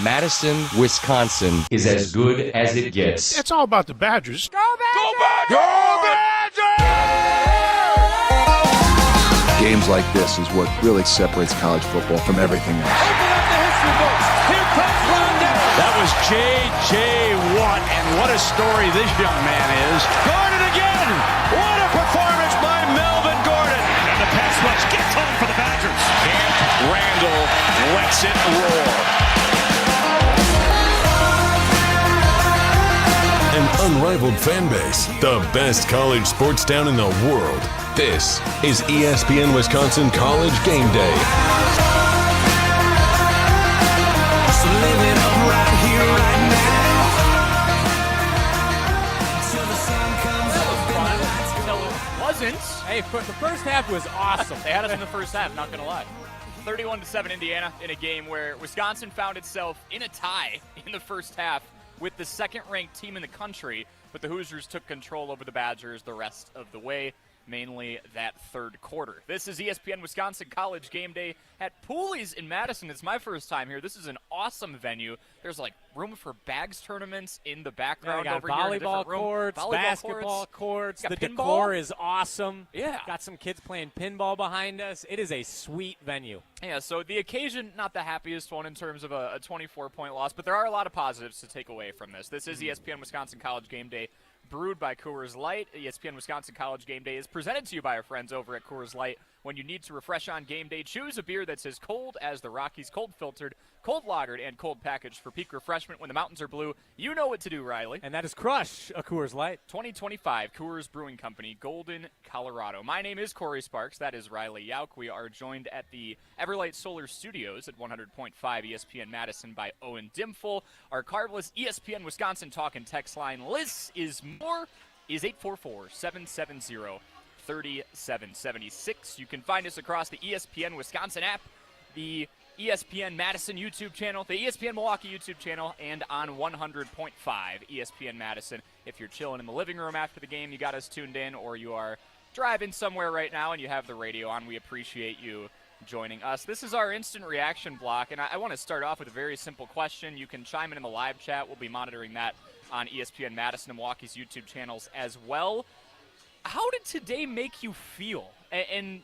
Madison, Wisconsin is as good as it gets. It's all about the Badgers. Go Badgers! Go Badgers! Games like this is what really separates college football from everything else. Open up the history books. Here comes Rondell. That was J.J. Watt, and what a story this young man is. Gordon again! What a performance by Melvin Gordon! And the pass rush gets home for the Badgers. Camp Randall lets it roar. An unrivaled fan base, the best college sports town in the world. This is ESPN Wisconsin College Game Day. So live it up right here, right now. Until the sun comes up. Until it wasn't. Hey, the first half was awesome. They had us in the first half, not going to lie. 31-7 Indiana in a game where Wisconsin found itself in a tie in the first half with the second-ranked team in the country, but the Hoosiers took control over the Badgers the rest of the way, mainly that third quarter. This is ESPN Wisconsin College Game Day at Pooley's in Madison. It's my first time here. This is an awesome venue. There's like room for bags tournaments in the background got over volleyball here. Courts, basketball courts. The pinball. decor is awesome. Yeah. Got some kids playing pinball behind us. It is a sweet venue. Yeah, so the occasion, not the happiest one in terms of a 24-point loss, but there are a lot of positives to take away from this. This is ESPN Wisconsin College Game Day, brewed by Coors Light. ESPN Wisconsin College Game Day is presented to you by our friends over at Coors Light. When you need to refresh on game day, choose a beer that's as cold as the Rockies, cold filtered, cold lagered, and cold packaged for peak refreshment. When the mountains are blue, you know what to do, Riley. And that is Crush, a Coors Light. 2025 Coors Brewing Company, Golden, Colorado. My name is Cory Sparks. That is Riley Jauch. We are joined at the Everlight Solar Studios at 100.5 ESPN Madison by Owen Dimful. Our Carveless ESPN Wisconsin talk and text line, Liz is more, is 844-770-3776. You can find us across the ESPN Wisconsin app, the ESPN Madison YouTube channel, the ESPN Milwaukee YouTube channel, and on 100.5 ESPN Madison. If you're chilling in the living room after the game, you got us tuned in, or you are driving somewhere right now and you have the radio on, we appreciate you joining us. This is our instant reaction block, and I want to start off with a very simple question. You can chime in the live chat. We'll be monitoring that on ESPN Madison and Milwaukee's YouTube channels as well. How did today make you feel? And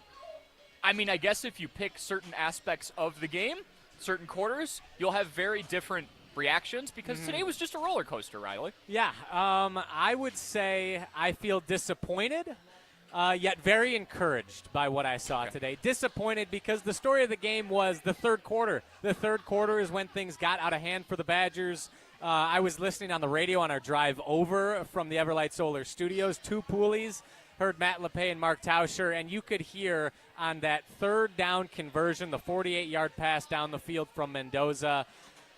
I mean, I guess if you pick certain aspects of the game, certain quarters, you'll have very different reactions because today was just a roller coaster, Riley. Yeah, I would say I feel disappointed, yet very encouraged by what I saw today. Disappointed because the story of the game was the third quarter. The third quarter is when things got out of hand for the Badgers. I was listening on the radio on our drive over from the Everlight Solar Studios to Pooley's, heard Matt LePay and Mark Tauscher, and you could hear on that third down conversion, the 48-yard pass down the field from Mendoza,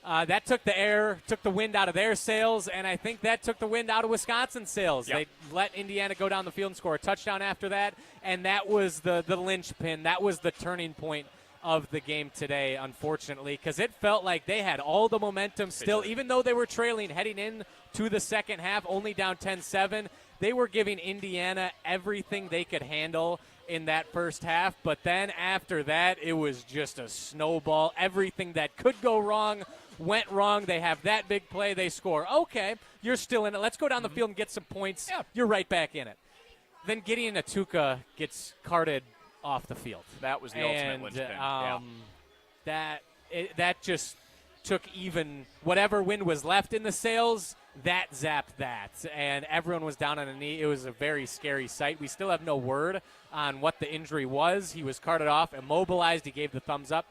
that took the wind out of their sails, and I think that took the wind out of Wisconsin's sails. Yep. They let Indiana go down the field and score a touchdown after that, and that was the linchpin. That was the turning point of the game today, unfortunately, because it felt like they had all the momentum still, even though they were trailing heading in to the second half, only down 10-7. They were giving Indiana everything they could handle in that first half, but then after that, it was just a snowball. Everything that could go wrong went wrong. They have that big play, they score. Okay, you're still in it. Let's go down the field and get some points. Yeah. You're right back in it. Then Gideon Atuka gets carted off the field. That was the ultimate linchpin. That just took even whatever wind was left in the sails, that zapped that, and everyone was down on a knee. It was a very scary sight. We still have no word on what the injury was. He was carted off, immobilized. He gave the thumbs up.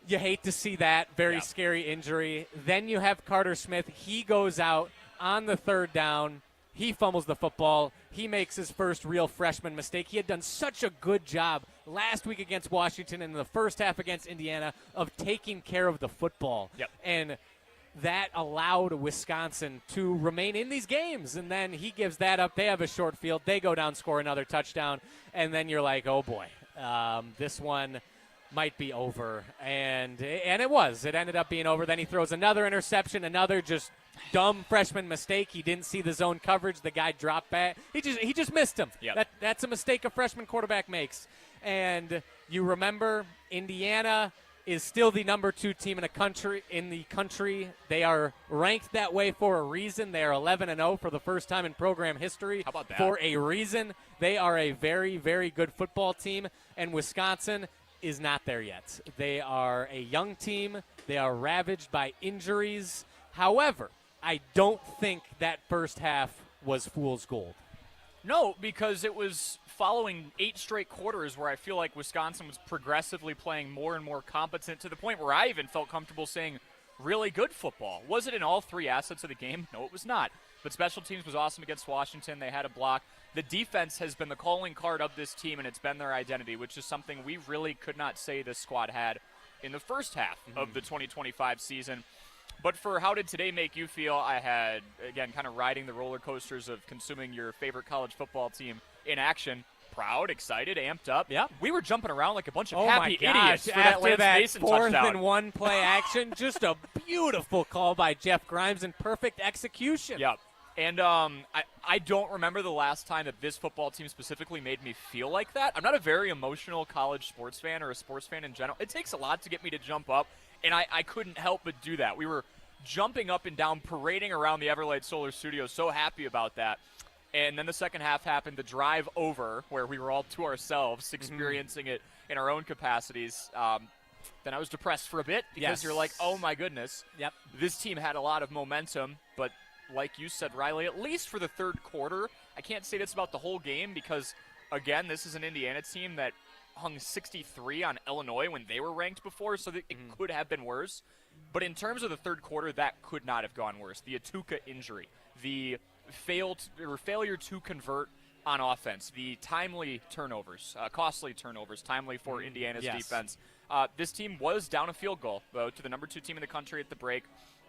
You hate to see that. Very scary injury. Then you have Carter Smith. He goes out on the third down. He fumbles the football. He makes his first real freshman mistake. He had done such a good job last week against Washington and in the first half against Indiana of taking care of the football. Yep. And that allowed Wisconsin to remain in these games. And then he gives that up. They have a short field. They go down, score another touchdown. And then you're like, oh, boy, this one might be over. And it was. It ended up being over. Then he throws another interception, another just dumb freshman mistake. He didn't see the zone coverage. The guy dropped back. He just missed him. Yep. That's a mistake a freshman quarterback makes. And you remember Indiana is still the number 2 team in the country. They are ranked that way for a reason. They are 11-0 for the first time in program history. How about that? For a reason. They are a very, very good football team, and Wisconsin is not there yet. They are a young team. They are ravaged by injuries. However, I don't think that first half was fool's gold. No, because it was following 8 straight quarters where I feel like Wisconsin was progressively playing more and more competent to the point where I even felt comfortable saying really good football. Was it in all 3 assets of the game? No, it was not. But special teams was awesome against Washington. They had a block. The defense has been the calling card of this team, and it's been their identity, which is something we really could not say this squad had in the first half of the 2025 season. But for how did today make you feel, I had, again, kind of riding the roller coasters of consuming your favorite college football team in action. Proud, excited, amped up. Yeah. We were jumping around like a bunch of Oh happy my gosh. idiots for After that Lance that Mason 4th touchdown. and 1 play action, just a beautiful call by Jeff Grimes and perfect execution. Yep. And I don't remember the last time that this football team specifically made me feel like that. I'm not a very emotional college sports fan or a sports fan in general. It takes a lot to get me to jump up, and I couldn't help but do that. We were jumping up and down, parading around the Everlight Solar Studios, so happy about that. And then the second half happened, the drive over, where we were all to ourselves, experiencing it in our own capacities. Then I was depressed for a bit because you're like, oh, my goodness. Yep. This team had a lot of momentum, but like you said, Riley, at least for the third quarter, I can't say this about the whole game because, again, this is an Indiana team that hung 63 on Illinois when they were ranked before, so that it could have been worse. But in terms of the third quarter, that could not have gone worse. The Atuka injury, the failure to convert on offense, the timely turnovers, costly turnovers, timely for Indiana's defense. This team was down a field goal, though, to the number 2 team in the country at the break.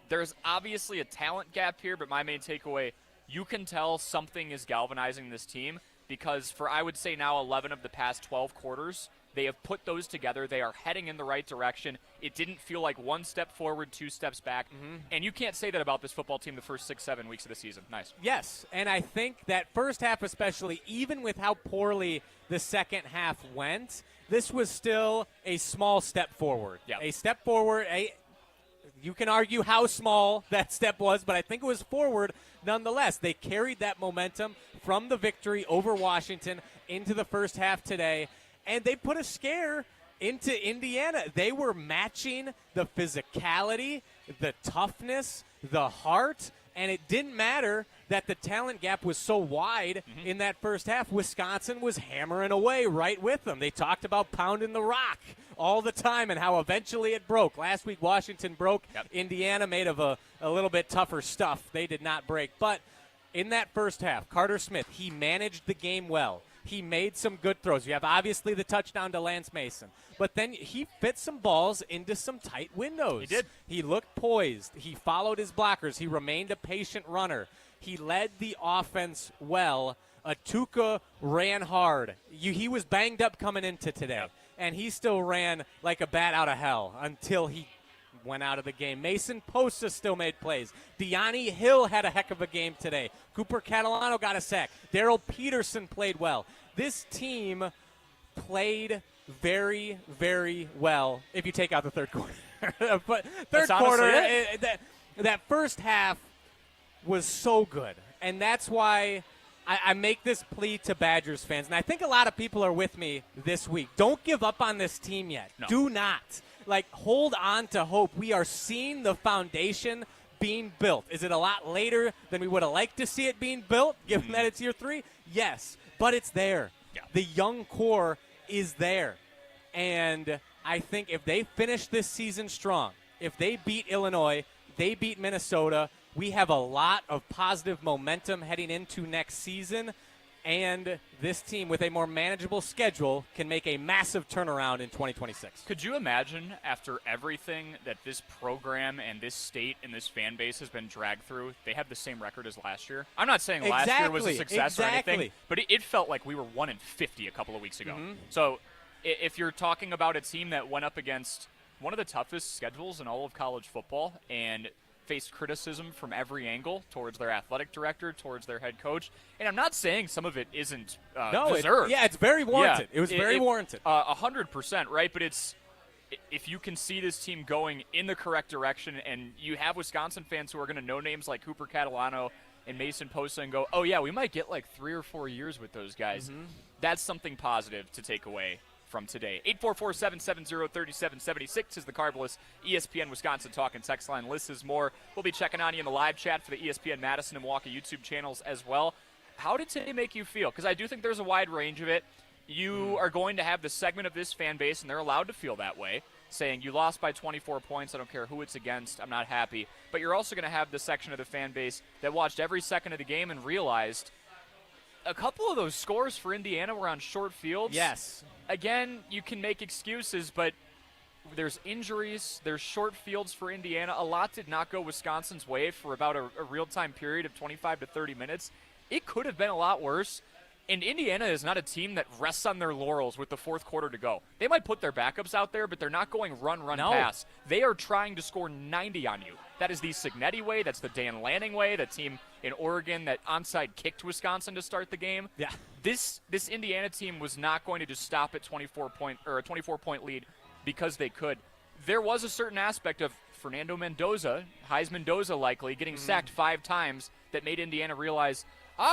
There's obviously a talent gap here, but my main takeaway, you can tell something is galvanizing this team because for, I would say now, 11 of the past 12 quarters, they have put those together. They are heading in the right direction. It didn't feel like 1 step forward, 2 steps back. And you can't say that about this football team the first 6-7 weeks of the season. Nice. Yes, and I think that first half especially, even with how poorly the second half went, this was still a small step forward. Yeah. A step forward. You can argue how small that step was, but I think it was forward nonetheless. They carried that momentum from the victory over Washington into the first half today, and they put a scare into Indiana. They were matching the physicality, the toughness, the heart, and it didn't matter that the talent gap was so wide in that first half. Wisconsin was hammering away right with them. They talked about pounding the rock all the time and how eventually it broke. Last week, Washington broke. Yep. Indiana made of a little bit tougher stuff. They did not break. But in that first half, Carter Smith, he managed the game well. He made some good throws. You have obviously the touchdown to Lance Mason. But then he fit some balls into some tight windows. He did. He looked poised. He followed his blockers. He remained a patient runner. He led the offense well. Atuka ran hard. He was banged up coming into today. And he still ran like a bat out of hell until he went out of the game. Mason Posta still made plays. Deani Hill had a heck of a game today. Cooper Catalano got a sack. Darrell Peterson played well. This team played very, very well if you take out the third quarter. But third quarter, that first half was so good. And that's why I make this plea to Badgers fans. And I think a lot of people are with me this week. Don't give up on this team yet. No. Do not. Hold on to hope. We are seeing the foundation being built. Is it a lot later than we would have liked to see it being built, given that it's year 3? Yes, but it's there. Yeah. The young core is there. And I think if they finish this season strong, if they beat Illinois, they beat Minnesota, we have a lot of positive momentum heading into next season. And this team, with a more manageable schedule, can make a massive turnaround in 2026. Could you imagine, after everything that this program and this state and this fan base has been dragged through, they have the same record as last year? I'm not saying last year was a success or anything, but it felt like we were 1-50 a couple of weeks ago. So if you're talking about a team that went up against one of the toughest schedules in all of college football and faced criticism from every angle towards their athletic director, towards their head coach. And I'm not saying some of it isn't deserved. It's very warranted. Yeah, it was very warranted. 100%, right? But it's if you can see this team going in the correct direction, and you have Wisconsin fans who are going to know names like Cooper Catalano and Mason Posa and go, oh, yeah, we might get like 3 or 4 years with those guys. That's something positive to take away from today. 844-770-3776 is the Carbless ESPN Wisconsin Talk and Text line. Lists is more. We'll be checking on you in the live chat for the ESPN Madison and Milwaukee YouTube channels as well. How did today make you feel? Because I do think there's a wide range of it. You are going to have the segment of this fan base, and they're allowed to feel that way, saying you lost by 24 points, I don't care who it's against, I'm not happy. But you're also going to have the section of the fan base that watched every second of the game and realized a couple of those scores for Indiana were on short fields. Yes. Again, you can make excuses, but there's injuries, there's short fields for Indiana. A lot did not go Wisconsin's way for about a real-time period of 25 to 30 minutes. It could have been a lot worse. And Indiana is not a team that rests on their laurels with the fourth quarter to go. They might put their backups out there, but they're not going run, pass. They are trying to score 90 on you. That is the Signetti way. That's the Dan Lanning way, the team in Oregon that onside kicked Wisconsin to start the game. Yeah. This Indiana team was not going to just stop at a 24-point lead because they could. There was a certain aspect of Fernando Mendoza, Heisman Mendoza likely, getting sacked 5 times that made Indiana realize,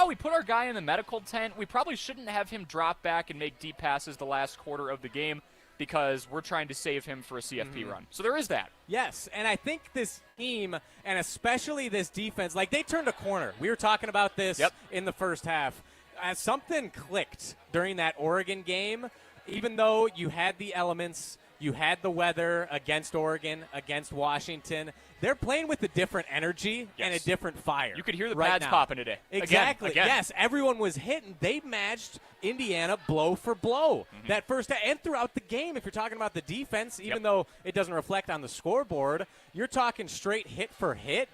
we put our guy in the medical tent. We probably shouldn't have him drop back and make deep passes the last quarter of the game because we're trying to save him for a CFP run. So there is that. Yes, and I think this team, and especially this defense, like they turned a corner. We were talking about this in the first half. Something clicked during that Oregon game, even though you had the elements, you had the weather against Oregon, against Washington. They're playing with a different energy and a different fire. You could hear the right pads now. popping today. Exactly. Again. Yes, everyone was hitting. They matched Indiana blow for blow that first and throughout the game. If you're talking about the defense, even though it doesn't reflect on the scoreboard, you're talking straight hit for hit.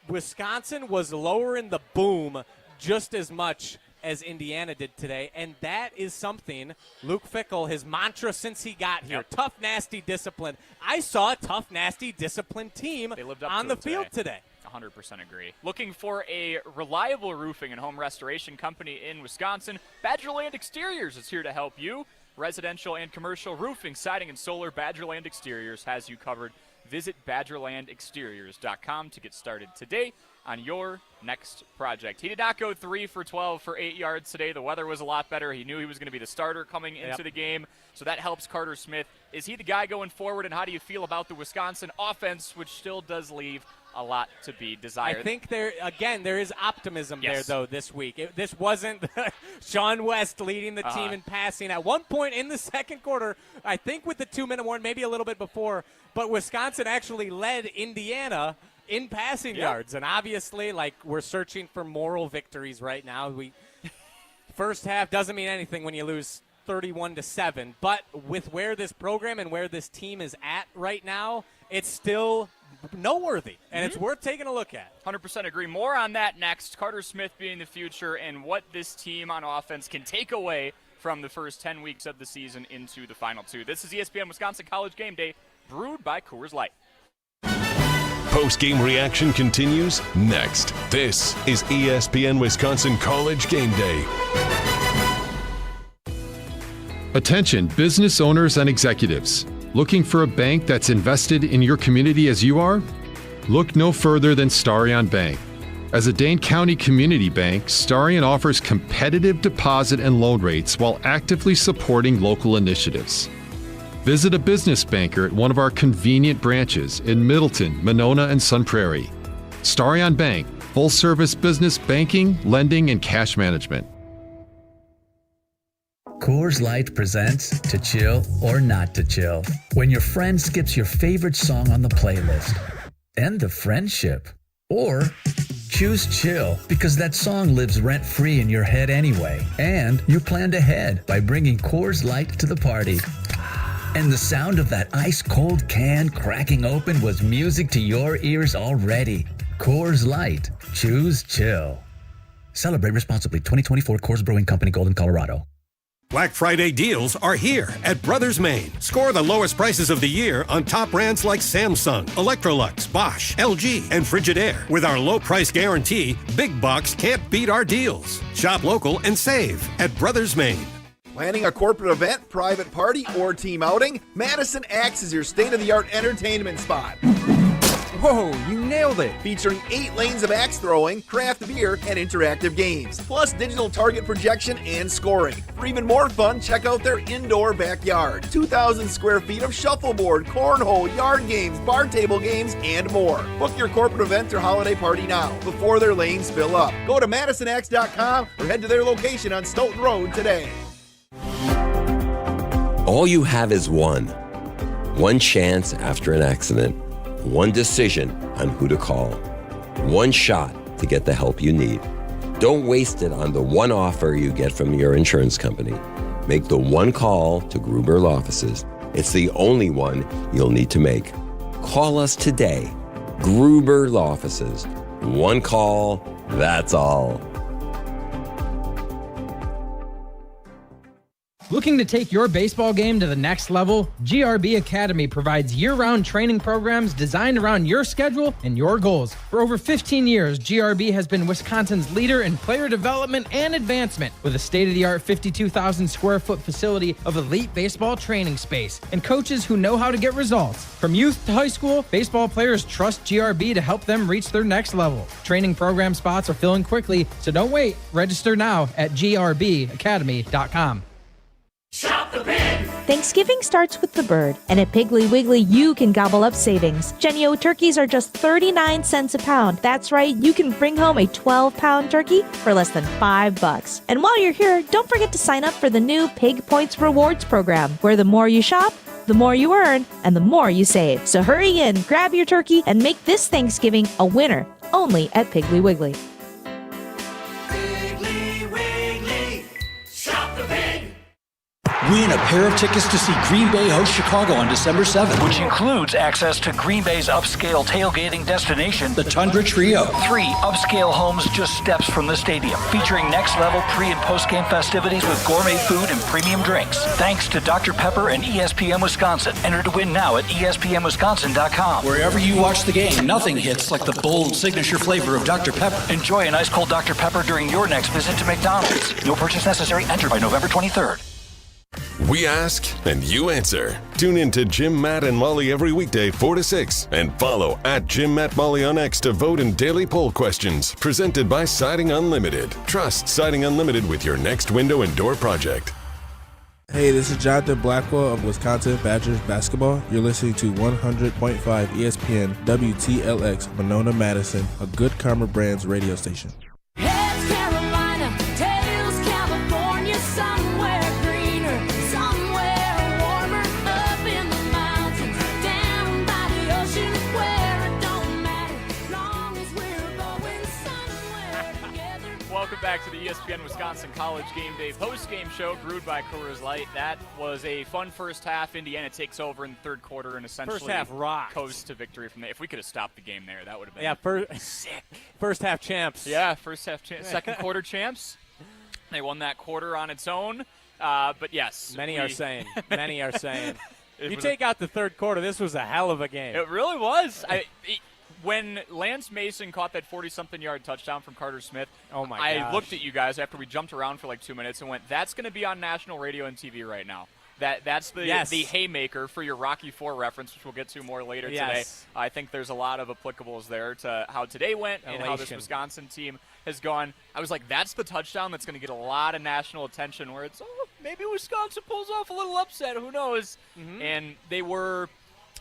Wisconsin was lowering the boom just as much as Indiana did today, and that is something Luke Fickell, his mantra since he got here, tough, nasty, discipline. I saw a tough, nasty, disciplined team on the field today. 100% agree. Looking for a reliable roofing and home restoration company in Wisconsin, Badgerland Exteriors is here to help you. Residential and commercial roofing, siding, and solar, Badgerland Exteriors has you covered. Visit BadgerlandExteriors.com to get started today on your next project. He did not go 3 for 12 for 8 yards today. The weather was a lot better. He knew he was going to be the starter coming into the game, so that helps Carter Smith. Is he the guy going forward, and how do you feel about the Wisconsin offense, which still does leave a lot to be desired? I think there is optimism there, though, this week. This wasn't Sean West leading the team in passing. At one point in the second quarter, I think with the 2-minute warning, maybe a little bit before, but Wisconsin actually led Indiana in passing yards. And obviously, like, we're searching for moral victories right now. First half doesn't mean anything when you lose 31-7, but with where this program and where this team is at right now, it's still noteworthy, and it's worth taking a look at. 100% agree. More on that next. Carter Smith being the future and what this team on offense can take away from the first 10 weeks of the season into the final 2. This is ESPN Wisconsin College Game Day, brewed by Coors Light. Post-game reaction continues next. This is ESPN Wisconsin College Game Day. Attention, business owners and executives. Looking for a bank that's invested in your community as you are? Look no further than Starion Bank. As a Dane County community bank, Starion offers competitive deposit and loan rates while actively supporting local initiatives. Visit a business banker at one of our convenient branches in Middleton, Monona, and Sun Prairie. Starion Bank, full-service business banking, lending, and cash management. Coors Light presents To Chill or Not to Chill. When your friend skips your favorite song on the playlist. End the friendship. Or choose chill because that song lives rent-free in your head anyway. And you planned ahead by bringing Coors Light to the party. And the sound of that ice-cold can cracking open was music to your ears already. Coors Light. Choose chill. Celebrate responsibly. 2024 Coors Brewing Company, Golden, Colorado. Black Friday deals are here at Brothers Maine. Score the lowest prices of the year on top brands like Samsung, Electrolux, Bosch, LG, and Frigidaire. With our low price guarantee, Big Box can't beat our deals. Shop local and save at Brothers Maine. Planning a corporate event, private party, or team outing? Madison Axe is your state-of-the-art entertainment spot. Whoa, you nailed it! Featuring 8 lanes of axe throwing, craft beer, and interactive games, plus digital target projection and scoring. For even more fun, check out their indoor backyard. 2,000 square feet of shuffleboard, cornhole, yard games, bar table games, and more. Book your corporate event or holiday party now, before their lanes fill up. Go to MadisonAxe.com or head to their location on Stoughton Road today. All you have is one chance after an accident, one decision on who to call, one shot to get the help you need. Don't waste it on the one offer you get from your insurance company. Make the one call to Gruber Law Offices. It's the only one you'll need to make. Call us today. Gruber Law Offices. One call, that's all. Looking to take your baseball game to the next level? GRB Academy provides year-round training programs designed around your schedule and your goals. For over 15 years, GRB has been Wisconsin's leader in player development and advancement with a state-of-the-art 52,000 square foot facility of elite baseball training space and coaches who know how to get results. From youth to high school, baseball players trust GRB to help them reach their next level. Training program spots are filling quickly, so don't wait. Register now at grbacademy.com. Shop the Pig! Thanksgiving starts with the bird, and at Piggly Wiggly, you can gobble up savings. Jenny-O turkeys are just 39 cents a pound. That's right, you can bring home a 12-pound turkey for less than $5. And while you're here, don't forget to sign up for the new Pig Points Rewards program, where the more you shop, the more you earn, and the more you save. So hurry in, grab your turkey, and make this Thanksgiving a winner, only at Piggly Wiggly. Win a pair of tickets to see Green Bay host Chicago on December 7th. Which includes access to Green Bay's upscale tailgating destination, the Tundra Trio. 3 upscale homes just steps from the stadium, featuring next-level pre- and post-game festivities with gourmet food and premium drinks. Thanks to Dr. Pepper and ESPN Wisconsin. Enter to win now at ESPNWisconsin.com. Wherever you watch the game, nothing hits like the bold signature flavor of Dr. Pepper. Enjoy an ice-cold Dr. Pepper during your next visit to McDonald's. No purchase necessary. Enter by November 23rd. We ask and you answer. Tune in to Jim, Matt, and Molly every weekday 4 to 6 and follow at Jim, Matt, Molly on X to vote in daily poll questions presented by Siding Unlimited. Trust Siding Unlimited with your next window and door project. Hey, this is Jonathan Blackwell of Wisconsin Badgers basketball. You're listening to 100.5 ESPN WTLX Monona Madison, a Good Karma Brands radio station. Heads Carolina, tails California, somewhere greener, somewhere warmer, up in the mountains, down by the ocean, where it don't matter, long as we're going somewhere together. Welcome back to the ESPN Wisconsin College Game Day post-game show, brewed by Coors Light. That was a fun first half. Indiana takes over in the third quarter and essentially first half rocked. Coast to victory from there. If we could have stopped the game there, that would have been sick. First half champs. Yeah, first half second quarter champs. They won that quarter on its own. But yes. Many are saying. You take out the third quarter, this was a hell of a game. It really was. When Lance Mason caught that 40-something yard touchdown from Carter Smith, I looked at you guys after we jumped around for like 2 minutes and went, that's going to be on national radio and TV right now. That's the haymaker for your Rocky IV reference, which we'll get to more later today. I think there's a lot of applicables there to how today went and how this Wisconsin team has gone. I was like, that's the touchdown that's going to get a lot of national attention where it's, maybe Wisconsin pulls off a little upset. Who knows? Mm-hmm. And they were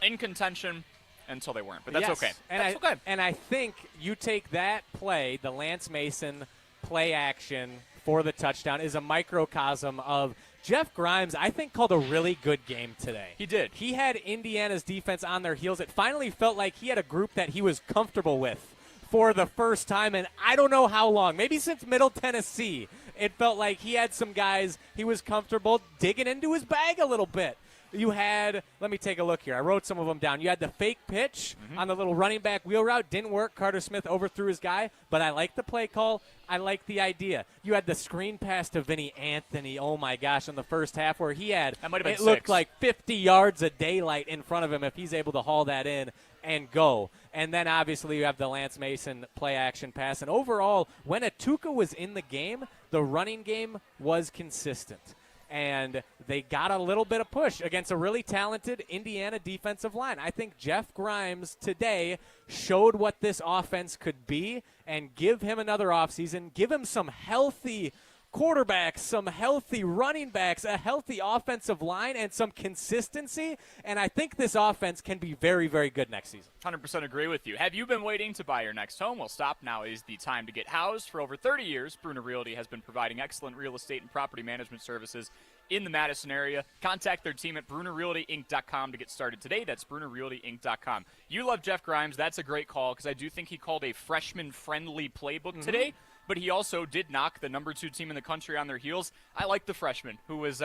in contention until they weren't. But that's okay. And I think you take that play, the Lance Mason play action for the touchdown, is a microcosm of Jeff Grimes, I think, called a really good game today. He did. He had Indiana's defense on their heels. It finally felt like he had a group that he was comfortable with for the first time in I don't know how long, maybe since Middle Tennessee. It felt like he had some guys he was comfortable digging into his bag a little bit. You had, let me take a look here. I wrote some of them down. You had the fake pitch on the little running back wheel route. Didn't work. Carter Smith overthrew his guy, but I like the play call. I like the idea. You had the screen pass to Vinny Anthony, oh my gosh, in the first half where he had, it looked like 50 yards of daylight in front of him if he's able to haul that in and go. And then obviously you have the Lance Mason play action pass. And overall, when Atuka was in the game, the running game was consistent. and they got a little bit of push against a really talented Indiana defensive line. I think Jeff Grimes today showed what this offense could be, and give him another offseason, give him some healthy quarterbacks, some healthy running backs, a healthy offensive line, and some consistency, and I think this offense can be very, very good next season. 100% agree with you. Have you been waiting to buy your next home? Well, stop now is the time to get housed. For over 30 years, Bruner Realty has been providing excellent real estate and property management services in the Madison area. Contact their team at BrunerRealtyInc.com to get started today. That's BrunerRealtyInc.com. You love Jeff Grimes. That's a great call because I do think he called a freshman-friendly playbook today. But he also did knock the number 2 team in the country on their heels. I like the freshman who was,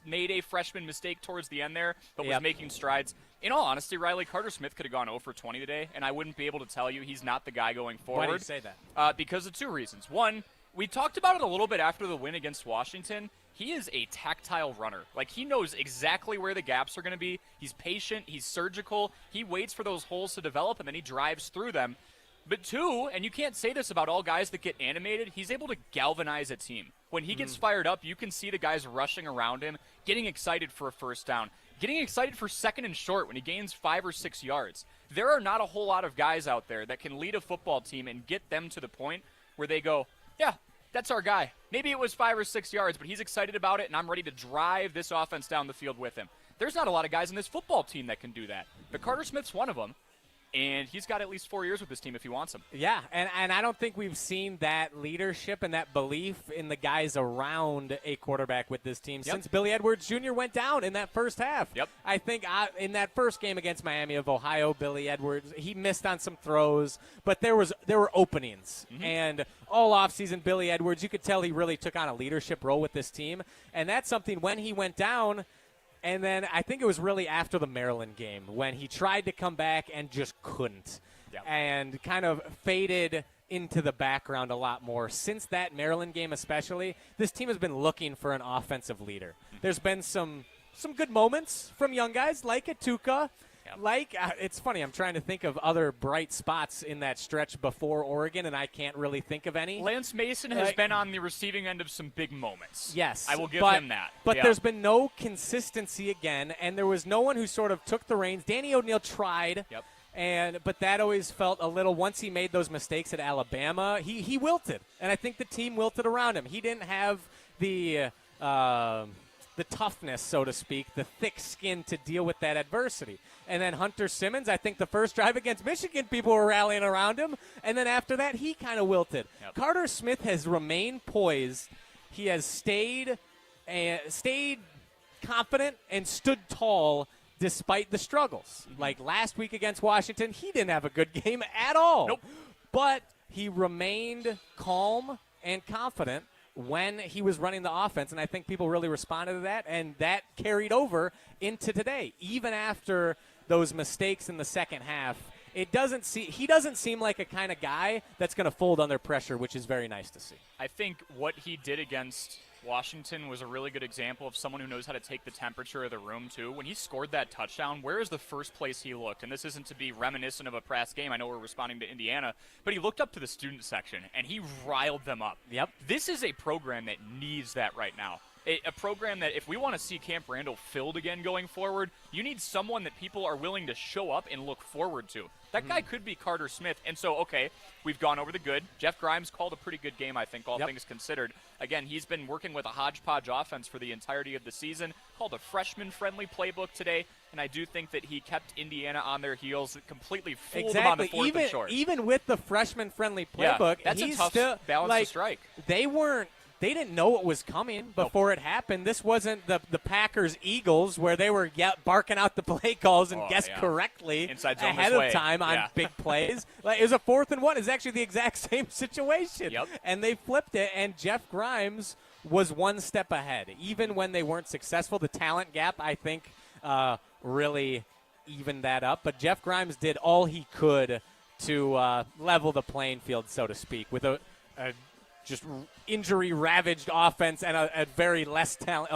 made a freshman mistake towards the end there, but was making strides. In all honesty, Riley, Carter Smith could have gone 0 for 20 today, and I wouldn't be able to tell you he's not the guy going forward. Why do you say that? Because of 2 reasons. One, we talked about it a little bit after the win against Washington. He is a tactile runner. Like, he knows exactly where the gaps are going to be. He's patient. He's surgical. He waits for those holes to develop, and then he drives through them. But 2, and you can't say this about all guys that get animated, he's able to galvanize a team. When he gets fired up, you can see the guys rushing around him, getting excited for a first down, getting excited for second and short when he gains 5 or 6 yards. There are not a whole lot of guys out there that can lead a football team and get them to the point where they go, yeah, that's our guy. Maybe it was 5 or 6 yards, but he's excited about it, and I'm ready to drive this offense down the field with him. There's not a lot of guys in this football team that can do that. But Carter Smith's one of them. And he's got at least 4 years with this team if he wants him. Yeah, and I don't think we've seen that leadership and that belief in the guys around a quarterback with this team since Billy Edwards Jr. went down in that first half. I think in that first game against Miami of Ohio, Billy Edwards, he missed on some throws, but there were openings. And all offseason, Billy Edwards, you could tell he really took on a leadership role with this team. And that's something when he went down. And then I think it was really after the Maryland game when he tried to come back and just couldn't and kind of faded into the background a lot more. Since that Maryland game especially, this team has been looking for an offensive leader. There's been some good moments from young guys like Atuka. It's funny, I'm trying to think of other bright spots in that stretch before Oregon, and I can't really think of any. Lance Mason has been on the receiving end of some big moments. Yes. I will give him that. But there's been no consistency again, and there was no one who sort of took the reins. Danny O'Neal tried, but that always felt a little, once he made those mistakes at Alabama, he wilted, and I think the team wilted around him. He didn't have the toughness, so to speak, the thick skin to deal with that adversity. And then Hunter Simmons, I think the first drive against Michigan, people were rallying around him. And then after that, he kind of wilted. Carter Smith has remained poised. He has stayed confident and stood tall despite the struggles. Like last week against Washington, he didn't have a good game at all. But he remained calm and confident when he was running the offense, and I think people really responded to that, and that carried over into today. Even after those mistakes in the second half, he doesn't seem like a kind of guy that's going to fold under pressure, which is very nice to see. I think what he did against Washington was a really good example of someone who knows how to take the temperature of the room, too. When he scored that touchdown, where is the first place he looked? And this isn't to be reminiscent of a past game. I know we're responding to Indiana, but he looked up to the student section, and he riled them up. This is a program that needs that right now. A program that if we want to see Camp Randall filled again going forward, you need someone that people are willing to show up and look forward to. That guy could be Carter Smith. And so, okay, we've gone over the good. Jeff Grimes called a pretty good game, I think, all things considered. Again, he's been working with a hodgepodge offense for the entirety of the season, called a freshman-friendly playbook today, and I do think that he kept Indiana on their heels, completely fooled them on the fourth and short. Even with the freshman-friendly playbook, that's a tough balance to strike. They didn't know what was coming before it happened. This wasn't the Packers-Eagles where they were barking out the play calls and guessed correctly ahead of time on big plays. It was a 4th and 1. It's actually the exact same situation. And they flipped it, and Jeff Grimes was one step ahead. Even when they weren't successful, the talent gap, I think, really evened that up. But Jeff Grimes did all he could to level the playing field, so to speak, with a just injury-ravaged offense and a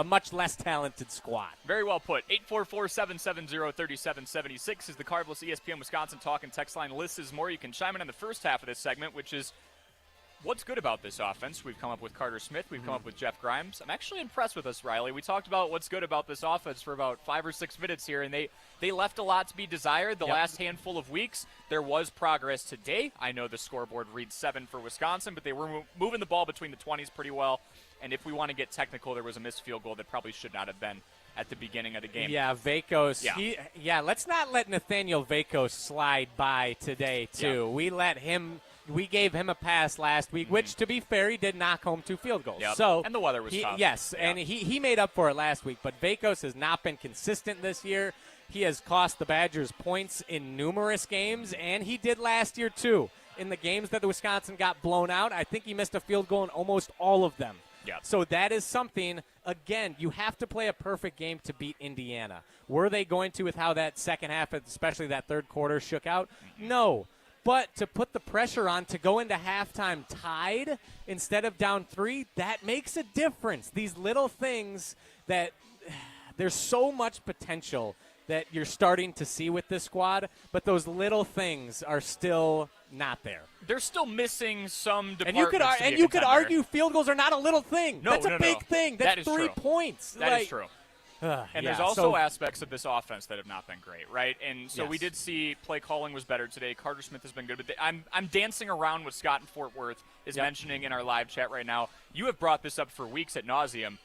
much less talented squad. Very well put. 844-770-3776 is the Carveless ESPN Wisconsin talk and text line. List is more. You can chime in on the first half of this segment, which is what's good about this offense? We've come up with Carter Smith. We've come up with Jeff Grimes. I'm actually impressed with us, Riley. We talked about what's good about this offense for about 5 or 6 minutes here, and they left a lot to be desired the last handful of weeks. There was progress today. I know the scoreboard reads 7 for Wisconsin, but they were moving the ball between the 20s pretty well. And if we want to get technical, there was a missed field goal that probably should not have been at the beginning of the game. Yeah, Vakos. Yeah. Let's not let Nathaniel Vakos slide by today, too. Yeah. We gave him a pass last week, which, to be fair, he did knock home 2 field goals. Yep. So and the weather was tough. Yes, and he made up for it last week. But Vakos has not been consistent this year. He has cost the Badgers points in numerous games, and he did last year, too. In the games that the Wisconsin got blown out, I think he missed a field goal in almost all of them. Yep. So that is something, again, you have to play a perfect game to beat Indiana. Were they going to with how that second half, especially that third quarter, shook out? No. But to put the pressure on to go into halftime tied instead of down 3, that makes a difference. These little things that there's so much potential that you're starting to see with this squad, but those little things are still not there. They're still missing some departments. And you could argue field goals are not a little thing. No, That's a big thing. That's that 3 points. That is true. And there's also aspects of this offense that have not been great, right? And so we did see play calling was better today. Carter Smith has been good. But I'm dancing around what Scott in Fort Worth is mentioning in our live chat right now. You have brought this up for weeks ad nauseum.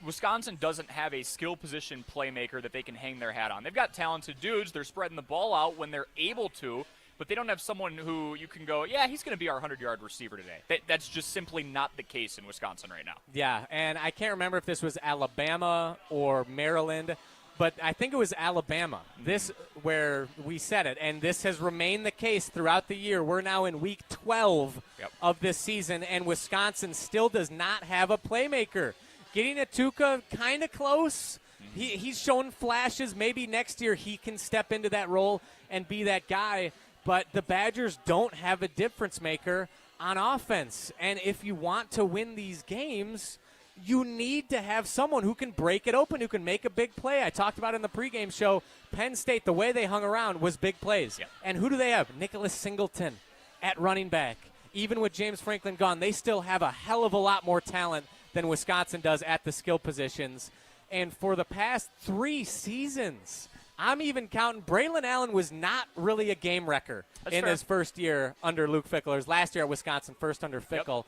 Wisconsin doesn't have a skill position playmaker that they can hang their hat on. They've got talented dudes. They're spreading the ball out when they're able to, but they don't have someone who you can go, yeah, he's going to be our 100-yard receiver today. That's just simply not the case in Wisconsin right now. Yeah, and I can't remember if this was Alabama or Maryland, but I think it was Alabama. This where we said it, and this has remained the case throughout the year. We're now in week 12 of this season, and Wisconsin still does not have a playmaker. Getting Atuka kind of close. He's shown flashes. Maybe next year he can step into that role and be that guy. But the Badgers don't have a difference maker on offense. And if you want to win these games, you need to have someone who can break it open, who can make a big play. I talked about in the pregame show, Penn State, the way they hung around was big plays. And who do they have? Nicholas Singleton at running back. Even with James Franklin gone, they still have a hell of a lot more talent than Wisconsin does at the skill positions. And for the past 3 seasons, I'm even counting, Braylon Allen was not really a game wrecker his first year under Luke Fickell. His last year at Wisconsin, first under Fickell.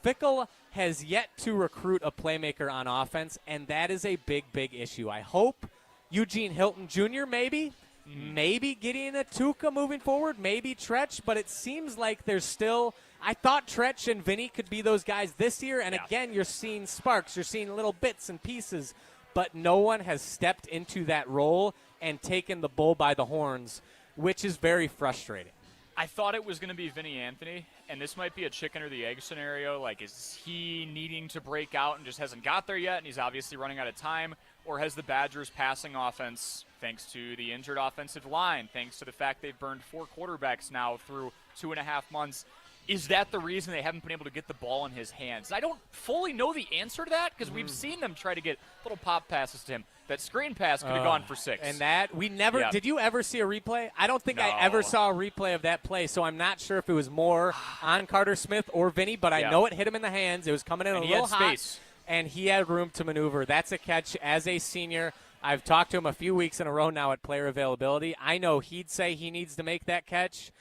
Fickell has yet to recruit a playmaker on offense, and that is a big, big issue. I hope Eugene Hilton Jr. maybe Gideon Atuka moving forward, maybe Tretch, but it seems like there's still – I thought Tretch and Vinny could be those guys this year, and again, you're seeing sparks. You're seeing little bits and pieces, but no one has stepped into that role and taken the bull by the horns, which is very frustrating. I thought it was going to be Vinny Anthony, and this might be a chicken or the egg scenario. Like, is he needing to break out and just hasn't got there yet, and he's obviously running out of time? Or has the Badgers' passing offense, thanks to the injured offensive line, thanks to the fact they've burned 4 quarterbacks now through 2.5 months, is that the reason they haven't been able to get the ball in his hands? I don't fully know the answer to that because we've seen them try to get little pop passes to him. That screen pass could have gone for 6. And that, we never, did you ever see a replay? I don't think I ever saw a replay of that play, so I'm not sure if it was more on Carter Smith or Vinny, but I know it hit him in the hands. It was coming in a little hot. Space. And he had room to maneuver. That's a catch as a senior. I've talked to him a few weeks in a row now at player availability. I know he'd say he needs to make that catch.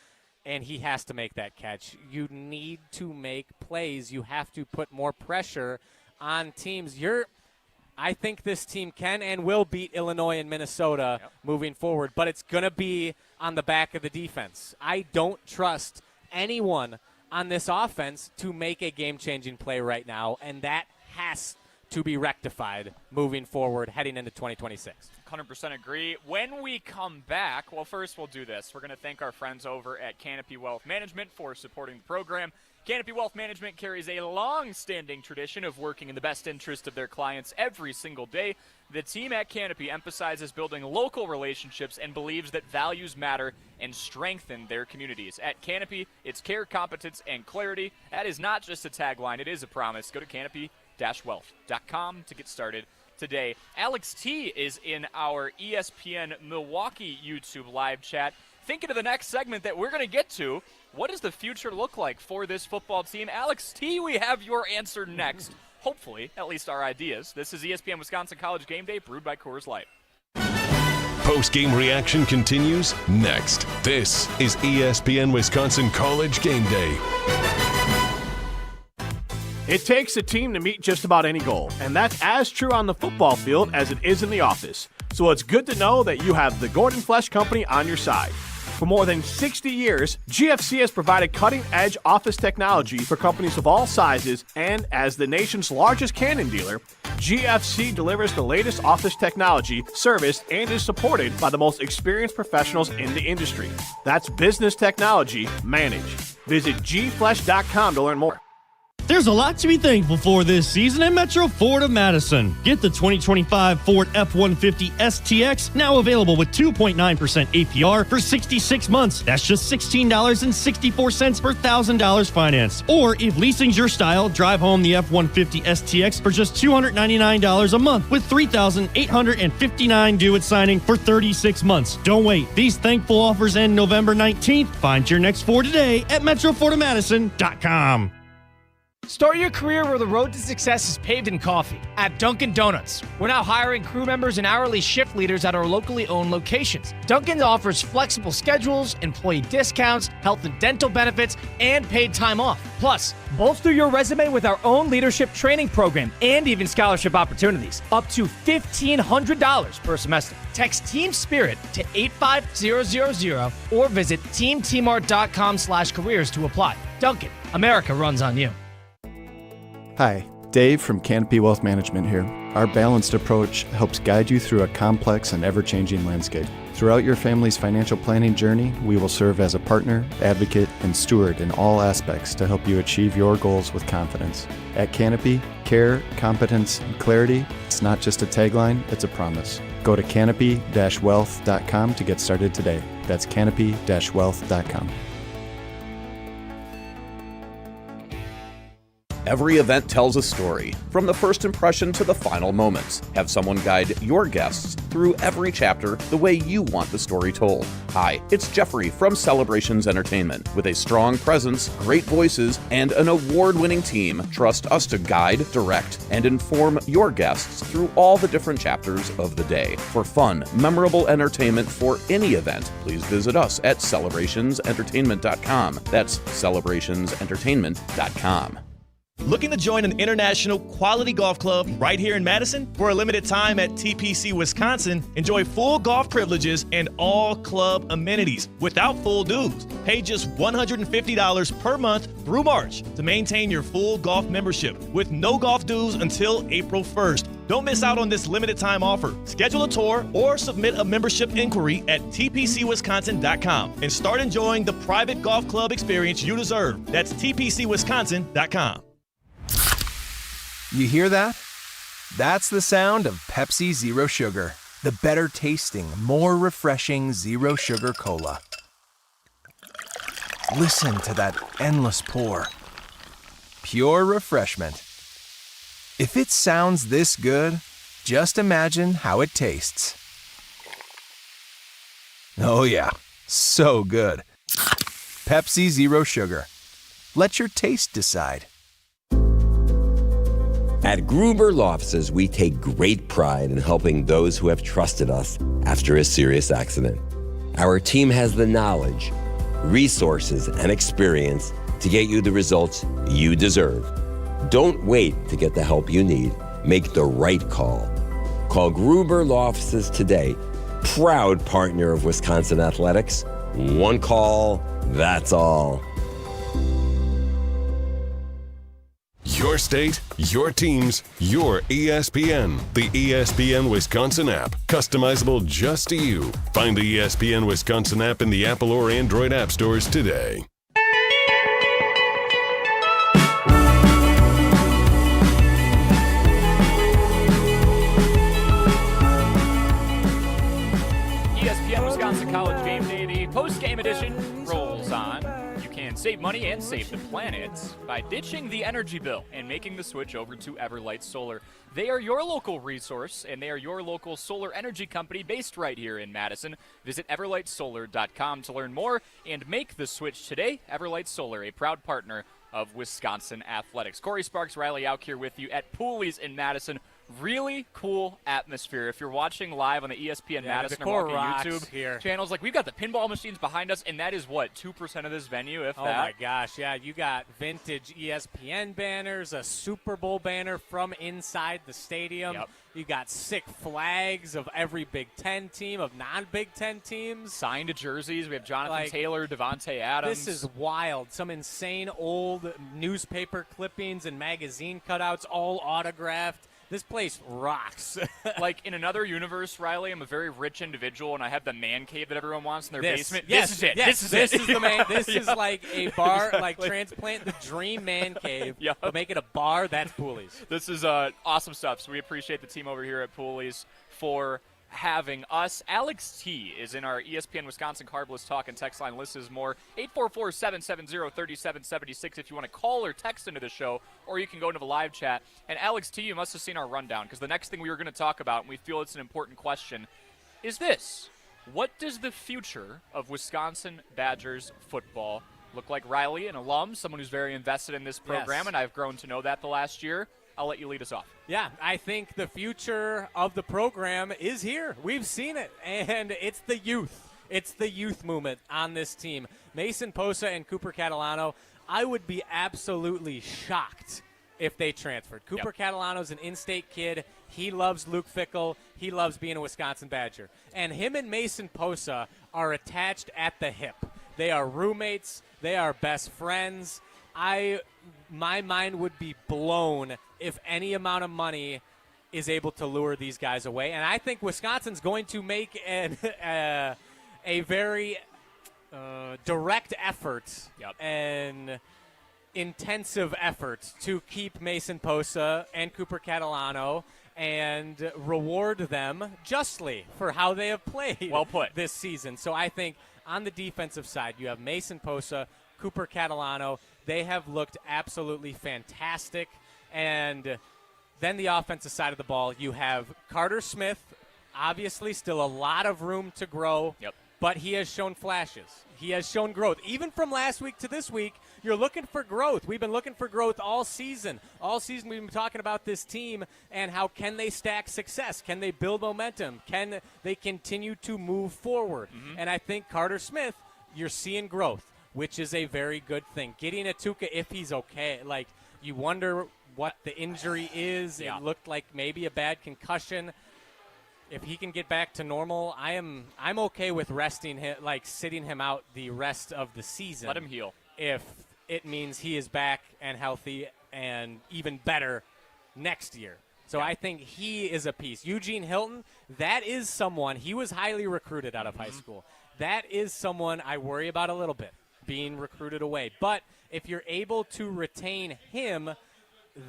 And he has to make that catch. You need to make plays. You have to put more pressure on teams. I think this team can and will beat Illinois and Minnesota moving forward, but it's going to be on the back of the defense. I don't trust anyone on this offense to make a game-changing play right now, and that has to be rectified moving forward heading into 2026. 100% agree. When we come back, well, first we'll do this. We're going to thank our friends over at Canopy Wealth Management for supporting the program. Canopy Wealth Management carries a long-standing tradition of working in the best interest of their clients every single day. The team at Canopy emphasizes building local relationships and believes that values matter and strengthen their communities. At Canopy, it's care, competence, and clarity. That is not just a tagline, it is a promise. Go to canopy-wealth.com to get started today. Alex T is in our ESPN Milwaukee YouTube live chat. think into the next segment that we're going to get to. What does the future look like for this football team? Alex T., we have your answer next. Hopefully, at least our ideas. This is ESPN Wisconsin College Game Day, brewed by Coors Light. Post-game reaction continues next. This is ESPN Wisconsin College Game Day. It takes a team to meet just about any goal, and that's as true on the football field as it is in the office. So it's good to know that you have the Gordon Flesch Company on your side. For more than 60 years, GFC has provided cutting-edge office technology for companies of all sizes, and as the nation's largest Canon dealer, GFC delivers the latest office technology, serviced, and is supported by the most experienced professionals in the industry. That's business technology managed. Visit gflesh.com to learn more. There's a lot to be thankful for this season at Metro Ford of Madison. Get the 2025 Ford F-150 STX, now available with 2.9% APR for 66 months. That's just $16.64 per $1,000 finance. Or if leasing's your style, drive home the F-150 STX for just $299 a month with $3,859 due at signing for 36 months. Don't wait. These thankful offers end November 19th. Find your next Ford today at MetroFordofMadison.com. Start your career where the road to success is paved in coffee. At Dunkin' Donuts, we're now hiring crew members and hourly shift leaders at our locally owned locations. Dunkin' offers flexible schedules, employee discounts, health and dental benefits, and paid time off. Plus, bolster your resume with our own leadership training program and even scholarship opportunities. Up to $1,500 per semester. Text Team Spirit to 85000 or visit teamtmart.com/careers to apply. Dunkin', America runs on you. Hi, Dave from Canopy Wealth Management here. Our balanced approach helps guide you through a complex and ever-changing landscape. Throughout your family's financial planning journey, we will serve as a partner, advocate, and steward in all aspects to help you achieve your goals with confidence. At Canopy, care, competence, and clarity, it's not just a tagline, it's a promise. Go to canopy-wealth.com to get started today. That's canopy-wealth.com. Every event tells a story, from the first impression to the final moments. Have someone guide your guests through every chapter the way you want the story told. Hi, it's Jeffrey from Celebrations Entertainment. With a strong presence, great voices, and an award-winning team, trust us to guide, direct, and inform your guests through all the different chapters of the day. For fun, memorable entertainment for any event, please visit us at celebrationsentertainment.com. That's celebrationsentertainment.com. Looking to join an international quality golf club right here in Madison? For a limited time at TPC Wisconsin, enjoy full golf privileges and all club amenities without full dues. Pay just $150 per month through March to maintain your full golf membership with no golf dues until April 1st. Don't miss out on this limited time offer. Schedule a tour or submit a membership inquiry at tpcwisconsin.com and start enjoying the private golf club experience you deserve. That's tpcwisconsin.com. You hear that? That's the sound of Pepsi Zero Sugar, the better tasting, more refreshing Zero Sugar Cola. Listen to that endless pour. Pure refreshment. If it sounds this good, just imagine how it tastes. Oh yeah, so good. Pepsi Zero Sugar. Let your taste decide. At Gruber Law Offices, we take great pride in helping those who have trusted us after a serious accident. Our team has the knowledge, resources, and experience to get you the results you deserve. Don't wait to get the help you need. Make the right call. Call Gruber Law Offices today, proud partner of Wisconsin Athletics. One call, that's all. Your state, your teams, your ESPN. The ESPN Wisconsin app. Customizable just to you. Find the ESPN Wisconsin app in the Apple or Android app stores today. ESPN Wisconsin College Game Day, the post-game edition rolls on. You can Save money and save the planet by ditching the energy bill and making the switch over to Everlight Solar. They are your local resource, and they are your local solar energy company based right here in Madison. Visit everlightsolar.com to learn more and make the switch today. Everlight Solar, a proud partner of Wisconsin Athletics. Cory Sparks Riley Jauch here with you at Pooley's in Madison. Really cool atmosphere. If you're watching live on the ESPN Madison or YouTube channels, like we've got the pinball machines behind us, and that is what, 2% of this venue, if that? Oh my gosh, yeah. You got vintage ESPN banners, a Super Bowl banner from inside the stadium. Yep. You got sick flags of every Big Ten team, of non-Big Ten teams. Signed jerseys. We have Jonathan Taylor, Devontae Adams. This is wild. Some insane old newspaper clippings and magazine cutouts, all autographed. This place rocks. Like in another universe, Riley, I'm a very rich individual, and I have the man cave that everyone wants in their basement. Yes, this is it. Yes, this is the man. This is like a bar, Exactly. like transplant the dream man cave, Yep. but make it a bar. That's Pooley's. This is awesome stuff. So we appreciate the team over here at Pooley's for having us. Alex T is in our ESPN Wisconsin Carbless Talk and text line. List is more 844-770-3776 if you want to call or text into the show, or you can go into the live chat. And Alex T, you must have seen our rundown, because the next thing we were going to talk about, and we feel it's an important question, is this: what does the future of Wisconsin Badgers football look like? Riley, an alum, someone who's very invested in this program, Yes. and I've grown to know that the last year. I'll let you lead us off. Yeah, I think the future of the program is here. We've seen it, and it's the youth. It's the youth movement on this team. Mason Posa and Cooper Catalano, I would be absolutely shocked if they transferred. Cooper Catalano's an in-state kid. He loves Luke Fickell. He loves being a Wisconsin Badger. And him and Mason Posa are attached at the hip. They are roommates. They are best friends. My mind would be blown if any amount of money is able to lure these guys away. And I think Wisconsin's going to make a very direct effort and intensive effort to keep Mason Posa and Cooper Catalano and reward them justly for how they have played this season. So I think on the defensive side, you have Mason Posa, Cooper Catalano. They have looked absolutely fantastic. And then the offensive side of the ball, you have Carter Smith, obviously still a lot of room to grow, but he has shown flashes. He has shown growth. Even from last week to this week, you're looking for growth. We've been looking for growth all season. All season we've been talking about this team and how can they stack success? Can they build momentum? Can they continue to move forward? And I think Carter Smith, you're seeing growth, which is a very good thing. Getting Atuka, if he's okay, like you wonder what the injury is. It looked like maybe a bad concussion. If he can get back to normal, I'm okay with resting him, like sitting him out the rest of the season. Let him heal. If it means he is back and healthy and even better next year. So I think he is a piece. Eugene Hilton, that is someone, he was highly recruited out of high school. That is someone I worry about a little bit, being recruited away. But if you're able to retain him,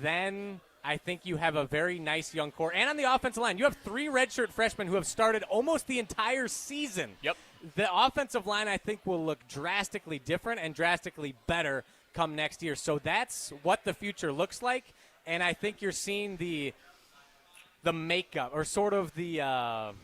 then I think you have a very nice young core. And on the offensive line, you have 3 redshirt freshmen who have started almost the entire season. The offensive line, I think, will look drastically different and drastically better come next year. So that's what the future looks like. And I think you're seeing the makeup or sort of the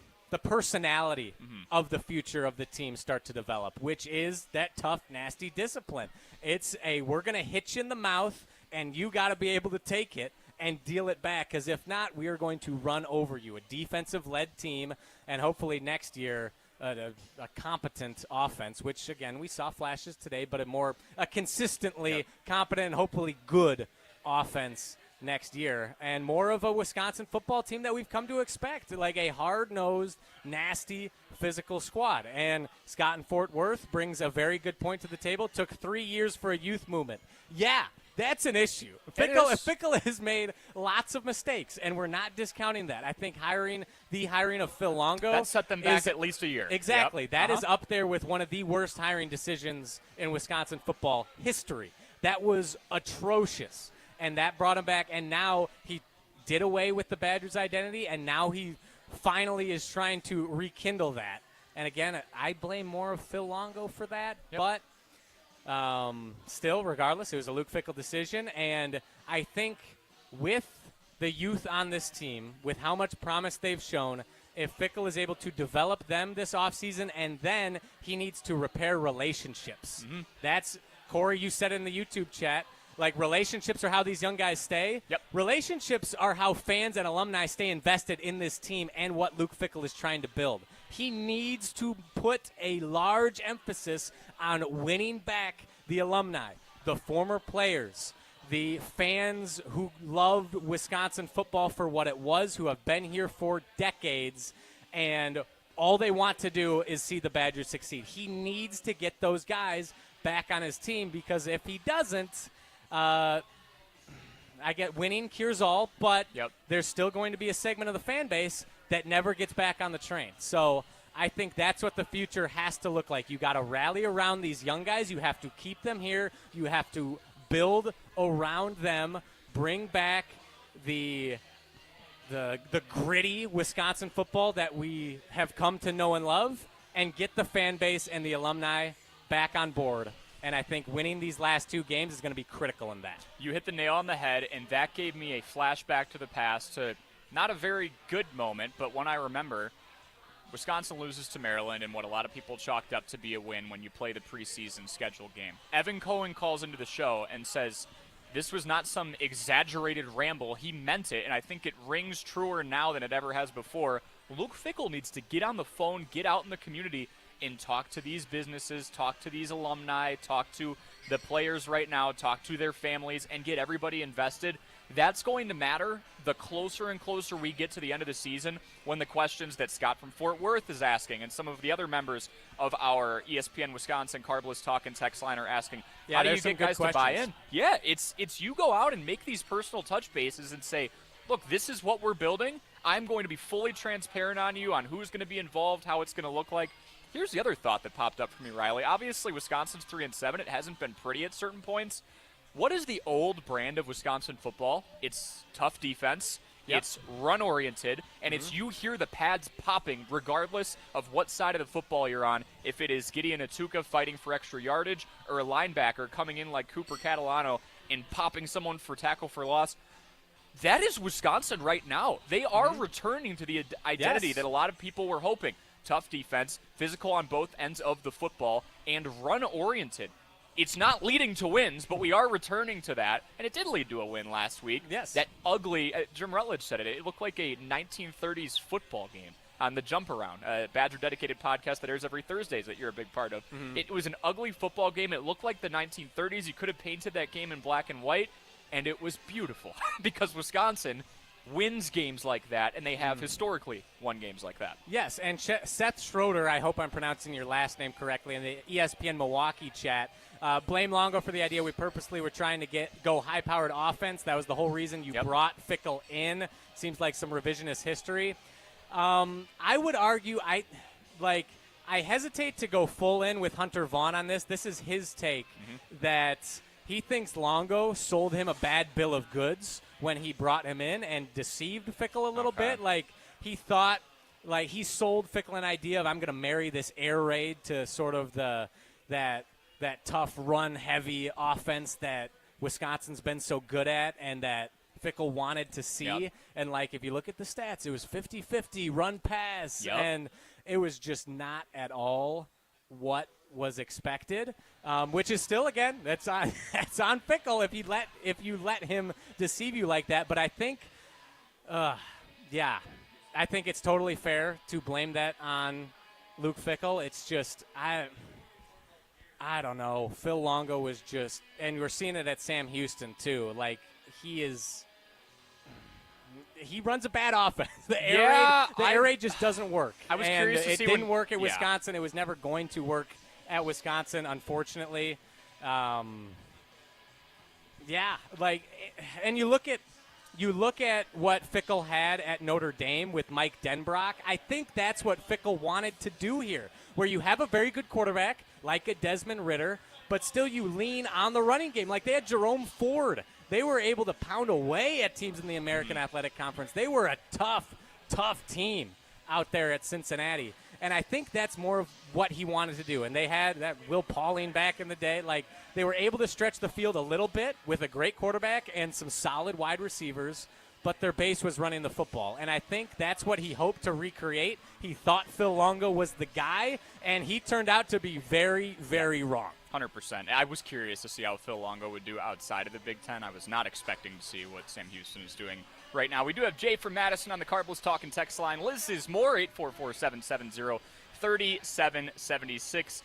personality of the future of the team start to develop, which is that tough, nasty discipline. It's we're going to hit you in the mouth, and you got to be able to take it and deal it back, because if not, we are going to run over you. A defensive-led team, and hopefully next year a competent offense, which, again, we saw flashes today, but a consistently competent and hopefully good offense next year, and more of a Wisconsin football team that we've come to expect, like a hard-nosed, nasty, physical squad. And Scott in Fort Worth brings a very good point to the table. Took 3 years for a youth movement. Yeah, that's an issue. Fickell has made lots of mistakes, and we're not discounting that. I think the hiring of Phil Longo, that set them back at least a year. Exactly. That is up there with one of the worst hiring decisions in Wisconsin football history. That was atrocious. And that brought him back, and now he did away with the Badgers' identity, and now he finally is trying to rekindle that. And again, I blame more of Phil Longo for that, but Still, regardless, it was a Luke Fickell decision, and I think with the youth on this team, with how much promise they've shown, if Fickell is able to develop them this offseason, and then he needs to repair relationships. That's, Corey, you said in the YouTube chat, like, relationships are how these young guys stay. Yep. Relationships are how fans and alumni stay invested in this team and what Luke Fickell is trying to build. He needs to put a large emphasis on winning back the alumni, the former players, the fans who loved Wisconsin football for what it was, who have been here for decades, and all they want to do is see the Badgers succeed. He needs to get those guys back on his team, because if he doesn't, I get winning cures all, but there's still going to be a segment of the fan base that never gets back on the train. So I think that's what the future has to look like. You got to rally around these young guys. You have to keep them here. You have to build around them, bring back the gritty Wisconsin football that we have come to know and love, and get the fan base and the alumni back on board. And I think winning these last 2 games is going to be critical in that. You hit the nail on the head, and that gave me a flashback to the past, to not a very good moment, but one I remember. Wisconsin loses to Maryland in what a lot of people chalked up to be a win when you play the preseason scheduled game. Evan Cohen calls into the show and says, this was not some exaggerated ramble. He meant it, and I think it rings truer now than it ever has before. Luke Fickell needs to get on the phone, get out in the community, and talk to these businesses, talk to these alumni, talk to the players right now, talk to their families, and get everybody invested. That's going to matter the closer and closer we get to the end of the season, when the questions that Scott from Fort Worth is asking and some of the other members of our ESPN Wisconsin Carbless Talk and Text line are asking, how do you get guys to buy in? Yeah, it's you go out and make these personal touch bases and say, look, this is what we're building. I'm going to be fully transparent on you on who's going to be involved, how it's going to look like. Here's the other thought that popped up for me, Riley. Obviously, Wisconsin's 3-7. It hasn't been pretty at certain points. What is the old brand of Wisconsin football? It's tough defense. Yep. It's run-oriented, and it's you hear the pads popping regardless of what side of the football you're on. If it is Gideon Atuka fighting for extra yardage, or a linebacker coming in like Cooper Catalano and popping someone for tackle for loss. That is Wisconsin right now. They are returning to the identity that a lot of people were hoping. Tough defense, physical on both ends of the football, and run-oriented. It's not leading to wins, but we are returning to that, and it did lead to a win last week. Yes. That ugly, Jim Rutledge said it, it looked like a 1930s football game on the Jump Around, a Badger-dedicated podcast that airs every Thursdays that you're a big part of. It was an ugly football game. It looked like the 1930s. You could have painted that game in black and white, and it was beautiful because Wisconsin wins games like that, and they have historically won games like that. Yes, and Seth Schroeder, I hope I'm pronouncing your last name correctly, in the ESPN Milwaukee chat, blame Longo for the idea we purposely were trying to go high-powered offense. That was the whole reason you brought Fickell in. Seems like some revisionist history. I would argue I hesitate to go full in with Hunter Vaughn on this. This is his take that he thinks Longo sold him a bad bill of goods when he brought him in and deceived Fickell a little bit. Like, he thought, like, he sold Fickell an idea of, I'm going to marry this air raid to sort of that tough run-heavy offense that Wisconsin's been so good at and that Fickell wanted to see. And, like, if you look at the stats, it was 50-50 run-pass. And it was just not at all what was expected, which is still, again, that's on Fickell if you let him deceive you like that. But I think, I think it's totally fair to blame that on Luke Fickell. It's just I don't know. Phil Longo was just, and we're seeing it at Sam Houston too. Like, he runs a bad offense. The air raid just doesn't work. I was curious to see it didn't work at Wisconsin. It was never going to work at Wisconsin, unfortunately. And you look at what Fickell had at Notre Dame with Mike Denbrock. I think that's what Fickell wanted to do here, where you have a very good quarterback like a Desmond Ridder, but still you lean on the running game. Like, they had Jerome Ford. They were able to pound away at teams in the American Athletic Conference. They were a tough team out there at Cincinnati. And I think that's more of what he wanted to do. And they had that Will Pauling back in the day. Like, they were able to stretch the field a little bit with a great quarterback and some solid wide receivers, but their base was running the football. And I think that's what he hoped to recreate. He thought Phil Longo was the guy, and he turned out to be very, very wrong. 100%. I was curious to see how Phil Longo would do outside of the Big Ten. I was not expecting to see what Sam Houston is doing right now. We do have Jay from Madison on the Cardinals Talk and text line. Liz is more, 844-770-3776.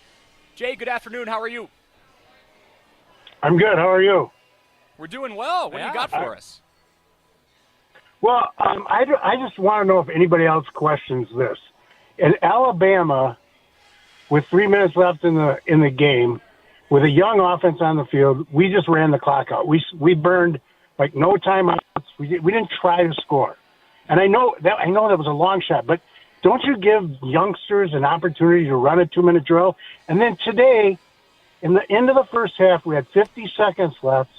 Jay, good afternoon. How are you? I'm good. How are you? We're doing well. What do you got for us? Well, I just want to know if anybody else questions this. In Alabama, with 3 minutes left in the game, with a young offense on the field, we just ran the clock out. We burned like no timeouts. We didn't try to score. And I know that was a long shot, but don't you give youngsters an opportunity to run a 2-minute drill? And then today, in the end of the first half, we had 50 seconds left,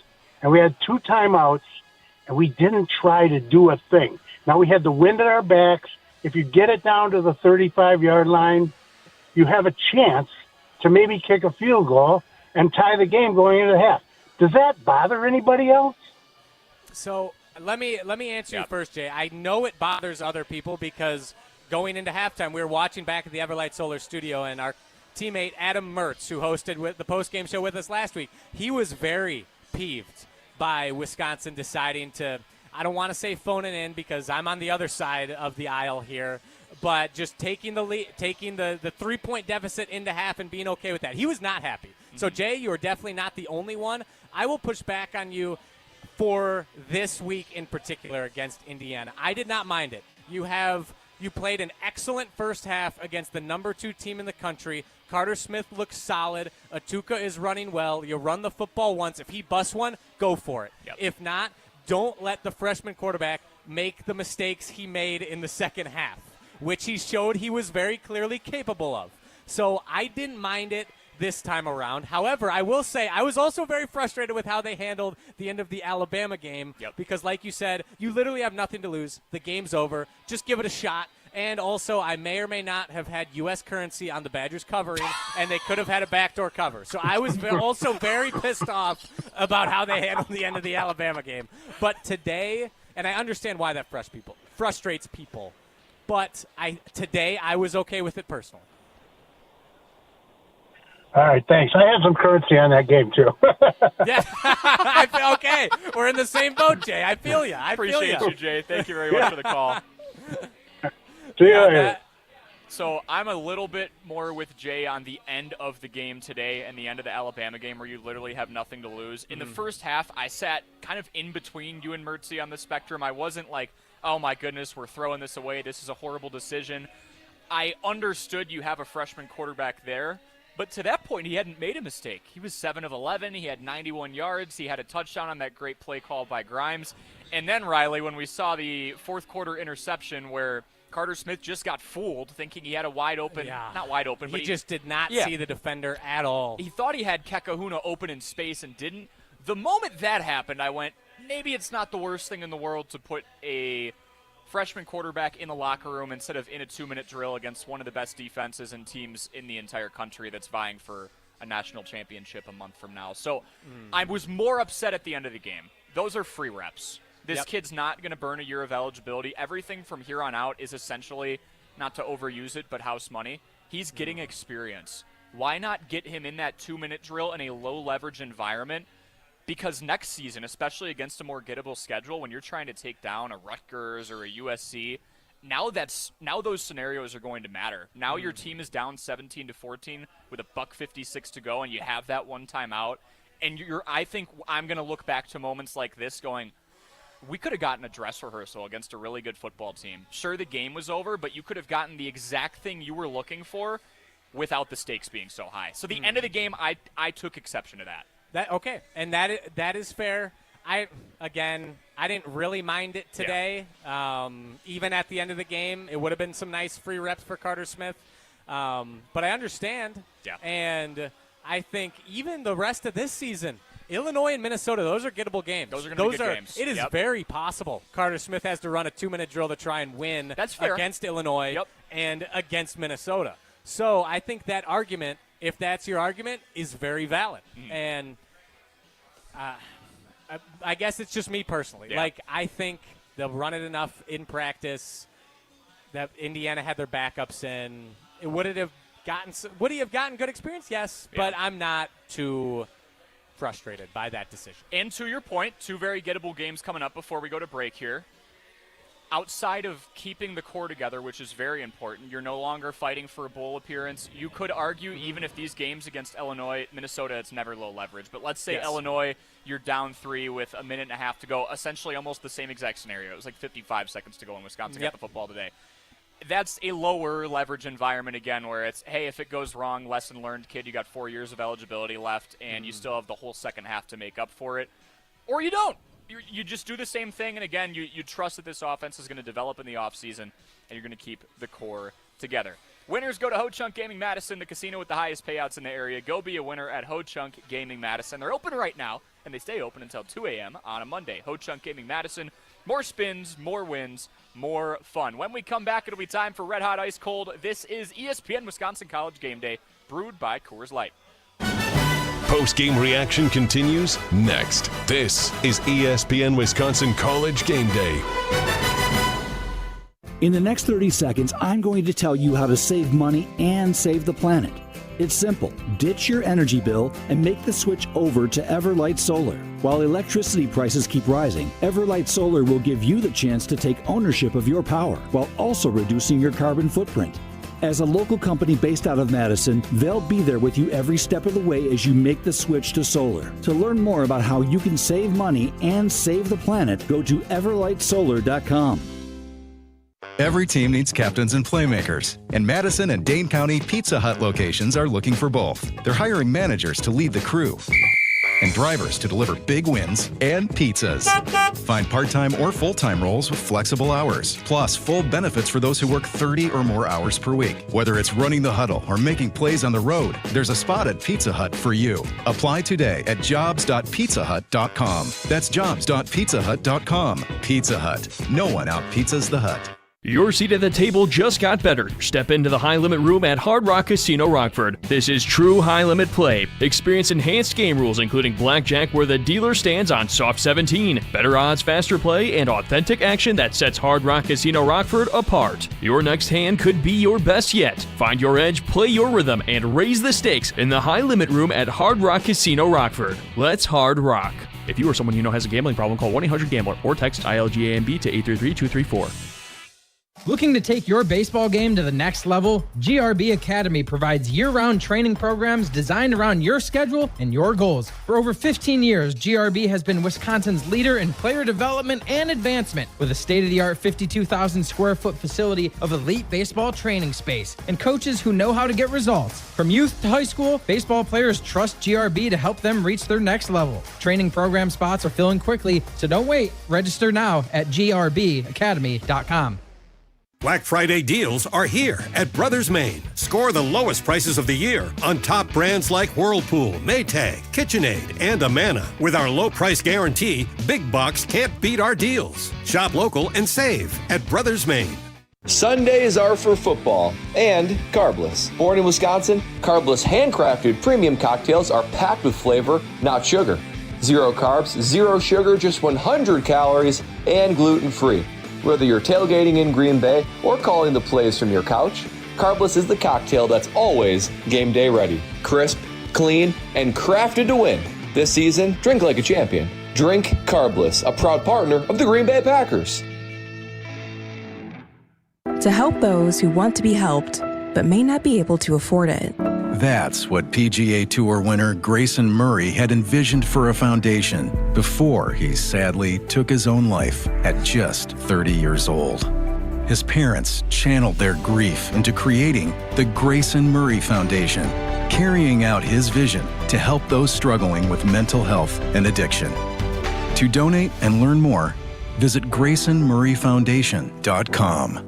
and we had 2 timeouts, and we didn't try to do a thing. Now we had the wind at our backs. If you get it down to the 35-yard line, you have a chance to maybe kick a field goal and tie the game going into the half. Does that bother anybody else? So let me answer you first, Jay. I know it bothers other people because going into halftime, we were watching back at the Everlight Solar Studio, and our teammate Adam Mertz, who hosted the postgame show with us last week, he was very peeved by Wisconsin deciding to, I don't want to say phone it in because I'm on the other side of the aisle here, but just taking the 3-point deficit into half and being okay with that. He was not happy. Mm-hmm. So, Jay, you are definitely not the only one. I will push back on you for this week in particular against Indiana. I did not mind it. You played an excellent first half against the number 2 team in the country. Carter Smith looks solid. Atuka is running well. You run the football once. If he busts one, go for it. Yep. If not, don't let the freshman quarterback make the mistakes he made in the second half, which he showed he was very clearly capable of. So I didn't mind it this time around. However, I will say I was also very frustrated with how they handled the end of the Alabama game because, like you said, you literally have nothing to lose. The game's over. Just give it a shot. And also, I may or may not have had U.S. currency on the Badgers covering, and they could have had a backdoor cover. So I was also very pissed off about how they handled the end of the Alabama game. But today, and I understand why that frustrates people, but today I was okay with it personally. All right, thanks. I had some currency on that game, too. Yeah, okay. We're in the same boat, Jay. I feel you. Appreciate you, Jay. Thank you very much for the call. See you later. So I'm a little bit more with Jay on the end of the game today and the end of the Alabama game where you literally have nothing to lose. In the first half, I sat kind of in between you and Mertzy on the spectrum. I wasn't like, oh, my goodness, we're throwing this away. This is a horrible decision. I understood you have a freshman quarterback there. But to that point, he hadn't made a mistake. He was 7 of 11. He had 91 yards. He had a touchdown on that great play call by Grimes. And then, Riley, when we saw the fourth quarter interception where Carter Smith just got fooled thinking he had a wide open, not wide open, but he just did not see the defender at all. He thought he had Kekahuna open in space and didn't. The moment that happened, I went, maybe it's not the worst thing in the world to put a freshman quarterback in the locker room instead of in a 2-minute drill against one of the best defenses and teams in the entire country that's vying for a national championship a month from now. So I was more upset at the end of the game. Those are free reps. This kid's not going to burn a year of eligibility. Everything from here on out is essentially, not to overuse it, but house money. He's getting experience. Why not get him in that 2-minute drill in a low-leverage environment? Because next season, especially against a more gettable schedule, when you're trying to take down a Rutgers or a USC, now those scenarios are going to matter. Now your team is down 17-14 with $1:56 to go, and you have that one timeout. And I think I'm going to look back to moments like this going, we could have gotten a dress rehearsal against a really good football team. Sure, the game was over, but you could have gotten the exact thing you were looking for without the stakes being so high. So the end of the game, I took exception to that. Okay, and that is fair. I didn't really mind it today. Yeah. Even at the end of the game, it would have been some nice free reps for Carter Smith. But I understand. Yeah. And I think even the rest of this season, Illinois and Minnesota, those are gettable games. Those are going to be good games. It is very possible Carter Smith has to run a 2-minute drill to try and win against Illinois. Yep. and against Minnesota. So I think that argument, if that's your argument, is very valid. And I guess it's just me personally. Yeah. Like, I think they'll run it enough in practice that Indiana had their backups in. Would he have gotten good experience? Yes, but I'm not too frustrated by that decision. And to your point, 2 very gettable games coming up before we go to break here. Outside of keeping the core together, which is very important, you're no longer fighting for a bowl appearance. You could argue, even if these games against Illinois, Minnesota, it's never low leverage. But let's say Illinois, you're down 3 with a minute and a half to go, essentially almost the same exact scenario. It was like 55 seconds to go in Wisconsin got the football today. That's a lower leverage environment again, where it's, hey, if it goes wrong, lesson learned, kid, you got 4 years of eligibility left, and you still have the whole second half to make up for it. Or you don't. You just do the same thing, and again, you trust that this offense is going to develop in the offseason, and you're going to keep the core together. Winners go to Ho-Chunk Gaming Madison, the casino with the highest payouts in the area. Go be a winner at Ho-Chunk Gaming Madison. They're open right now, and they stay open until 2 a.m. on a Monday. Ho-Chunk Gaming Madison, more spins, more wins, more fun. When we come back, it'll be time for Red Hot Ice Cold. This is ESPN Wisconsin College Game Day, brewed by Coors Light. Post-game reaction continues next. This is ESPN Wisconsin College Game Day. In the next 30 seconds, I'm going to tell you how to save money and save the planet. It's simple. Ditch your energy bill and make the switch over to Everlight Solar. While electricity prices keep rising, Everlight Solar will give you the chance to take ownership of your power while also reducing your carbon footprint. As a local company based out of Madison, they'll be there with you every step of the way as you make the switch to solar. To learn more about how you can save money and save the planet, go to everlightsolar.com. Every team needs captains and playmakers, and Madison and Dane County Pizza Hut locations are looking for both. They're hiring managers to lead the crew and drivers to deliver big wins and pizzas. Find part-time or full-time roles with flexible hours, plus full benefits for those who work 30 or more hours per week. Whether it's running the huddle or making plays on the road, there's a spot at Pizza Hut for you. Apply today at jobs.pizzahut.com. That's jobs.pizzahut.com. Pizza Hut. No one out-pizzas the Hut. Your seat at the table just got better. Step into the high-limit room at Hard Rock Casino Rockford. This is true high-limit play. Experience enhanced game rules, including blackjack where the dealer stands on soft 17. Better odds, faster play, and authentic action that sets Hard Rock Casino Rockford apart. Your next hand could be your best yet. Find your edge, play your rhythm, and raise the stakes in the high-limit room at Hard Rock Casino Rockford. Let's hard rock. If you or someone you know has a gambling problem, call 1-800-GAMBLER or text ILGAMB to 833-234. Looking to take your baseball game to the next level? GRB Academy provides year-round training programs designed around your schedule and your goals. For over 15 years, GRB has been Wisconsin's leader in player development and advancement with a state-of-the-art 52,000 square foot facility of elite baseball training space and coaches who know how to get results. From youth to high school, baseball players trust GRB to help them reach their next level. Training program spots are filling quickly, so don't wait. Register now at grbacademy.com. Black Friday deals are here at Brothers Maine. Score the lowest prices of the year on top brands like Whirlpool, Maytag, KitchenAid, and Amana. With our low price guarantee, Big Box can't beat our deals. Shop local and save at Brothers Maine. Sundays are for football and carbless. Born in Wisconsin, carbless handcrafted premium cocktails are packed with flavor, not sugar. 0 carbs, 0 sugar, just 100 calories, and gluten-free. Whether you're tailgating in Green Bay or calling the plays from your couch, Carbless is the cocktail that's always game day ready. Crisp, clean, and crafted to win. This season, drink like a champion. Drink Carbless, a proud partner of the Green Bay Packers. To help those who want to be helped, but may not be able to afford it. That's what PGA Tour winner Grayson Murray had envisioned for a foundation before he sadly took his own life at just 30 years old. His parents channeled their grief into creating the Grayson Murray Foundation, carrying out his vision to help those struggling with mental health and addiction. To donate and learn more, visit GraysonMurrayFoundation.com.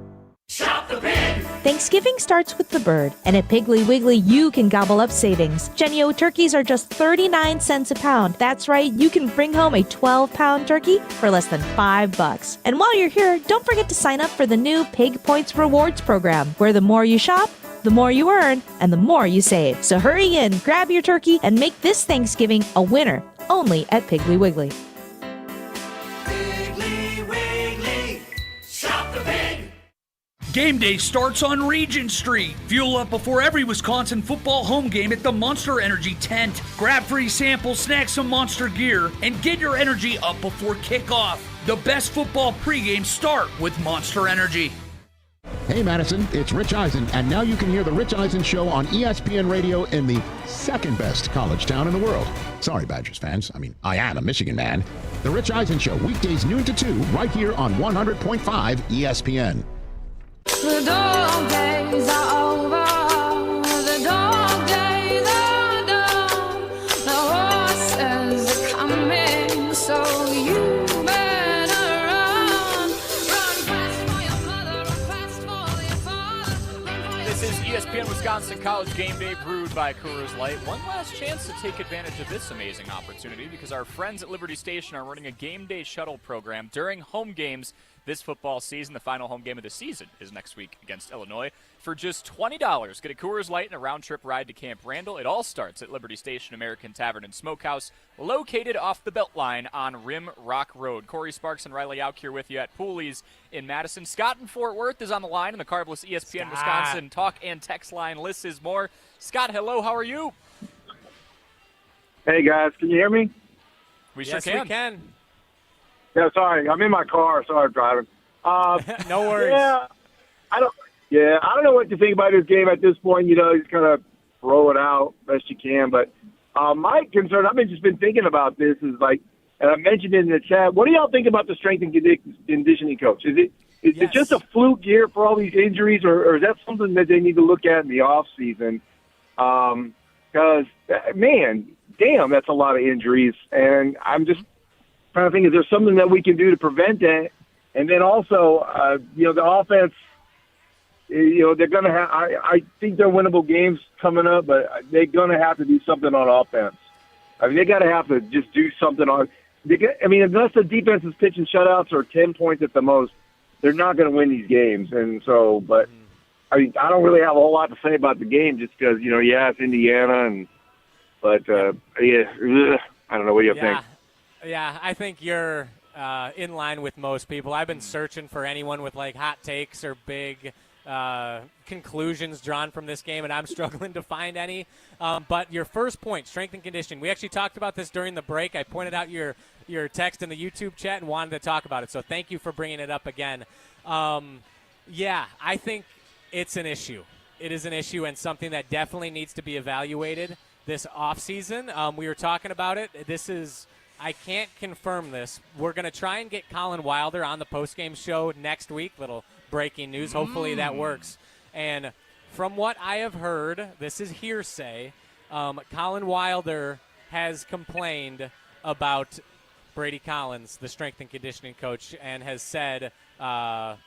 Shop the Pig! Thanksgiving starts with the bird, and at Piggly Wiggly, you can gobble up savings. Jenny-O turkeys are just 39 cents a pound. That's right, you can bring home a 12-pound turkey for less than $5. And while you're here, don't forget to sign up for the new Pig Points Rewards program, where the more you shop, the more you earn, and the more you save. So hurry in, grab your turkey, and make this Thanksgiving a winner, only at Piggly Wiggly. Game day starts on Regent Street. Fuel up before every Wisconsin football home game at the Monster Energy tent. Grab free samples, snacks, some Monster gear, and get your energy up before kickoff. The best football pregame start with Monster Energy. Hey Madison, it's Rich Eisen, and now you can hear The Rich Eisen Show on ESPN Radio in the second best college town in the world. Sorry, Badgers fans. I mean, I am a Michigan man. The Rich Eisen Show, weekdays noon to 2, right here on 100.5 ESPN. The dog days are over. The dog days are done. The horses are coming, so you better run. Run fast for your mother, run fast for your father. This is ESPN Wisconsin College Game Day, brewed by Coors Light. One last chance to take advantage of this amazing opportunity because our friends at Liberty Station are running a game day shuttle program during home games this football season. The final home game of the season is next week against Illinois. For just $20, get a Coors Light and a round-trip ride to Camp Randall. It all starts at Liberty Station American Tavern and Smokehouse, located off the Beltline on Rim Rock Road. Cory Sparks and Riley Jauch here with you at Pooley's in Madison. Scott in Fort Worth is on the line, and the Carbless ESPN Wisconsin talk and text line list is more. Scott, hello, how are you? Hey, guys, can you hear me? We yes, we can. Yeah, sorry, I'm in my car. Sorry, I'm driving. No worries. Yeah, I don't know what to think about this game at this point. You know, you kind of throw it out best you can. But my concern, I've just been thinking about this, is like, and I mentioned it in the chat. What do y'all think about the strength and conditioning coach? Is it just a fluke year for all these injuries, or is that something that they need to look at in the off season? Because man, damn, that's a lot of injuries, and I'm just trying to think, is there something that we can do to prevent that? And then also, the offense, they're going to have, I think they're winnable games coming up, but they're going to have to do something on offense. I mean, they got to have to just do something on, unless the defense is pitching shutouts or 10 points at the most, they're not going to win these games. And so, but I mean, I don't really have a whole lot to say about the game just because, it's Indiana, but I don't know. What do you think? Yeah, I think you're in line with most people. I've been searching for anyone with like hot takes or big conclusions drawn from this game, and I'm struggling to find any. But your first point, strength and conditioning. We actually talked about this during the break. I pointed out your text in the YouTube chat and wanted to talk about it. So thank you for bringing it up again. I think it's an issue. It is an issue and something that definitely needs to be evaluated this offseason. We were talking about it. I can't confirm this. We're going to try and get Colin Wilder on the postgame show next week. Little breaking news. Hopefully that works. And from what I have heard, this is hearsay, Colin Wilder has complained about Brady Collins, the strength and conditioning coach, and has said on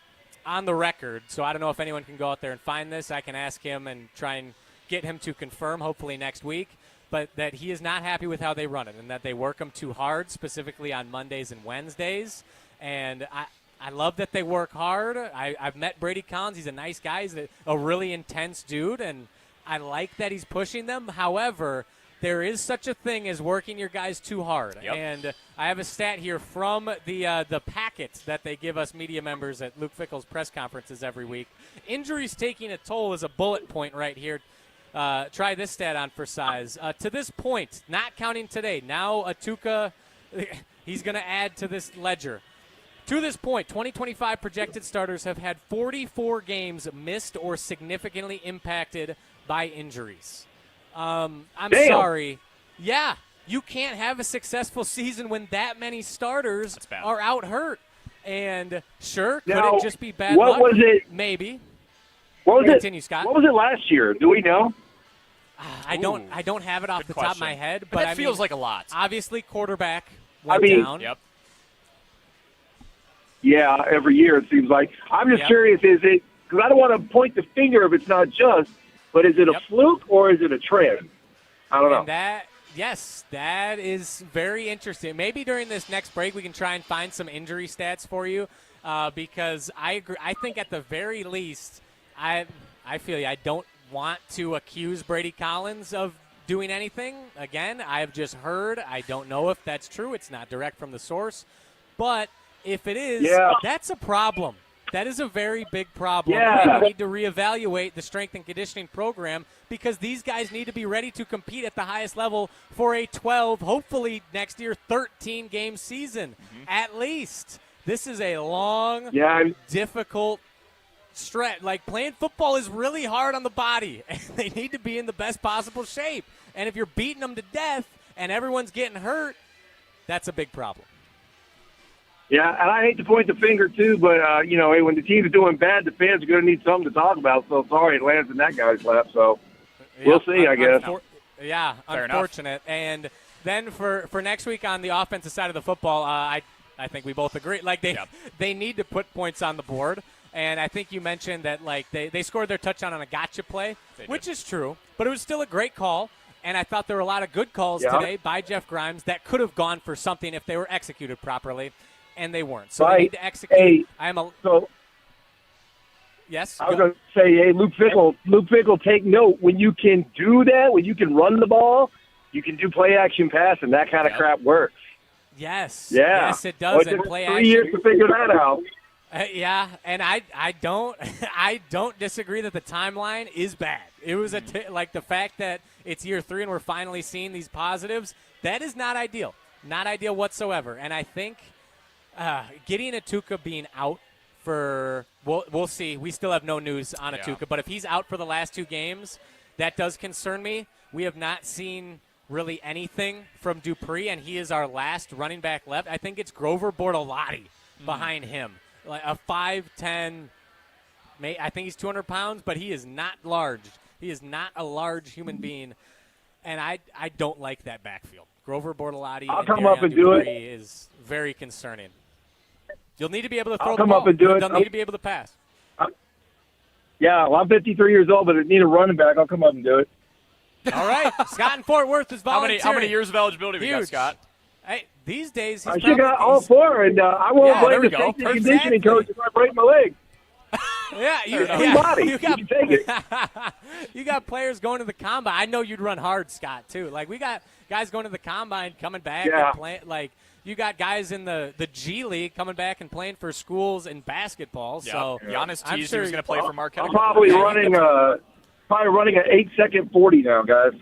the record, so I don't know if anyone can go out there and find this. I can ask him and try and get him to confirm hopefully next week. But that he is not happy with how they run it and that they work them too hard, specifically on Mondays and Wednesdays. And I love that they work hard. I've met Brady Collins. He's a nice guy. He's a really intense dude, and I like that he's pushing them. However, there is such a thing as working your guys too hard. Yep. And I have a stat here from the packet that they give us media members at Luke Fickell's press conferences every week. Injuries taking a toll is a bullet point right here. Try this stat on for size. To this point, not counting today, now Atuka, he's going to add to this ledger. To this point, 2025 projected starters have had 44 games missed or significantly impacted by injuries. I'm sorry. Yeah, you can't have a successful season when that many starters are out hurt. And sure, could it just be bad luck? What was it? Maybe. What was Continue, Scott. What was it last year? Do we know? I don't have it off the top of my head, but that feels like a lot. Obviously, quarterback went down. Yep. Yeah, every year it seems like. I'm just curious. Is because I don't want to point the finger if it's not just, but is it a fluke or is it a trend? I don't know. Yes, that is very interesting. Maybe during this next break we can try and find some injury stats for you, because I agree. I think at the very least, I feel you. I don't want to accuse Brady Collins of doing anything. Again, I've just heard. I don't know if that's true. It's not direct from the source. But if it is, that's a problem. That is a very big problem. And we need to reevaluate the strength and conditioning program, because these guys need to be ready to compete at the highest level for a 12, hopefully next year, 13-game season at least. This is a long, difficult stretch. Like, playing football is really hard on the body, and they need to be in the best possible shape. And if you're beating them to death and everyone's getting hurt, that's a big problem. Yeah, and I hate to point the finger, too, but, hey, when the team is doing bad, the fans are going to need something to talk about. So, sorry, it lands in that guy's lap. So, we'll see, I guess. Fair unfortunate. Enough. And then for next week on the offensive side of the football, I think we both agree. Like, they need to put points on the board. And I think you mentioned that, like, they scored their touchdown on a gotcha play, which is true. But it was still a great call. And I thought there were a lot of good calls today by Jeff Grimes that could have gone for something if they were executed properly. And they weren't. So they need to execute. Yes? I was going to say, hey, Luke Fickell, take note. When you can do that, when you can run the ball, you can do play-action pass, and that kind of crap works. Yes. Yeah. Yes, it does. It took 3 years to figure that out. And I don't disagree that the timeline is bad. It was like the fact that it's year 3 and we're finally seeing these positives, that is not ideal. Not ideal whatsoever. And I think getting Atuka being out for we'll see. We still have no news on Atuka, but if he's out for the last 2 games, that does concern me. We have not seen really anything from Dupree, and he is our last running back left. I think it's Grover Bortolotti behind him. Like a 5'10", I think he's 200 pounds, but he is not large. He is not a large human being, and I don't like that backfield. Grover Bortolotti and Dupree is very concerning. You'll need to be able to throw the ball. They'll need to be able to pass. I'm 53 years old, but I need a running back. I'll come up and do it. All right. Scott in Fort Worth is volunteering. How many years of eligibility we got, Scott? Hey, these days I should got all 4, and I won't blame the safety conditioning coach if I break my leg. You got players going to the combine. I know you'd run hard, Scott, too. Like, we got guys going to the combine, coming back and playing. Like, you got guys in the G League coming back and playing for schools in basketball. So Giannis teased he was going to play for Marquette. I'm probably running an 8-second 40 now, guys.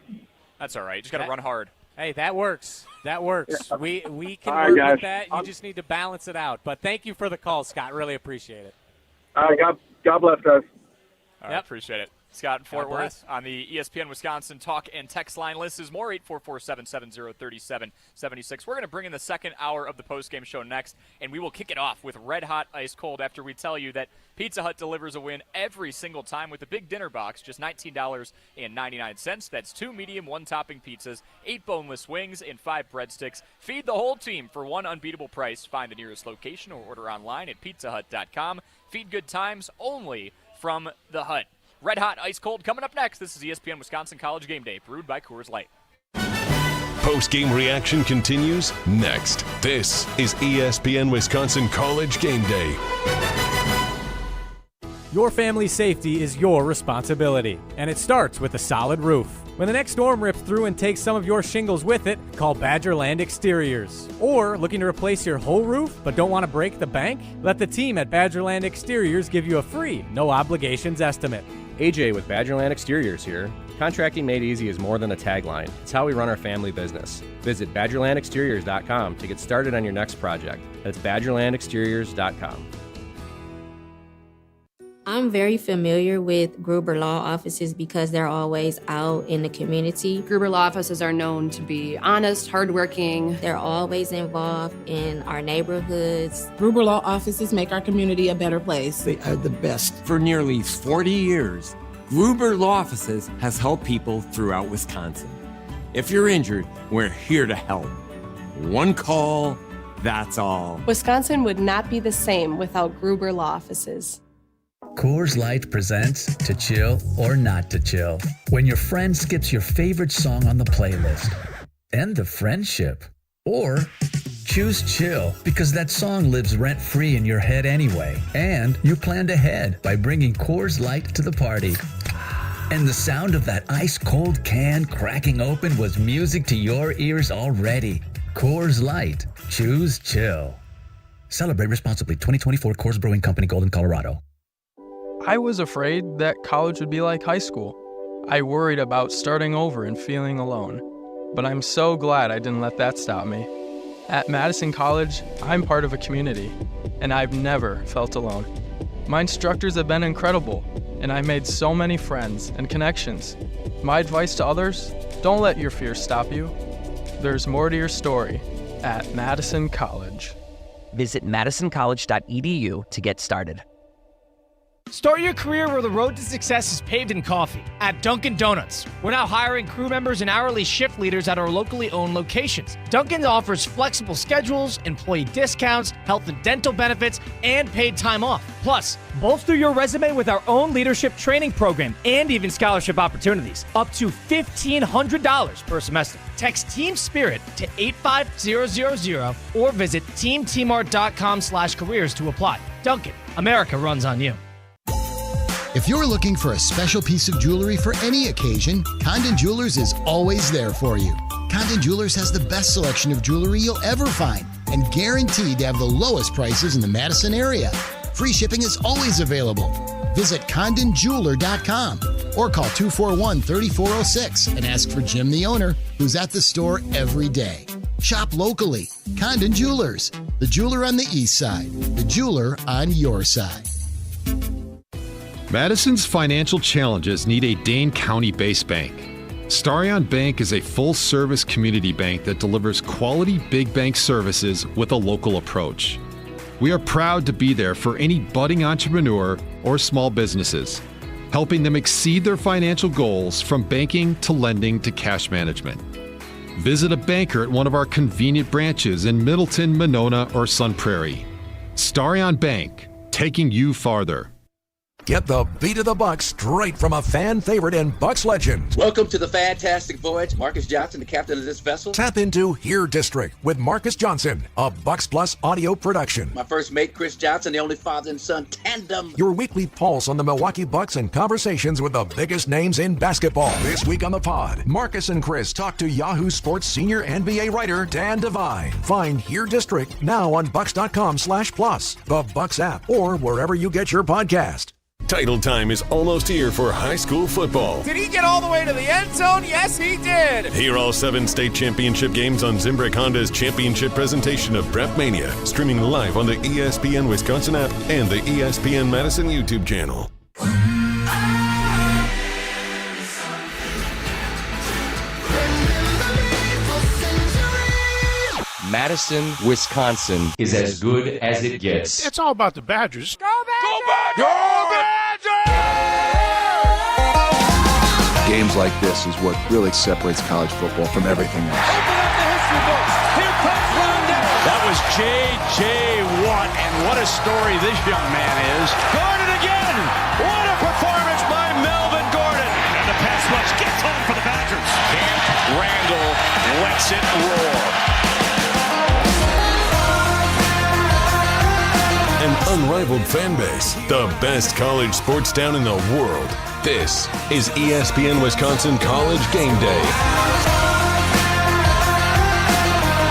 That's all right. Just got to run hard. Hey, that works. That works. Yeah. We can all work right, with that. You just need to balance it out. But thank you for the call, Scott. Really appreciate it. All right, God bless, guys. All right, appreciate it. Scott in Fort Worth on the ESPN Wisconsin talk and text line. List is more, 844-770-3776. We're going to bring in the second hour of the postgame show next, and we will kick it off with Red Hot Ice Cold after we tell you that Pizza Hut delivers a win every single time with a big dinner box, just $19.99. That's 2 medium, 1 topping pizzas, 8 boneless wings, and 5 breadsticks. Feed the whole team for one unbeatable price. Find the nearest location or order online at pizzahut.com. Feed good times only from the Hut. Red Hot Ice Cold coming up next. This is ESPN Wisconsin College Game Day, brewed by Coors Light. Post-game reaction continues next. This is ESPN Wisconsin College Game Day. Your family's safety is your responsibility, and it starts with a solid roof. When the next storm rips through and takes some of your shingles with it, call Badgerland Exteriors. Or looking to replace your whole roof but don't want to break the bank? Let the team at Badgerland Exteriors give you a free, no obligations estimate. AJ with Badgerland Exteriors here. Contracting made easy is more than a tagline. It's how we run our family business. Visit BadgerlandExteriors.com to get started on your next project. That's BadgerlandExteriors.com. I'm very familiar with Gruber Law Offices because they're always out in the community. Gruber Law Offices are known to be honest, hardworking. They're always involved in our neighborhoods. Gruber Law Offices make our community a better place. They are the best. For nearly 40 years, Gruber Law Offices has helped people throughout Wisconsin. If you're injured, we're here to help. One call, that's all. Wisconsin would not be the same without Gruber Law Offices. Coors Light presents To Chill or Not to Chill. When your friend skips your favorite song on the playlist. End the friendship. Or choose chill because that song lives rent-free in your head anyway. And you planned ahead by bringing Coors Light to the party. And the sound of that ice-cold can cracking open was music to your ears already. Coors Light. Choose chill. Celebrate responsibly. 2024 Coors Brewing Company, Golden, Colorado. I was afraid that college would be like high school. I worried about starting over and feeling alone. But I'm so glad I didn't let that stop me. At Madison College, I'm part of a community, and I've never felt alone. My instructors have been incredible, and I've made so many friends and connections. My advice to others, don't let your fears stop you. There's more to your story at Madison College. Visit madisoncollege.edu to get started. Start your career where the road to success is paved in coffee at Dunkin' Donuts. We're now hiring crew members and hourly shift leaders at our locally owned locations. Dunkin' offers flexible schedules, employee discounts, health and dental benefits, and paid time off. Plus, bolster your resume with our own leadership training program and even scholarship opportunities. Up to $1,500 per semester. Text Team Spirit to 85000 or visit teamtmart.com/careers to apply. Dunkin', America runs on you. If you're looking for a special piece of jewelry for any occasion, Condon Jewelers is always there for you. Condon Jewelers has the best selection of jewelry you'll ever find and guaranteed to have the lowest prices in the Madison area. Free shipping is always available. Visit condonjeweler.com or call 241-3406 and ask for Jim, the owner, who's at the store every day. Shop locally. Condon Jewelers, the jeweler on the east side, the jeweler on your side. Madison's financial challenges need a Dane County-based bank. Starion Bank is a full-service community bank that delivers quality big bank services with a local approach. We are proud to be there for any budding entrepreneur or small businesses, helping them exceed their financial goals from banking to lending to cash management. Visit a banker at one of our convenient branches in Middleton, Monona, or Sun Prairie. Starion Bank, taking you farther. Get the beat of the Bucks straight from a fan favorite and Bucks legend. Welcome to the fantastic voyage. Marcus Johnson, the captain of this vessel. Tap into Here District with Marcus Johnson, a Bucks Plus audio production. My first mate, Chris Johnson, the only father and son tandem. Your weekly pulse on the Milwaukee Bucks and conversations with the biggest names in basketball. This week on the pod, Marcus and Chris talk to Yahoo Sports senior NBA writer Dan Devine. Find Here District now on bucks.com/plus, the Bucks app, or wherever you get your podcast. Title time is almost here for high school football. Did he get all the way to the end zone? Yes, he did. Hear all 7 state championship games on Zimbrick Honda's championship presentation of Prep Mania, streaming live on the ESPN Wisconsin app and the ESPN Madison YouTube channel. Madison, Wisconsin is as good as it gets. It's all about the Badgers. Go Badgers! Go Badgers! Games like this is what really separates college football from everything else. Open up the history books. Here comes Rondell. That was J.J. Watt, and what a story this young man is. Gordon again. What a performance by Melvin Gordon. And the pass rush gets home for the Badgers. Camp Randall lets it roar. An unrivaled fan base, the best college sports town in the world. This is ESPN Wisconsin College Game Day.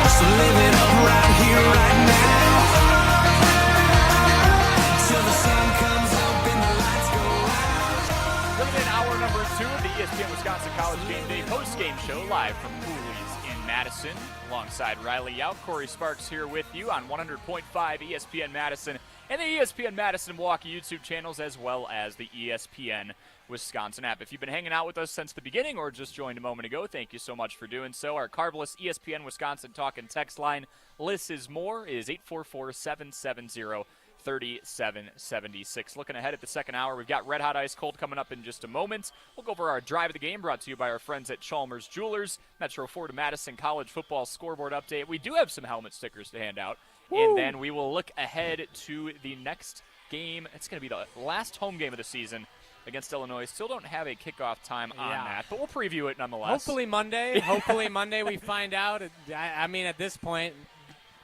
So living up right here, right now. Till the sun comes up and the lights go out. Coming in hour number 2 of the ESPN Wisconsin College Game Day post-game show live from Cooley's in Madison. Alongside Riley Jauch, Cory Sparks here with you on 100.5 ESPN Madison and the ESPN Madison Milwaukee YouTube channels, as well as the ESPN Wisconsin app. If you've been hanging out with us since the beginning or just joined a moment ago, thank you so much for doing so. Our Carbless ESPN Wisconsin talk and text line, Liz is more, is 844-770 37-76. Looking ahead at the second hour, we've got Red Hot Ice Cold coming up in just a moment. We'll go over our drive of the game brought to you by our friends at Chalmers Jewelers, Metro 4 to Madison College football scoreboard update. We do have some helmet stickers to hand out. Woo! And then we will look ahead to the next game. It's going to be the last home game of the season against Illinois. Still don't have a kickoff time on that, but we'll preview it nonetheless. Hopefully Monday we find out. I mean, at this point,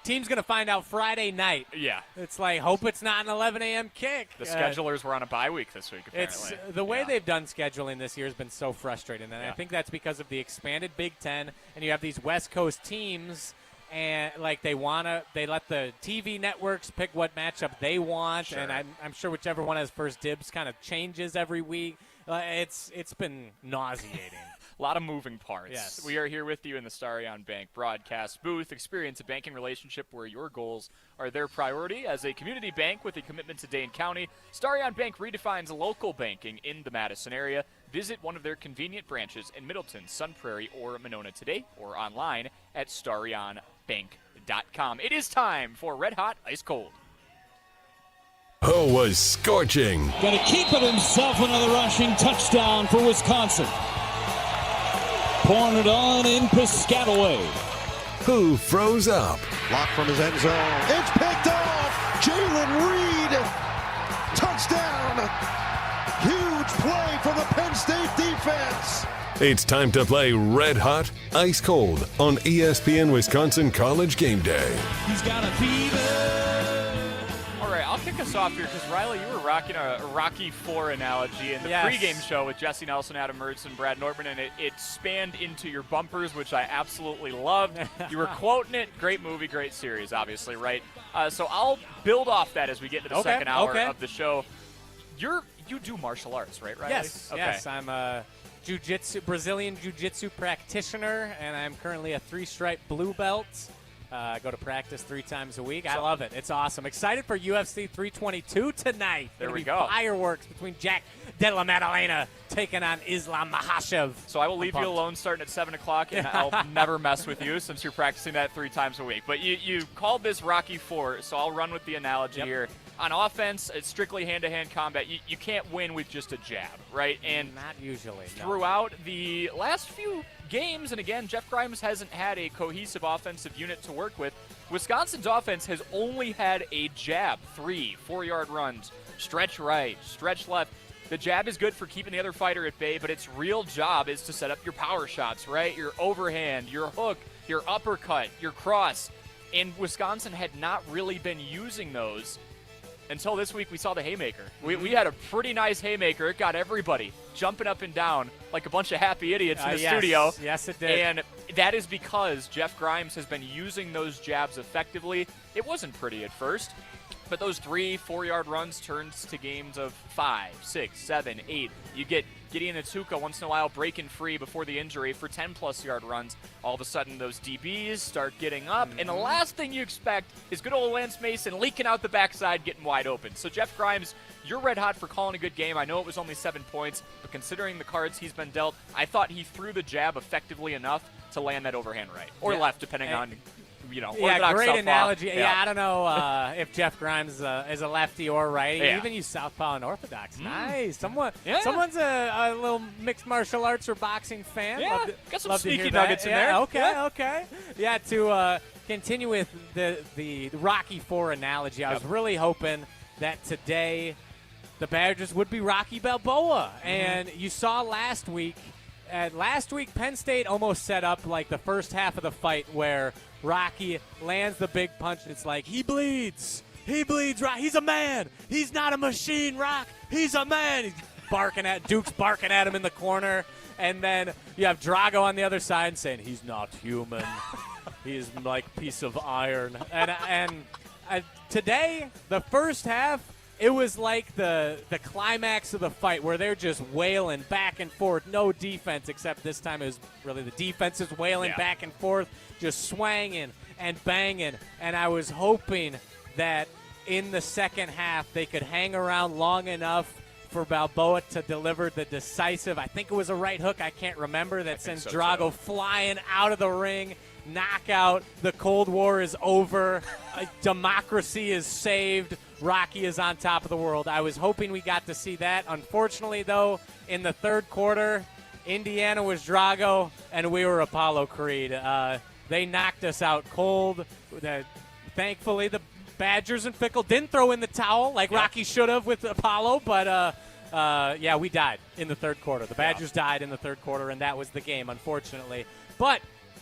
team's going to find out Friday night. Yeah. It's like, hope it's not an 11 a.m. kick. The schedulers were on a bye week this week, apparently. It's the way they've done scheduling this year has been so frustrating, and I think that's because of the expanded Big Ten, and you have these West Coast teams, and like they let the TV networks pick what matchup they want, and I'm sure whichever one has first dibs kind of changes every week. It's been nauseating. A lot of moving parts. Yes. We are here with you in the Starion Bank broadcast booth. Experience a banking relationship where your goals are their priority. As a community bank with a commitment to Dane County, Starion Bank redefines local banking in the Madison area. Visit one of their convenient branches in Middleton, Sun Prairie, or Monona today, or online at starionbank.com. It is time for Red Hot Ice Cold. Ho was scorching. Going to keep it himself, another rushing touchdown for Wisconsin. Pouring it on in Piscataway. Who froze up? Block from his end zone. It's picked off. Jalen Reed. Touchdown. Huge play for the Penn State defense. It's time to play Red Hot Ice Cold on ESPN Wisconsin College Game Day. He's got a fever. All right, I'll kick us off here because, Riley, you were rocking a Rocky IV analogy in the pregame show with Jesse Nelson, Adam Mertz, and Brad Nortman, and it spanned into your bumpers, which I absolutely loved. You were quoting it. Great movie, great series, obviously, right? So I'll build off that as we get to the second hour of the show. You do martial arts, right, Riley? Yes, yes. I'm a Brazilian jiu-jitsu practitioner, and I'm currently a 3-stripe blue belt. I go to practice 3 times a week. I love it. It's awesome. Excited for UFC 322 tonight. There we go. Fireworks between Jack Della Maddalena taking on Islam Makhachev. So I will leave you alone starting at 7 o'clock, and I'll never mess with you since you're practicing that 3 times a week. But you called this Rocky IV, so I'll run with the analogy here. On offense, it's strictly hand-to-hand combat. You can't win with just a jab, right? And not usually. Throughout the last few games, and again, Jeff Grimes hasn't had a cohesive offensive unit to work with. Wisconsin's offense has only had a jab, 3 4-yard runs, stretch right, stretch left. The jab is good for keeping the other fighter at bay, but its real job is to set up your power shots, right? Your overhand, your hook, your uppercut, your cross. And Wisconsin had not really been using those until this week. We saw the haymaker. We had a pretty nice haymaker. It got everybody jumping up and down like a bunch of happy idiots in the studio. Yes, it did. And that is because Jeff Grimes has been using those jabs effectively. It wasn't pretty at first, but those 3 4-yard runs turns to games of 5, 6, 7, 8. You get Gideon Atuka once in a while breaking free before the injury for 10-plus yard runs. All of a sudden, those DBs start getting up, and the last thing you expect is good old Lance Mason leaking out the backside, getting wide open. So, Jeff Grimes, you're red hot for calling a good game. I know it was only 7 points, but considering the cards he's been dealt, I thought he threw the jab effectively enough to land that overhand right, or left, depending on great analogy. I don't know if Jeff Grimes is a lefty or righty. Even you southpaw and orthodox. Nice. Someone's a little mixed martial arts or boxing fan. Yeah, got some sneaky nuggets in there. Okay. Yeah, to continue with the Rocky IV analogy, I was really hoping that today the Badgers would be Rocky Balboa. And you saw last week, Penn State almost set up like the first half of the fight where Rocky lands the big punch, and it's like, he bleeds, Rock. He's a man. He's not a machine, Rock. He's a man. He's Duke's barking at him in the corner. And then you have Drago on the other side saying, he's not human. He's like a piece of iron. And today, the first half, it was like the climax of the fight where they're just wailing back and forth. No defense, except this time it was really the defense is wailing back and forth, just swanging and banging. And I was hoping that in the second half they could hang around long enough for Balboa to deliver the decisive, I think it was a right hook, I can't remember, that sends Drago flying out of the ring, knockout. The Cold War is over. Democracy is saved. Rocky is on top of the world. I was hoping we got to see that. Unfortunately, though, in the third quarter, Indiana was Drago, and we were Apollo Creed. They knocked us out cold. Thankfully, the Badgers and Fickell didn't throw in the towel like Rocky should have with Apollo, but we died in the third quarter. The Badgers died in the third quarter, and that was the game, unfortunately. But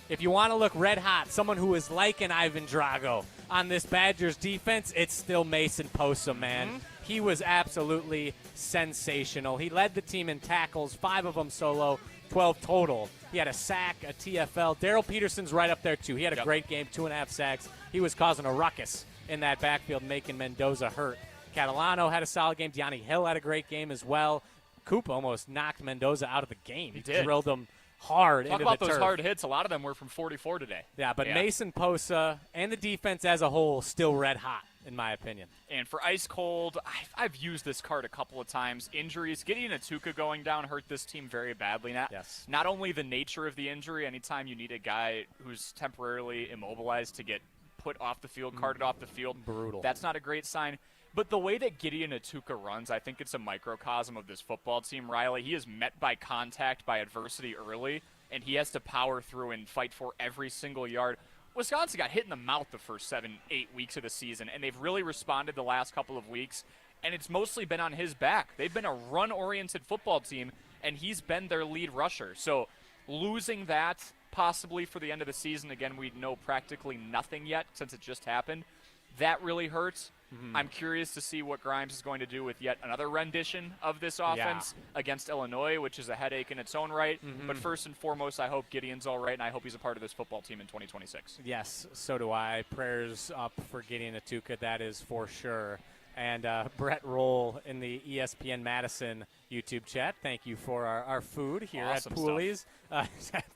if you want to look red hot, someone who is like an Ivan Drago on this Badgers defense, it's still Mason Posa, man. Mm-hmm. He was absolutely sensational. He led the team in tackles, 5 of them solo, 12 total. He had a sack, a TFL. Daryl Peterson's right up there, too. He had a great game, 2.5 sacks. He was causing a ruckus in that backfield, making Mendoza hurt. Catalano had a solid game. Deani Hill had a great game as well. Coop almost knocked Mendoza out of the game. He drilled him hard into the turf. Talk about those hard hits. A lot of them were from 44 today. Yeah, but Mason Posa and the defense as a whole still red hot, in my opinion. And for ice cold, I've used this card a couple of times. Injuries, Gideon Atuka going down hurt this team very badly. Not only the nature of the injury, anytime you need a guy who's temporarily immobilized to get put off the field, carted off the field. Brutal. That's not a great sign. But the way that Gideon Atuka runs, I think it's a microcosm of this football team, Riley. He is met by contact, by adversity early, and he has to power through and fight for every single yard. Wisconsin got hit in the mouth the first 7-8 weeks of the season, and they've really responded the last couple of weeks, and it's mostly been on his back. They've been a run-oriented football team, and he's been their lead rusher. So losing that possibly for the end of the season, again, we know practically nothing yet since it just happened. That really hurts. Mm-hmm. I'm curious to see what Grimes is going to do with yet another rendition of this offense against Illinois, which is a headache in its own right. Mm-hmm. But first and foremost, I hope Gideon's all right, and I hope he's a part of this football team in 2026. Yes, so do I. Prayers up for Gideon Atuka, that is for sure. And Brett Roll in the ESPN Madison YouTube chat, thank you for our food here at Pooley's.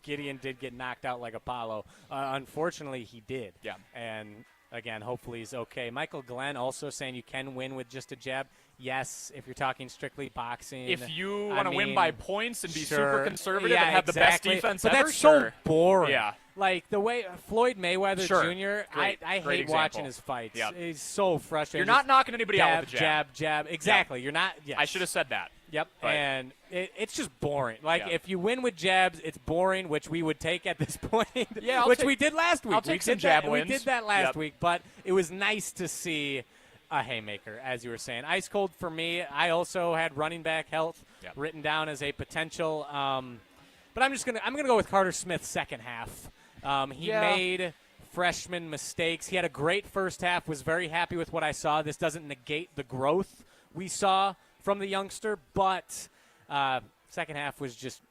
Gideon did get knocked out like Apollo. Unfortunately, he did. Yeah. And again, hopefully he's okay. Michael Glenn also saying you can win with just a jab. Yes, if you're talking strictly boxing. If you want to win by points and be super conservative and have the best defense but ever, that's so boring. Yeah. Like the way Floyd Mayweather Jr., I hate watching his fights. Yep. He's so frustrating. You're not knocking anybody out with a jab. Exactly. Yep. You're not. Yes. I should have said that. Yep. But and it's just boring. Like if you win with jabs, it's boring, which we would take at this point. Yeah, we did last week. I'll take some jab wins. We did that last week, but it was nice to see a haymaker, as you were saying. Ice cold for me. I also had running back health written down as a potential. But I'm gonna go with Carter Smith's second half. He made freshman mistakes. He had a great first half. Was very happy with what I saw. This doesn't negate the growth we saw from the youngster, but second half was just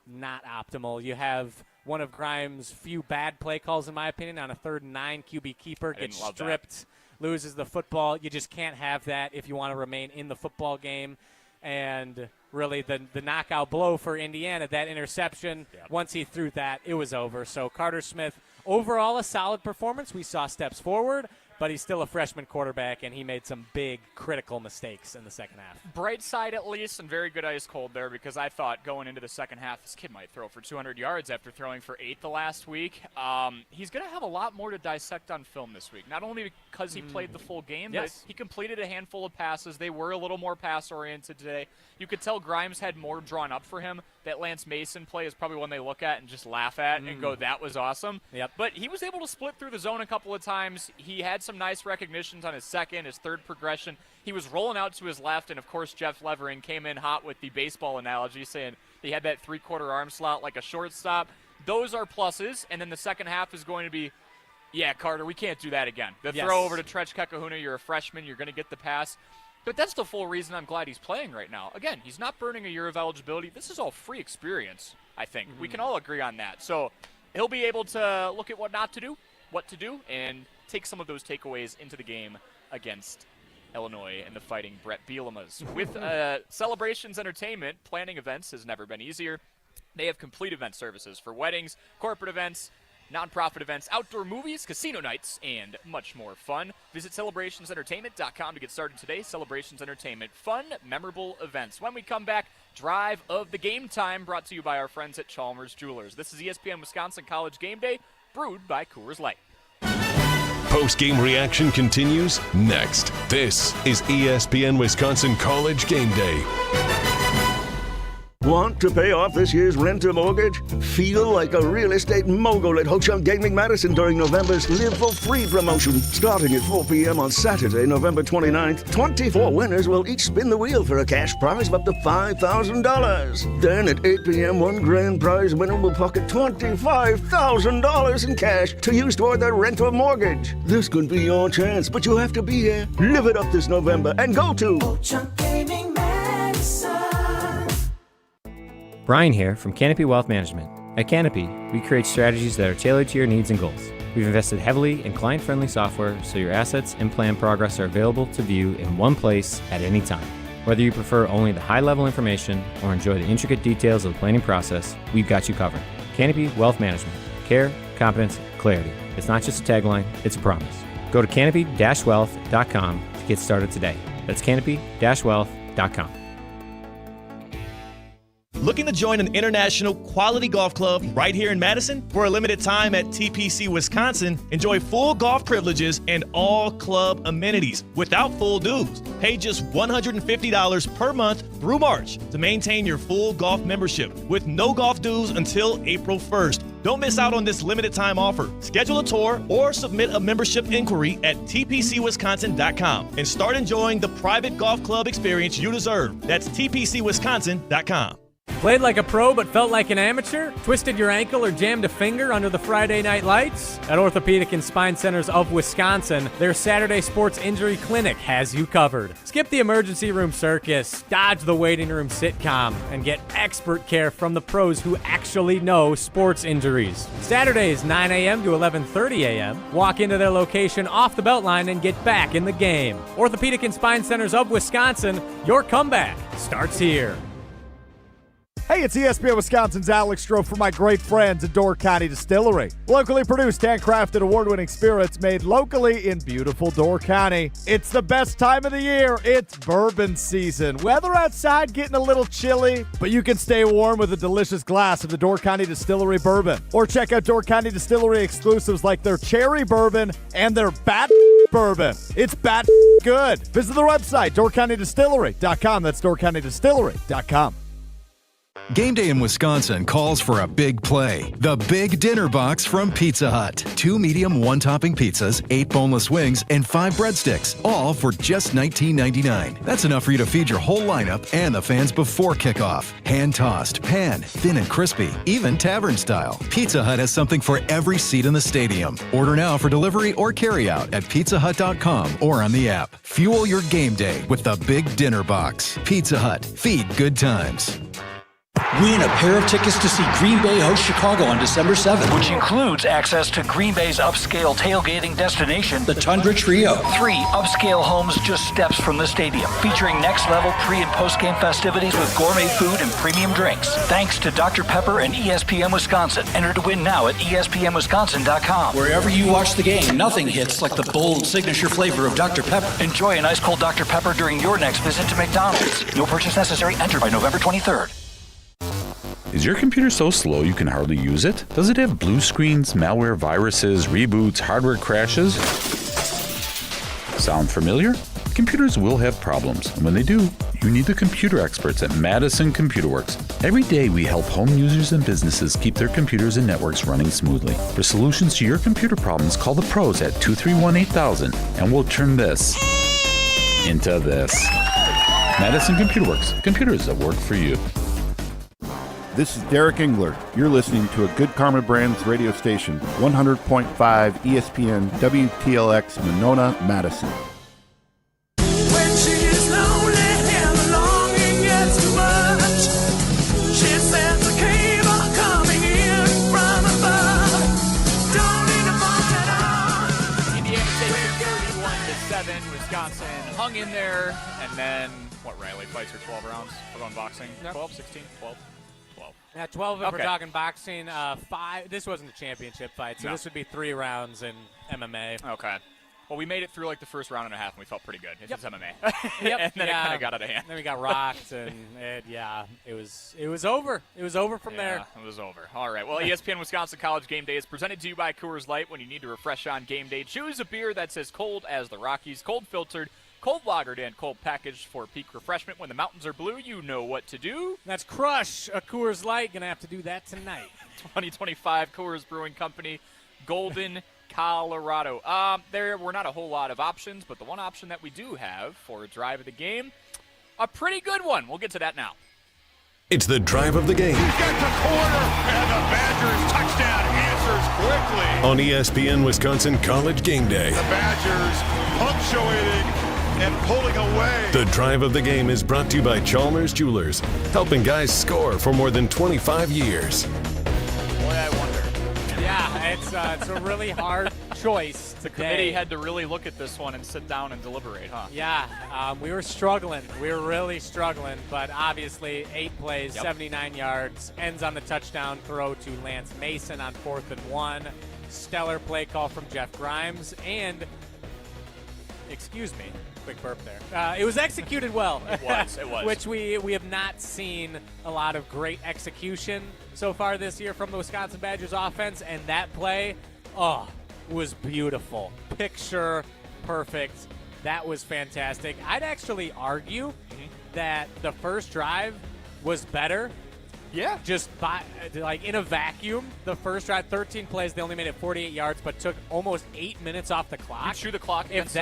not optimal. You have one of Grimes' few bad play calls, in my opinion, on a 3rd and 9. QB keeper gets stripped, loses the football. You just can't have that if you want to remain in the football game. And really the knockout blow for Indiana, that interception, once he threw that, it was over. So Carter Smith, overall a solid performance. We saw steps forward, but he's still a freshman quarterback, and he made some big critical mistakes in the second half. Bright side at least, and very good ice cold there, because I thought going into the second half, this kid might throw for 200 yards after throwing for 8 the last week. He's going to have a lot more to dissect on film this week, not only because he played the full game, but he completed a handful of passes. They were a little more pass-oriented today. You could tell Grimes had more drawn up for him. That Lance Mason play is probably one they look at and just laugh at and go, that was awesome. Yep. But he was able to split through the zone a couple of times. He had some nice recognitions on his second, his third progression. He was rolling out to his left, and, of course, Jeff Levering came in hot with the baseball analogy, saying he had that 3/4 arm slot like a shortstop. Those are pluses, and then the second half is going to be, Carter, we can't do that again. The throw over to Trech Kekahuna, you're a freshman, you're going to get the pass. But that's the full reason I'm glad he's playing right now. Again, he's not burning a year of eligibility. This is all free experience, I think. We can all agree on that. So he'll be able to look at what to do, and take some of those takeaways into the game against Illinois and the Fighting Brett Bielemas. With Celebrations Entertainment, planning events has never been easier. They have complete event services for weddings, corporate events, nonprofit events, outdoor movies, casino nights, and much more fun. Visit celebrationsentertainment.com to get started today. Celebrations Entertainment, fun, memorable events. When we come back, Drive of the Game Time, brought to you by our friends at Chalmers Jewelers. This is ESPN Wisconsin College Game Day. brewed by Coors Light. Post-game reaction continues next. This is ESPN Wisconsin College Game Day. Want to pay off this year's rent-a-mortgage? Feel like a real estate mogul at Ho-Chunk Gaming Madison during November's Live for Free promotion. Starting at 4 p.m. on Saturday, November 29th, 24 winners will each spin the wheel for a cash prize of up to $5,000. Then at 8 p.m., one grand prize winner will pocket $25,000 in cash to use toward their rental-mortgage. This could be your chance, but you have to be here. Live it up this November and go to Ho-Chunk Gaming Madison. Brian here from Canopy Wealth Management. At Canopy, we create strategies that are tailored to your needs and goals. We've invested heavily in client-friendly software so your assets and plan progress are available to view in one place at any time. Whether you prefer only the high-level information or enjoy the intricate details of the planning process, we've got you covered. Canopy Wealth Management. Care, competence, clarity. It's not just a tagline, it's a promise. Go to canopy-wealth.com to get started today. That's canopy-wealth.com. Looking to join an international quality golf club right here in Madison? For a limited time at TPC Wisconsin, enjoy full golf privileges and all club amenities without full dues. Pay just $150 per month through March to maintain your full golf membership with no golf dues until April 1st. Don't miss out on this limited time offer. Schedule a tour or submit a membership inquiry at tpcwisconsin.com and start enjoying the private golf club experience you deserve. That's tpcwisconsin.com. Played like a pro but felt like an amateur? Twisted your ankle or jammed a finger under the Friday night lights? At Orthopedic and Spine Centers of Wisconsin, their Saturday Sports Injury Clinic has you covered. Skip the emergency room circus, dodge the waiting room sitcom, and get expert care from the pros who actually know sports injuries. Saturdays, 9 a.m. to 11:30 a.m. Walk into their location off the Beltline and get back in the game. Orthopedic and Spine Centers of Wisconsin, your comeback starts here. Hey, it's ESPN Wisconsin's Alex Stroh for my great friends at Door County Distillery. Locally produced, handcrafted, award-winning spirits made locally in beautiful Door County. It's the best time of the year. It's bourbon season. Weather outside getting a little chilly, but you can stay warm with a delicious glass of the Door County Distillery bourbon. Or check out Door County Distillery exclusives like their cherry bourbon and their bat bourbon. It's bat good. Visit their website, doorcountydistillery.com. That's doorcountydistillery.com. Game day in Wisconsin calls for a big play. The Big Dinner Box from Pizza Hut. 2 medium, 1-topping pizzas, 8 boneless wings, and 5 breadsticks, all for just $19.99. That's enough for you to feed your whole lineup and the fans before kickoff. Hand-tossed, pan, thin and crispy, even tavern style. Pizza Hut has something for every seat in the stadium. Order now for delivery or carryout at pizzahut.com or on the app. Fuel your game day with the Big Dinner Box. Pizza Hut. Feed good times. Win a pair of tickets to see Green Bay host Chicago on December 7th, which includes access to Green Bay's upscale tailgating destination, the Tundra Trio. 3 upscale homes just steps from the stadium, featuring next-level pre- and post-game festivities with gourmet food and premium drinks. Thanks to Dr. Pepper and ESPN Wisconsin. Enter to win now at espnwisconsin.com. Wherever you watch the game, nothing hits like the bold signature flavor of Dr. Pepper. Enjoy an ice-cold Dr. Pepper during your next visit to McDonald's. No purchase necessary. Enter by November 23rd. Is your computer so slow you can hardly use it? Does it have blue screens, malware, viruses, reboots, hardware crashes? Sound familiar? Computers will have problems, and when they do, you need the computer experts at Madison Computer Works. Every day we help home users and businesses keep their computers and networks running smoothly. For solutions to your computer problems, call the pros at 231-8000, and we'll turn this into this. Madison Computer Works, computers that work for you. This is Derek Engler. You're listening to a Good Karma Brands radio station, 100.5 ESPN WTLX Monona, Madison. When she's lonely and the longing gets too much, she sends a cable coming in from above. Don't need to find it out. Indiana takes it 31-7. Wisconsin hung in there, and then Riley fights for 12 rounds. We're going boxing. 12, 16, 12. Yeah, 12 if Okay. we're talking boxing. 5. This wasn't a championship fight, so No. this would be 3 rounds in MMA. Okay. Well, we made it through like the first round and a half, and we felt pretty good. It's MMA. Yep. And then it kind of got out of hand. Then we got rocked, and it was over. It was over from there. It was over. All right. Well, ESPN Wisconsin College Game Day is presented to you by Coors Light. When you need to refresh on game day, choose a beer that's as cold as the Rockies, cold filtered, cold lagered, and cold packaged for peak refreshment. When the mountains are blue, you know what to do. That's crush a Coors Light. Gonna have to do that tonight. 2025 Coors Brewing Company, Golden, Colorado. There were not a whole lot of options, but the one option that we do have for a drive of the game, a pretty good one. We'll get to that now. It's the drive of the game. He's got the corner, and the Badgers touchdown answers quickly. On ESPN Wisconsin College Game Day. The Badgers punctuating and pulling away. The drive of the game is brought to you by Chalmers Jewelers, helping guys score for more than 25 years. Boy, I wonder. Yeah, it's a really hard choice. The committee had to really look at this one and sit down and deliberate, huh? Yeah, we were struggling. We were really struggling, but obviously 8 plays, 79 yards, ends on the touchdown throw to Lance Mason on 4th and 1. Stellar play call from Jeff Grimes, and excuse me, quick burp there. It was executed well. It was. Which we have not seen a lot of great execution so far this year from the Wisconsin Badgers offense, and that play, was beautiful. Picture perfect. That was fantastic. I'd actually argue that the first drive was better. Yeah. Just in a vacuum, the first drive, 13 plays, they only made it 48 yards, but took almost 8 minutes off the clock. You chew the clock. If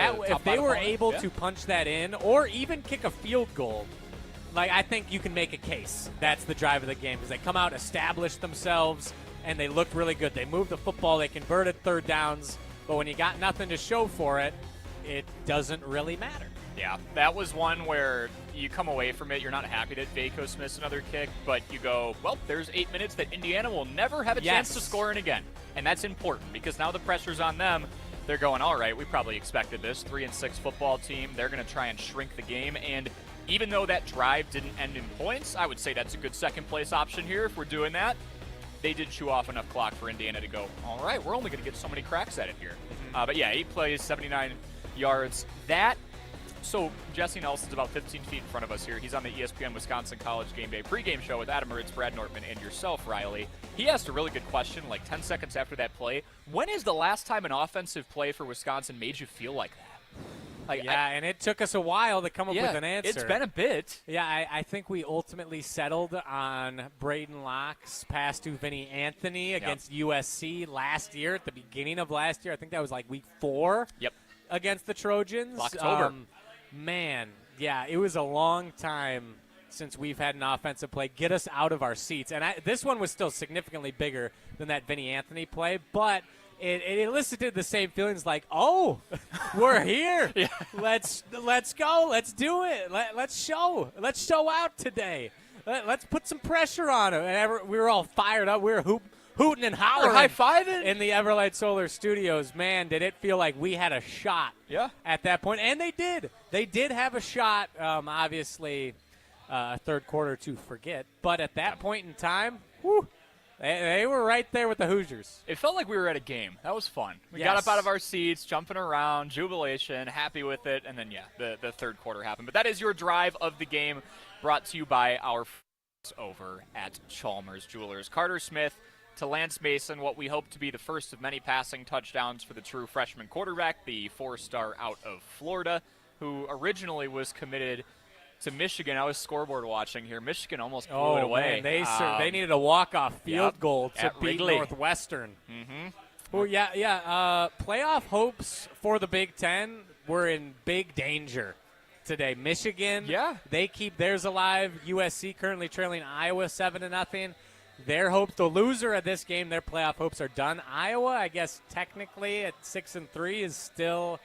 they were able to punch that in, or even kick a field goal, I think you can make a case that's the drive of the game, because they come out, establish themselves, and they looked really good. They moved the football, they converted third downs, but when you got nothing to show for it, it doesn't really matter. Yeah, that was one where you come away from it, you're not happy that Vakos missed another kick, but you go, well, there's 8 minutes that Indiana will never have a chance to score in again. And that's important, because now the pressure's on them. They're going, all right, we probably expected this. 3-6 football team. They're going to try and shrink the game. And even though that drive didn't end in points, I would say that's a good second-place option here if we're doing that. They did chew off enough clock for Indiana to go, all right, we're only going to get so many cracks at it here. But yeah, 8 plays, 79 yards. So Jesse Nelson's about 15 feet in front of us here. He's on the ESPN Wisconsin College Game Day pregame show with Adam Moritz, Brad Nortman, and yourself, Riley. He asked a really good question, 10 seconds after that play. When is the last time an offensive play for Wisconsin made you feel like that? And it took us a while to come up with an answer. It's been a bit. Yeah, I think we ultimately settled on Braden Locke's pass to Vinny Anthony against USC last year, at the beginning of last year. I think that was week 4 against the Trojans. October. Man, yeah, it was a long time since we've had an offensive play get us out of our seats. And this one was still significantly bigger than that Vinny Anthony play, but it elicited the same feelings we're here. Let's go. Let's do it. Let's show out today. Let's put some pressure on them. And we were all fired up. We were hooting and hollering. High-fiving. In the Everlight Solar Studios. Man, did it feel like we had a shot at that point. And they did. They did have a shot, obviously, third quarter to forget. But at that point in time, they were right there with the Hoosiers. It felt like we were at a game. That was fun. We got up out of our seats, jumping around, jubilation, happy with it, and then, the third quarter happened. But that is your drive of the game, brought to you by our friends over at Chalmers Jewelers. Carter Smith to Lance Mason, what we hope to be the first of many passing touchdowns for the true freshman quarterback, the 4-star out of Florida, who originally was committed to Michigan. I was scoreboard watching here. Michigan almost blew it away. Man, they needed a walk-off field goal to beat Wrigley. Northwestern. Well, playoff hopes for the Big Ten were in big danger today. Michigan, they keep theirs alive. USC currently trailing Iowa 7-0. Their hopes, the loser of this game, their playoff hopes are done. Iowa, I guess technically at 6-3 is still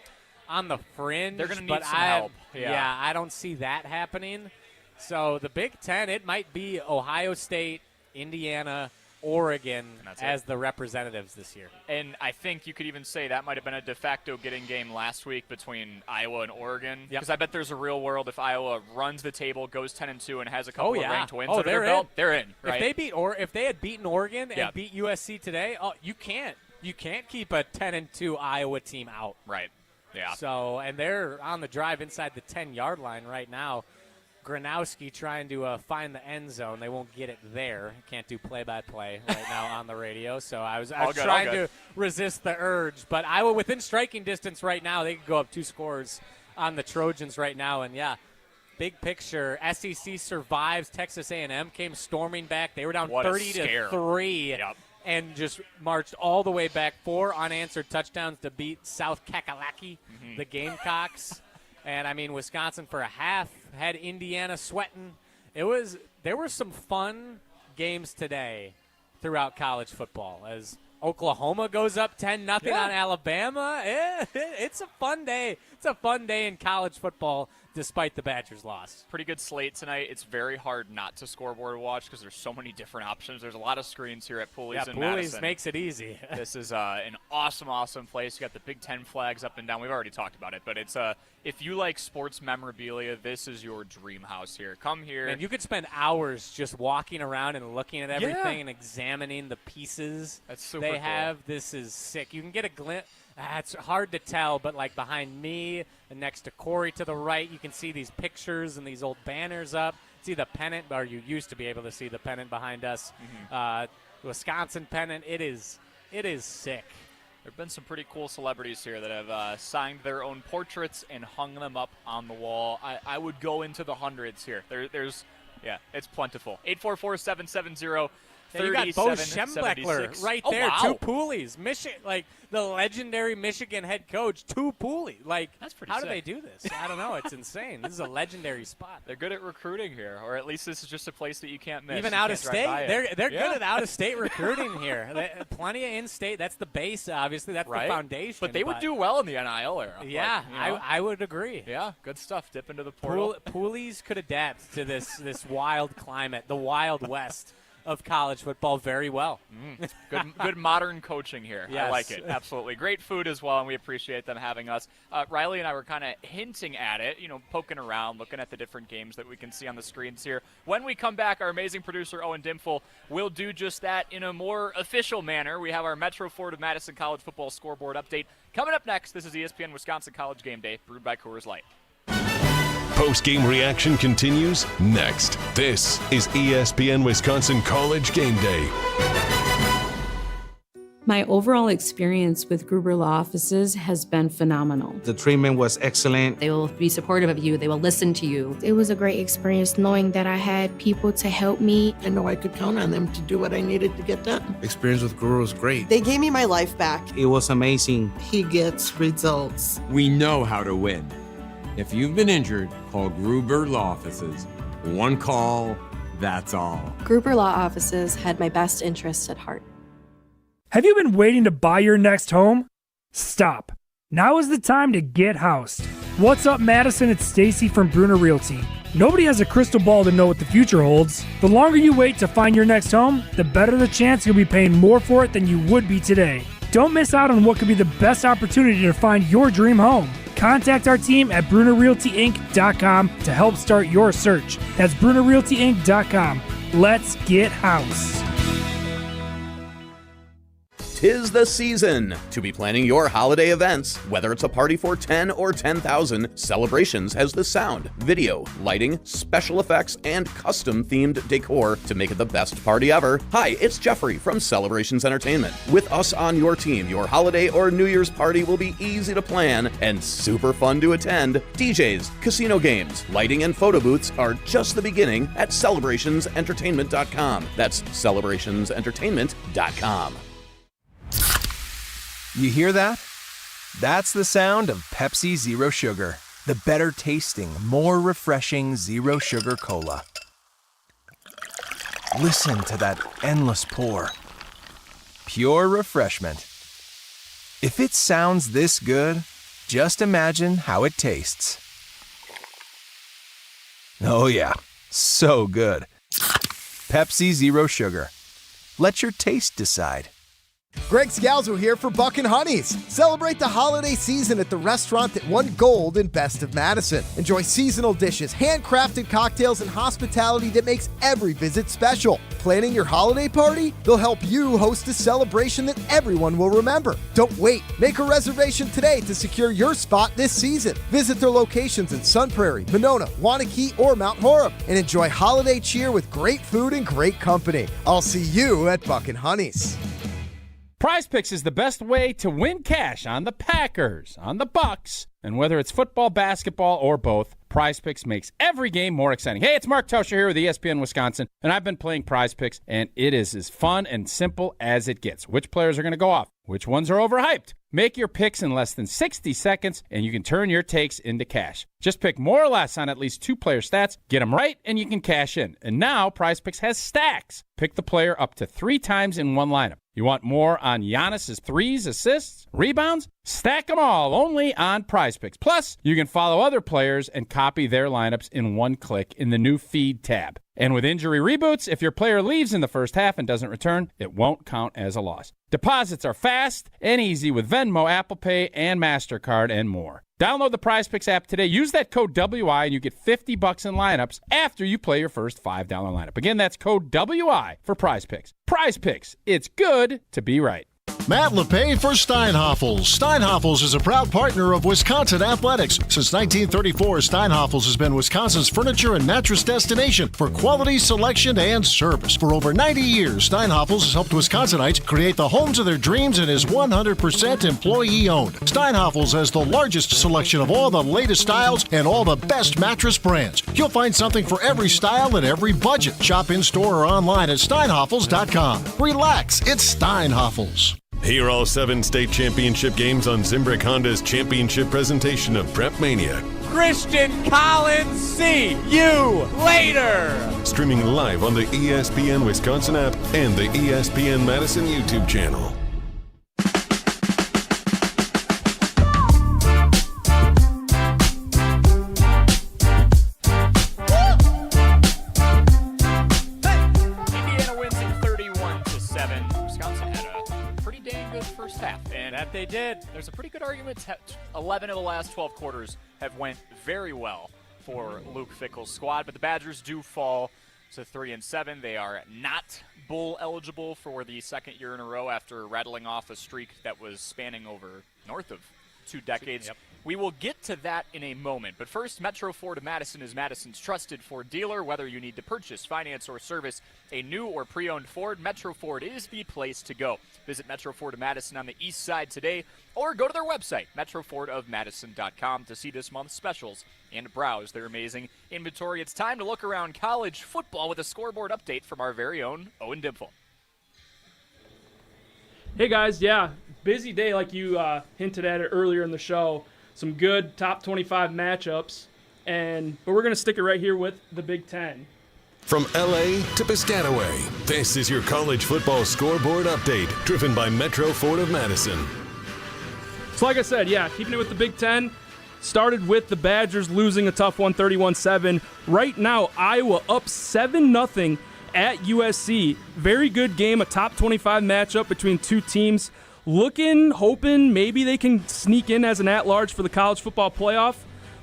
on the fringe. They're going to need some help. Yeah, I don't see that happening. So the Big Ten, it might be Ohio State, Indiana, Oregon as the representatives this year. And I think you could even say that might have been a de facto getting game last week between Iowa and Oregon. Because I bet there's a real world if Iowa runs the table, goes 10-2, and has a couple of ranked wins under their belt, they're in. Right? If they had beaten Oregon and beat USC today, you can't keep a 10-2 Iowa team out. Right. Yeah. So, and they're on the drive inside the 10-yard line right now. Gronowski trying to find the end zone. They won't get it there. Can't do play-by-play right now on the radio. So I was trying to resist the urge. But Iowa within striking distance right now. They could go up 2 scores on the Trojans right now. And, yeah, big picture. SEC survives. Texas A&M came storming back. They were down 30-3. Yep. And just marched all the way back. 4 unanswered touchdowns to beat South Kakalaki, the Gamecocks. And, I mean, Wisconsin for a half had Indiana sweating. There were some fun games today throughout college football. As Oklahoma goes up 10-0 on Alabama, it's a fun day. It's a fun day in college football despite the Badgers' loss. Pretty good slate tonight. It's very hard not to scoreboard watch because there's so many different options. There's a lot of screens here at Pooley's in Madison. Pooley's makes it easy. This is an awesome place. You got the Big Ten flags up and down. We've already talked about it, but it's if you like sports memorabilia, this is your dream house here. Come here. And you could spend hours just walking around and looking at everything and examining the pieces they have. This is sick. You can get a glimpse. It's hard to tell, but like behind me and next to Cory to the right, you can see these pictures and these old banners up. See the pennant, or you used to be able to see the pennant behind us. Wisconsin pennant. It is sick. There have been some pretty cool celebrities here that have signed their own portraits and hung them up on the wall. I would go into the hundreds here. There's it's plentiful. 844-770-3776. You got Bo Schembechler right there. Wow. 2 Pooley's. Like the legendary Michigan head coach, 2 Pooley. Like, that's pretty how sick. do they do this? I don't know. It's insane. This is a legendary spot. They're good at recruiting here, or at least this is just a place that you can't miss. Even you out of can't drive by state. it. They're good at out-of-state recruiting here. Plenty of in-state. That's the base, obviously. That's the foundation. But they would do well in the NIL era. Yeah, like, I would agree. Yeah, good stuff. Dip into the portal. Pooley's could adapt to this wild climate, the Wild West of college football very well. Good modern coaching here. Yes. I like it. Absolutely. Great food as well, and we appreciate them having us. Riley and I were kind of hinting at it, poking around, looking at the different games that we can see on the screens here. When we come back, our amazing producer, Owen Dimful, will do just that in a more official manner. We have our Metro Ford of Madison College football scoreboard update. Coming up next, this is ESPN Wisconsin College Game Day, brewed by Coors Light. Post-game reaction continues next. This is ESPN Wisconsin College Game Day. My overall experience with Gruber Law Offices has been phenomenal. The treatment was excellent. They will be supportive of you. They will listen to you. It was a great experience knowing that I had people to help me. I know I could count on them to do what I needed to get done. Experience with Gruber was great. They gave me my life back. It was amazing. He gets results. We know how to win. If you've been injured, call Gruber Law Offices. One call, that's all. Gruber Law Offices had my best interests at heart. Have you been waiting to buy your next home? Stop. Now is the time to get housed. What's up, Madison? It's Stacy from Bruner Realty. Nobody has a crystal ball to know what the future holds. The longer you wait to find your next home, the better the chance you'll be paying more for it than you would be today. Don't miss out on what could be the best opportunity to find your dream home. Contact our team at BrunerRealtyInc.com to help start your search. That's BrunerRealtyInc.com. Let's get housed. 'Tis the season to be planning your holiday events. Whether it's a party for 10 or 10,000, Celebrations has the sound, video, lighting, special effects, and custom-themed decor to make it the best party ever. Hi, it's Jeffrey from Celebrations Entertainment. With us on your team, your holiday or New Year's party will be easy to plan and super fun to attend. DJs, casino games, lighting, and photo booths are just the beginning at CelebrationsEntertainment.com. That's CelebrationsEntertainment.com. You hear that? That's the sound of Pepsi Zero Sugar, the better tasting, more refreshing Zero Sugar Cola. Listen to that endless pour. Pure refreshment. If it sounds this good, just imagine how it tastes. Oh yeah, so good. Pepsi Zero Sugar. Let your taste decide. Greg Scalzo here for Buckin' Honeys. Celebrate the holiday season at the restaurant that won gold in Best of Madison. Enjoy seasonal dishes, handcrafted cocktails, and hospitality that makes every visit special. Planning your holiday party? They'll help you host a celebration that everyone will remember. Don't wait. Make a reservation today to secure your spot this season. Visit their locations in Sun Prairie, Monona, Wanakee, or Mount Horeb, and enjoy holiday cheer with great food and great company. I'll see you at Buckin' Honeys. Prize Picks is the best way to win cash on the Packers, on the Bucks, and whether it's football, basketball, or both, Prize Picks makes every game more exciting. Hey, it's Mark Tauscher here with ESPN Wisconsin, and I've been playing Prize Picks, and it is as fun and simple as it gets. Which players are going to go off? Which ones are overhyped? Make your picks in less than 60 seconds, and you can turn your takes into cash. Just pick more or less on at least 2 player stats, get them right, and you can cash in. And now Prize Picks has stacks. Pick the player up to 3 times in one lineup. You want more on Giannis's threes, assists, rebounds? Stack them all only on Prize Picks. Plus, you can follow other players and copy their lineups in one click in the new Feed tab. And with injury reboots, if your player leaves in the first half and doesn't return, it won't count as a loss. Deposits are fast and easy with Venmo, Apple Pay, and MasterCard, and more. Download the Prize Picks app today. Use that code WI and you get $50 in lineups after you play your first $5 lineup. Again, that's code WI for Prize Picks. Prize Picks. It's good to be right. Matt LePay for Steinhoffels. Steinhoffels is a proud partner of Wisconsin Athletics. Since 1934, Steinhoffels has been Wisconsin's furniture and mattress destination for quality, selection, and service. For over 90 years, Steinhoffels has helped Wisconsinites create the homes of their dreams and is 100% employee-owned. Steinhoffels has the largest selection of all the latest styles and all the best mattress brands. You'll find something for every style and every budget. Shop in-store or online at steinhoffels.com. Relax, it's Steinhoffels. Hear all 7 state championship games on Zimbrick Honda's championship presentation of Prep Mania. Christian Collins, see you later. Streaming live on the ESPN Wisconsin app and the ESPN Madison YouTube channel. Indiana wins it 31-7. Wisconsin had a pretty dang good first half, and that they did. There's a pretty good argument. 11 of the last 12 quarters have went very well for Luke Fickell's squad, but the Badgers do fall to 3-7. They are not bowl eligible for the second year in a row after rattling off a streak that was spanning over north of 2 decades. Yep. We will get to that in a moment, but first, Metro Ford of Madison is Madison's trusted Ford dealer. Whether you need to purchase, finance, or service a new or pre-owned Ford, Metro Ford is the place to go. Visit Metro Ford of Madison on the east side today, or go to their website, metrofordofmadison.com, to see this month's specials and browse their amazing inventory. It's time to look around college football with a scoreboard update from our very own Owen Dimple. Hey guys, yeah, busy day like you hinted at it earlier in the show. Some good top 25 matchups, but we're going to stick it right here with the Big Ten. From LA to Piscataway, this is your college football scoreboard update, driven by Metro Ford of Madison. So like I said, yeah, keeping it with the Big Ten, started with the Badgers losing a tough one, 31-7. Right now, Iowa up 7-0 at USC. Very good game, a top 25 matchup between two teams. Hoping maybe they can sneak in as an at-large for the college football playoff.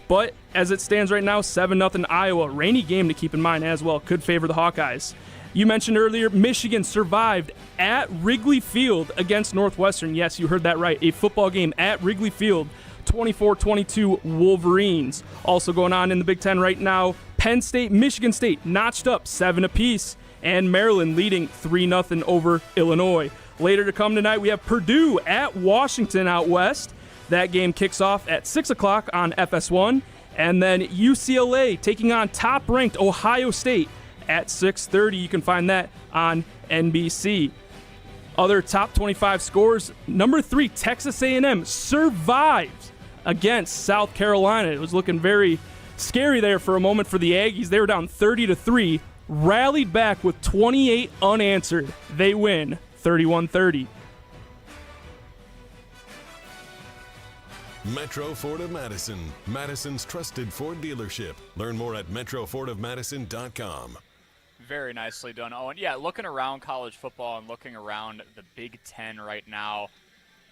But as it stands right now, 7-0 Iowa. Rainy game to keep in mind as well. Could favor the Hawkeyes. You mentioned earlier, Michigan survived at Wrigley Field against Northwestern. Yes, you heard that right. A football game at Wrigley Field. 24-22 Wolverines. Also going on in the Big Ten right now, Penn State, Michigan State notched up 7 apiece. And Maryland leading 3-0 over Illinois. Later to come tonight, we have Purdue at Washington out west. That game kicks off at 6 o'clock on FS1. And then UCLA taking on top-ranked Ohio State at 6:30. You can find that on NBC. Other top 25 scores, number 3, Texas A&M survived against South Carolina. It was looking very scary there for a moment for the Aggies. They were down 30-3, rallied back with 28 unanswered. They win 31-30. Metro Ford of Madison, Madison's trusted Ford dealership. Learn more at metrofordofmadison.com. Very nicely done, Owen. Yeah, looking around college football and looking around the Big Ten right now,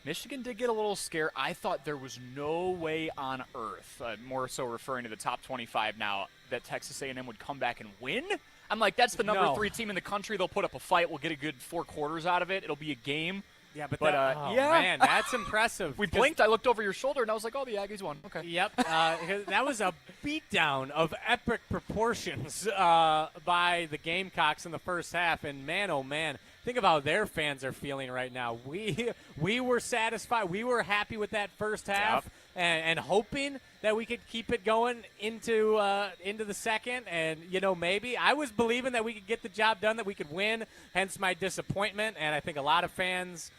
Michigan did get a little scared. I thought there was no way on earth, more so referring to the top 25 now, that Texas A&M would come back and win. I'm like, that's the number 3 team in the country. They'll put up a fight. We'll get a good 4 quarters out of it. It'll be a game. Yeah, but man, that's impressive. We blinked. I looked over your shoulder, and I was like, oh, the Aggies won. Okay. Yep. That was a beatdown of epic proportions by the Gamecocks in the first half. And, man, oh, man, think of how their fans are feeling right now. We were satisfied. We were happy with that first half and hoping that we could keep it going into the second. And, maybe I was believing that we could get the job done, that we could win, hence my disappointment. And I think a lot of fans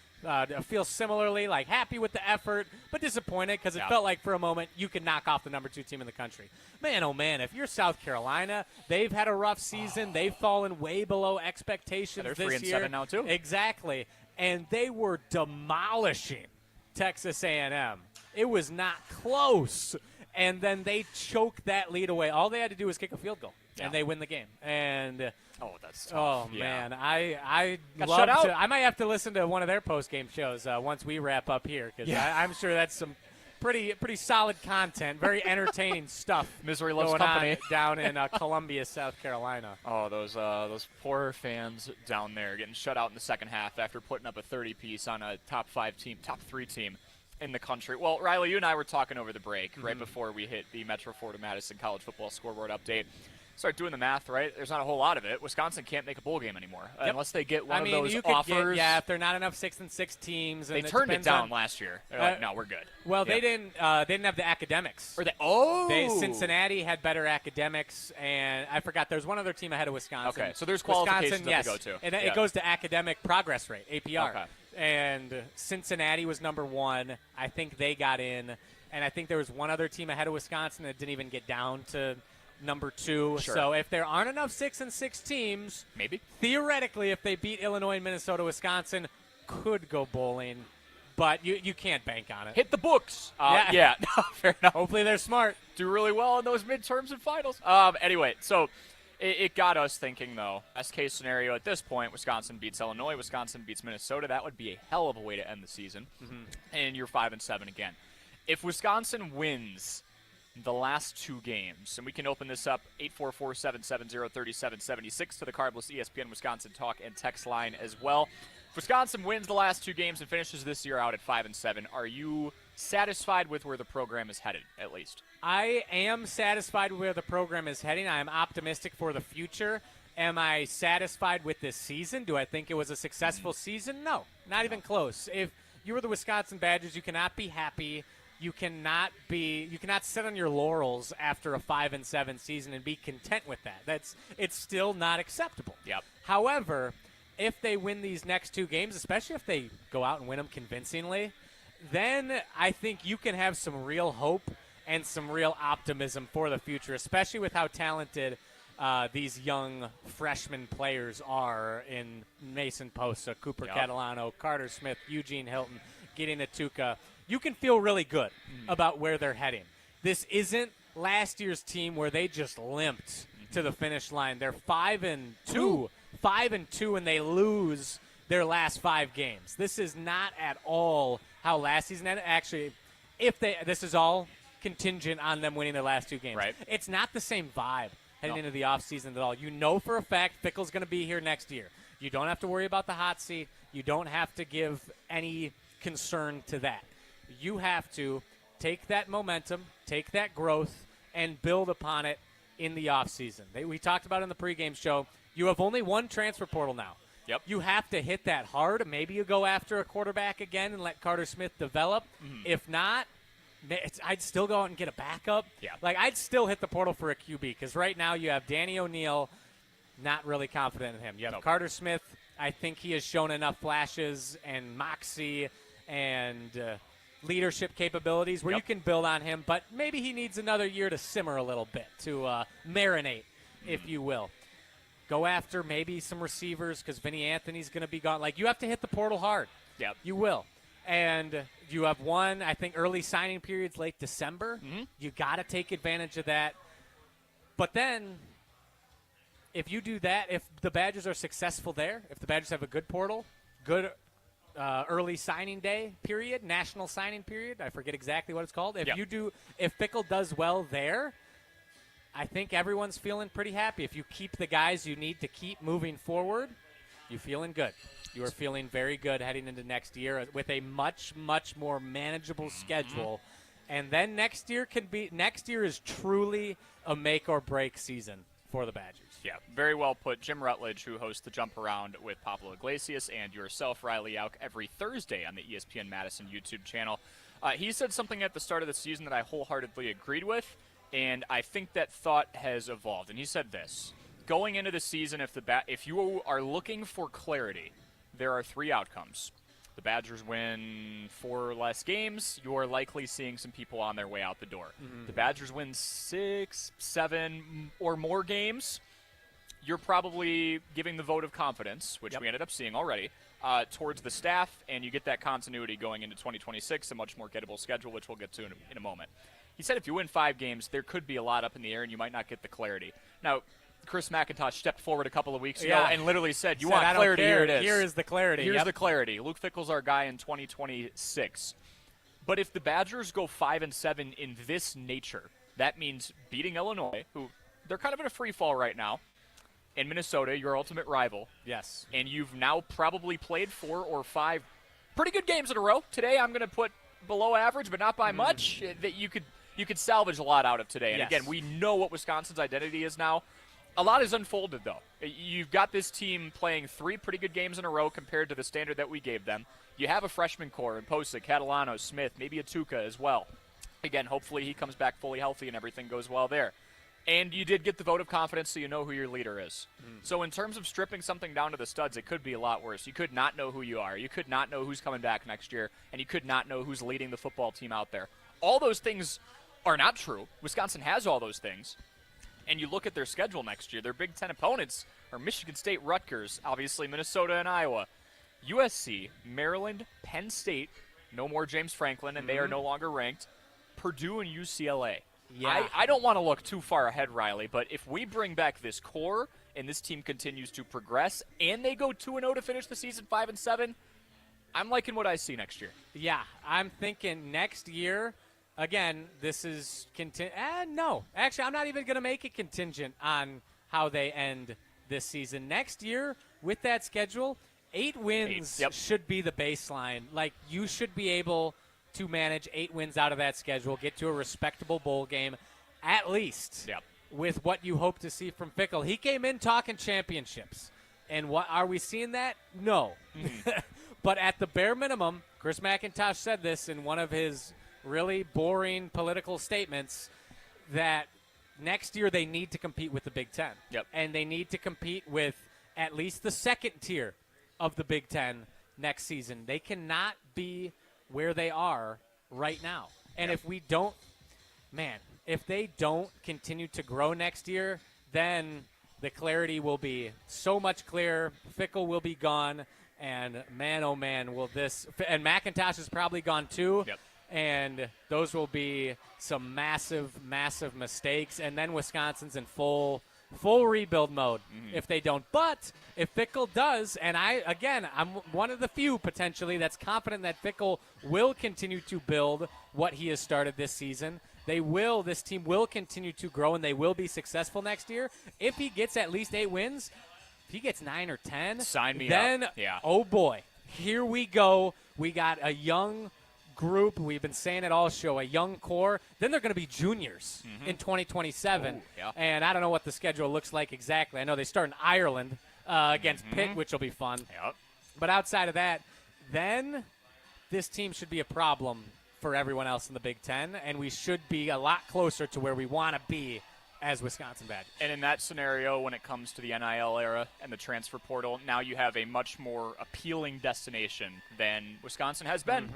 feel similarly, like happy with the effort, but disappointed because it felt like for a moment you could knock off the number 2 team in the country. Man, oh man, if you're South Carolina, they've had a rough season. They've fallen way below expectations this year. They're 3-7 now too. Exactly, and they were demolishing Texas A&M. It was not close, and then they choked that lead away. All they had to do was kick a field goal, and they win the game. And that's tough. Oh man, I Got love shut out. to. I might have to listen to one of their post-game shows once we wrap up here, because I'm sure that's some pretty solid content, very entertaining stuff. Misery loves going company on down in Columbia, South Carolina. Oh, those poor fans down there getting shut out in the second half after putting up a 30-piece on a top 3 team in the country. Well, Riley, you and I were talking over the break right before we hit the Metro Florida Madison College Football Scoreboard update. Start doing the math, right? There's not a whole lot of it. Wisconsin can't make a bowl game anymore unless they get one of those offers. If they're not enough 6-6 teams. And they turned it down last year. They're like, no, we're good. Well, they didn't have the academics. Cincinnati had better academics, and I forgot there's one other team ahead of Wisconsin. Okay, so there's qualifications that they go to. And it goes to academic progress rate, APR. Okay. And Cincinnati was number 1. I think they got in, and I think there was one other team ahead of Wisconsin that didn't even get down to number 2. Sure. So if there aren't enough 6-6 teams, maybe theoretically, if they beat Illinois and Minnesota, Wisconsin could go bowling, but you can't bank on it. Hit the books. Yeah. Fair enough. Hopefully they're smart. Do really well in those midterms and finals. Anyway, so it got us thinking, though. Best case scenario at this point, Wisconsin beats Illinois, Wisconsin beats Minnesota. That would be a hell of a way to end the season. And you're 5-7 again. If Wisconsin wins the last 2 games, and we can open this up 844-770-3776 to the cardless ESPN Wisconsin talk and text line as well. If Wisconsin wins the last 2 games and finishes this year out at 5-7, are you satisfied with where the program is headed, at least? I am satisfied with where the program is heading. I am optimistic for the future. Am I satisfied with this season? Do I think it was a successful season? No, not even close. If you were the Wisconsin Badgers, you cannot be happy. You cannot sit on your laurels after a 5-7 season and be content with that. It's still not acceptable. Yep. However, if they win these next 2 games, especially if they go out and win them convincingly, then I think you can have some real hope and some real optimism for the future, especially with how talented these young freshman players are in Mason Posa, Cooper Catalano, Carter Smith, Eugene Hilton, Gideon Atuka. You can feel really good about where they're heading. This isn't last year's team where they just limped to the finish line. They're 5-2, and they lose their last 5 games. This is not at all how last season ended. Actually, this is all contingent on them winning their last 2 games. Right. It's not the same vibe heading into the offseason at all. You know for a fact Fickell's going to be here next year. You don't have to worry about the hot seat. You don't have to give any concern to that. You have to take that momentum, take that growth, and build upon it in the offseason. We talked about in the pregame show, you have only 1 transfer portal now. Yep. You have to hit that hard. Maybe you go after a quarterback again and let Carter Smith develop. If not, I'd still go out and get a backup. Yeah. I'd still hit the portal for a QB because right now you have Danny O'Neal, not really confident in him. You have Carter Smith. I think he has shown enough flashes and moxie and leadership capabilities where you can build on him, but maybe he needs another year to simmer a little bit, to marinate, if you will. Go after maybe some receivers because Vinny Anthony's going to be gone. You have to hit the portal hard. Yep. You will. And you have one, I think, early signing periods late December. You got to take advantage of that. But then if you do that, if the Badgers are successful there, if the Badgers have a good portal, good early signing day period, national signing period, I forget exactly what it's called. If Fickell does well there, I think everyone's feeling pretty happy. If you keep the guys you need to keep moving forward, you're feeling good. You are feeling very good heading into next year with a much, much more manageable schedule. And then next year is truly a make or break season for the Badgers. Yeah, very well put. Jim Rutledge, who hosts the Jump Around with Pablo Iglesias and yourself, Riley Jauch, every Thursday on the ESPN Madison YouTube channel. He said something at the start of the season that I wholeheartedly agreed with, and I think that thought has evolved. And he said this: going into the season, if you are looking for clarity, there are 3 outcomes. The Badgers win 4 or less games, you are likely seeing some people on their way out the door. Mm-hmm. The Badgers win 6, 7 or more games, you're probably giving the vote of confidence, which we ended up seeing already, towards the staff, and you get that continuity going into 2026, a much more gettable schedule, which we'll get to in a moment. He said if you win 5 games, there could be a lot up in the air, and you might not get the clarity. Now, Chris McIntosh stepped forward a couple of weeks ago and literally said, you want clarity, here it is. Here is the clarity. Here's the clarity. Luke Fickell's our guy in 2026. But if the Badgers go 5-7 in this nature, that means beating Illinois, who they're kind of in a free fall right now, and Minnesota, your ultimate rival. Yes. And you've now probably played 4 or 5 pretty good games in a row. Today I'm going to put below average, but not by much, that you could salvage a lot out of today. And again, we know what Wisconsin's identity is now. A lot is unfolded, though. You've got this team playing 3 pretty good games in a row compared to the standard that we gave them. You have a freshman core in Posick, Catalano, Smith, maybe Atuka as well. Again, hopefully he comes back fully healthy and everything goes well there. And you did get the vote of confidence, so you know who your leader is. So in terms of stripping something down to the studs, it could be a lot worse. You could not know who you are. You could not know who's coming back next year, and you could not know who's leading the football team out there. All those things are not true. Wisconsin has all those things. And you look at their schedule next year, their Big Ten opponents are Michigan State, Rutgers, obviously Minnesota and Iowa, USC, Maryland, Penn State, no more James Franklin, and they are no longer ranked, Purdue and UCLA. Yeah. I don't want to look too far ahead, Riley, but if we bring back this core and this team continues to progress and they go 2-0 to finish the season 5-7, I'm liking what I see next year. Yeah, I'm thinking next year. Again, this is no. Actually, I'm not even going to make it contingent on how they end this season. Next year, with that schedule, 8 wins should be the baseline. Like, you should be able to manage 8 wins out of that schedule, get to a respectable bowl game, at least, with what you hope to see from Fickell. He came in talking championships. And what are we seeing that? No. But at the bare minimum, Chris McIntosh said this in one of his really boring political statements, that next year they need to compete with the Big Ten. And they need to compete with at least the second tier of the Big Ten next season. They cannot be where they are right now. And if we don't, if they don't continue to grow next year, then the clarity will be so much clearer. Fickell will be gone. And man, oh man, will this – and McIntosh is probably gone too. And those will be some massive, massive mistakes. And then Wisconsin's in full rebuild mode if they don't. But if Fickell does, and I'm one of the few potentially that's confident that Fickell will continue to build what he has started this season. This team will continue to grow, and they will be successful next year. If he gets at least 8 wins, if he gets 9 or 10, sign me then, up. Yeah. Oh boy, here we go. We got a young group. We've been saying it all show, a young core. Then they're going to be juniors in 2027. And I don't know what the schedule looks like exactly. I know they start in Ireland against Pitt, which will be fun. But outside of that, then this team should be a problem for everyone else in the Big Ten, and we should be a lot closer to where we want to be as Wisconsin Badgers. And in that scenario, when it comes to the NIL era and the transfer portal, now you have a much more appealing destination than Wisconsin has been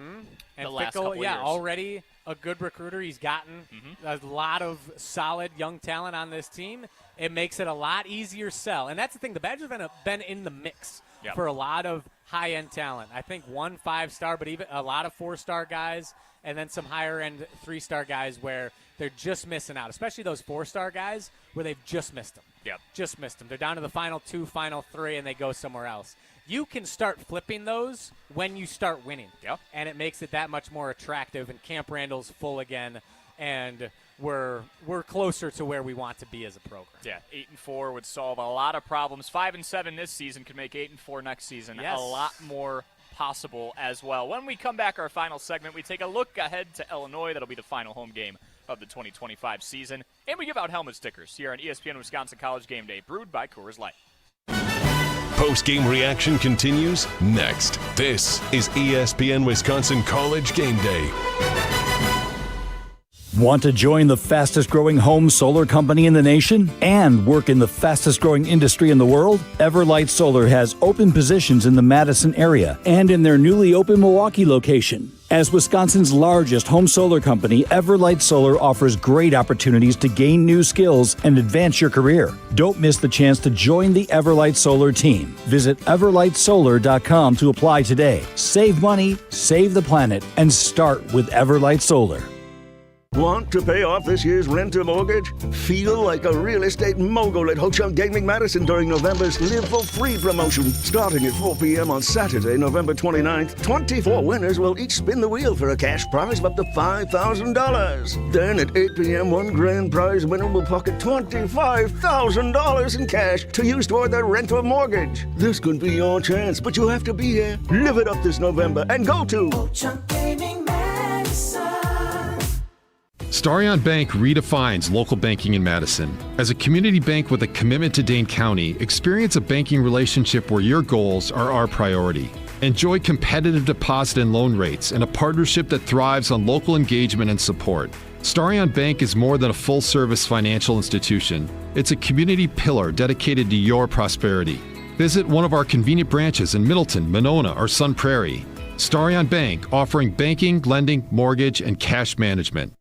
And the last Fickell, couple years. Already a good recruiter. He's gotten a lot of solid young talent on this team. It makes it a lot easier sell. And that's the thing. The Badgers have been in the mix for a lot of high-end talent. I think 1 5-star, but even a lot of 4-star guys, and then some higher-end 3-star guys where they're just missing out, especially those 4-star guys where they've just missed them. Yep. Just missed them. They're down to the final 2, final 3, and they go somewhere else. You can start flipping those when you start winning. Yep. And it makes it that much more attractive, and Camp Randall's full again, and we're closer to where we want to be as a program. Yeah, 8-4 would solve a lot of problems. 5-7 this season could make 8-4 next season. Yes. A lot more possible as well. When we come back, our final segment, we take a look ahead to Illinois. That'll be the final home game of the 2025 season. And we give out helmet stickers here on ESPN Wisconsin College Game Day, brewed by Coors Light. Post-game reaction continues next. This is ESPN Wisconsin College Game Day. Want to join the fastest growing home solar company in the nation and work in the fastest growing industry in the world? Everlight Solar has open positions in the Madison area and in their newly open Milwaukee location. As Wisconsin's largest home solar company, Everlight Solar offers great opportunities to gain new skills and advance your career. Don't miss the chance to join the Everlight Solar team. Visit everlightsolar.com to apply today. Save money, save the planet, and start with Everlight Solar. Want to pay off this year's renter mortgage? Feel like a real estate mogul at Ho-Chunk Gaming Madison during November's Live for Free promotion. Starting at 4 p.m. on Saturday, November 29th, 24 winners will each spin the wheel for a cash prize of up to $5,000. Then at 8 p.m., one grand prize winner will pocket $25,000 in cash to use toward their renter mortgage. This could be your chance, but you have to be here. Live it up this November and go to Ho-Chunk Gaming Madison. Starion Bank redefines local banking in Madison. As a community bank with a commitment to Dane County, experience a banking relationship where your goals are our priority. Enjoy competitive deposit and loan rates and a partnership that thrives on local engagement and support. Starion Bank is more than a full-service financial institution. It's a community pillar dedicated to your prosperity. Visit one of our convenient branches in Middleton, Monona, or Sun Prairie. Starion Bank, offering banking, lending, mortgage, and cash management.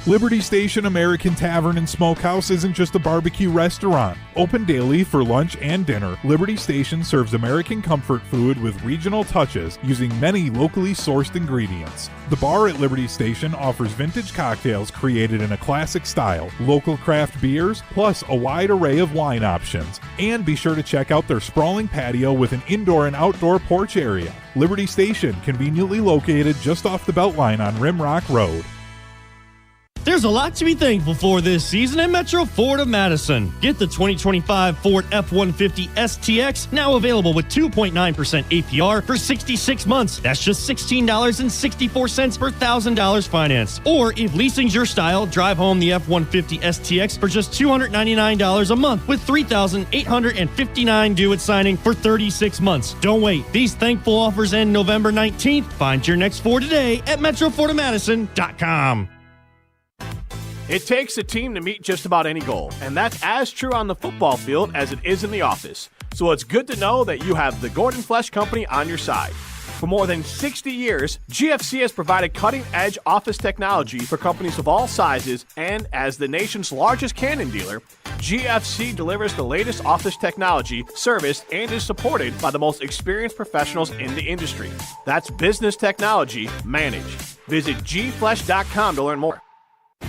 Liberty Station American Tavern and Smokehouse isn't just a barbecue restaurant. Open daily for lunch and dinner, Liberty Station serves American comfort food with regional touches using many locally sourced ingredients. The bar at Liberty Station offers vintage cocktails created in a classic style, local craft beers, plus a wide array of wine options. And be sure to check out their sprawling patio with an indoor and outdoor porch area. Liberty Station, conveniently located just off the Beltline on Rimrock Road. There's a lot to be thankful for this season at Metro Ford of Madison. Get the 2025 Ford F-150 STX, now available with 2.9% APR for 66 months. That's just $16.64 per $1,000 financed. Or if leasing's your style, drive home the F-150 STX for just $299 a month with $3,859 due at signing for 36 months. Don't wait. These thankful offers end November 19th. Find your next Ford today at MetroFordofMadison.com. It takes a team to meet just about any goal, and that's as true on the football field as it is in the office. So it's good to know that you have the Gordon Flesch Company on your side. For more than 60 years, GFC has provided cutting-edge office technology for companies of all sizes, and as the nation's largest Canon dealer, GFC delivers the latest office technology, serviced, and is supported by the most experienced professionals in the industry. That's business technology managed. Visit gflesh.com to learn more.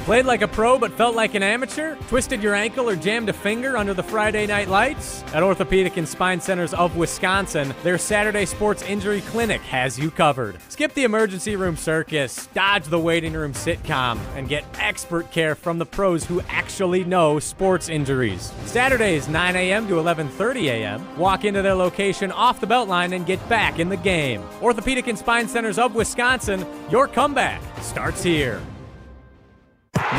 Played like a pro but felt like an amateur? Twisted your ankle or jammed a finger under the Friday night lights? At Orthopedic and Spine Centers of Wisconsin, their Saturday Sports Injury Clinic has you covered. Skip the emergency room circus, dodge the waiting room sitcom, and get expert care from the pros who actually know sports injuries. Saturdays, 9 a.m. to 11:30 a.m. Walk into their location off the Beltline and get back in the game. Orthopedic and Spine Centers of Wisconsin, your comeback starts here.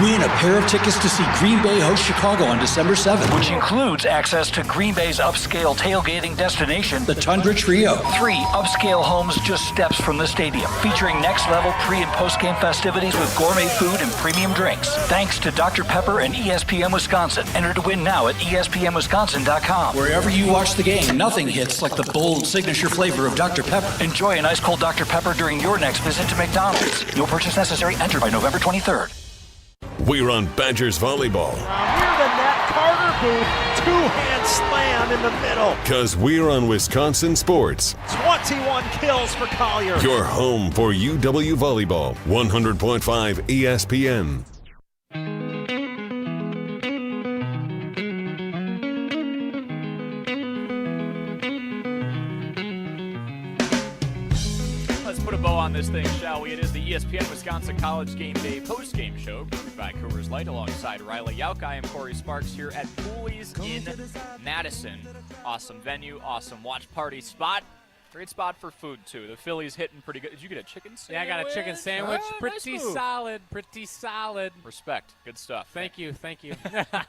Win a pair of tickets to see Green Bay host Chicago on December 7th, which includes access to Green Bay's upscale tailgating destination, the Tundra Trio. 3 upscale homes just steps from the stadium, featuring next-level pre- and post-game festivities with gourmet food and premium drinks. Thanks to Dr. Pepper and ESPN Wisconsin. Enter to win now at ESPNWisconsin.com. Wherever you watch the game, nothing hits like the bold signature flavor of Dr. Pepper. Enjoy an ice-cold Dr. Pepper during your next visit to McDonald's. No purchase necessary. Enter by November 23rd. We're on Badgers volleyball. Near the net, Carter Booth, two-hand slam in the middle. Because we're on Wisconsin sports. 21 kills for Collier. Your home for UW volleyball. 100.5 ESPN. on this thing, shall we? It is the ESPN Wisconsin College Game Day postgame show presented by Coors Light alongside Riley Jauch. I am Cory Sparks here at Pooley's in Madison. Awesome venue, awesome watch party spot. Great spot for food, too. The Phillies hitting pretty good. Did you get a chicken sandwich? Yeah, I got a chicken sandwich. Pretty nice solid. Pretty solid. Respect. Good stuff. Thank you.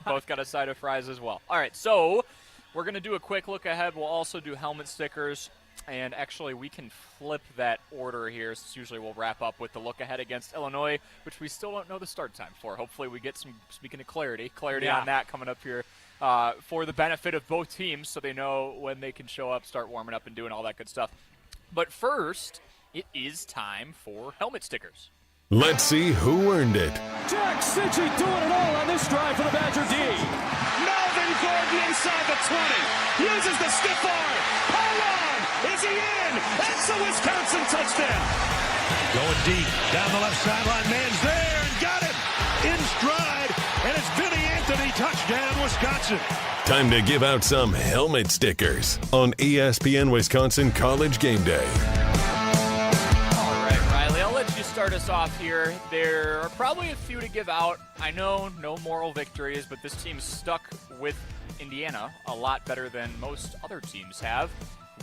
Both got a side of fries as well. All right, so we're going to do a quick look ahead. We'll also do helmet stickers. And actually, we can flip that order here, since usually we'll wrap up with the look ahead against Illinois, which we still don't know the start time for. Hopefully we get some, speaking of clarity on that coming up here for the benefit of both teams, so they know when they can show up, start warming up, and doing all that good stuff. But first, it is time for helmet stickers. Let's see who earned it. Jack Cichy doing it all on this drive for the Badger D. Melvin Gordon inside the 20. Uses the stiff arm. Hold on. Is he in? That's a Wisconsin touchdown. Going deep. Down the left sideline. Man's there and got him. In stride. And it's Vinny Anthony. Touchdown, Wisconsin. Time to give out some helmet stickers on ESPN Wisconsin College Game Day. Start us off here. There are probably a few to give out. I know no moral victories, but this team stuck with Indiana a lot better than most other teams have.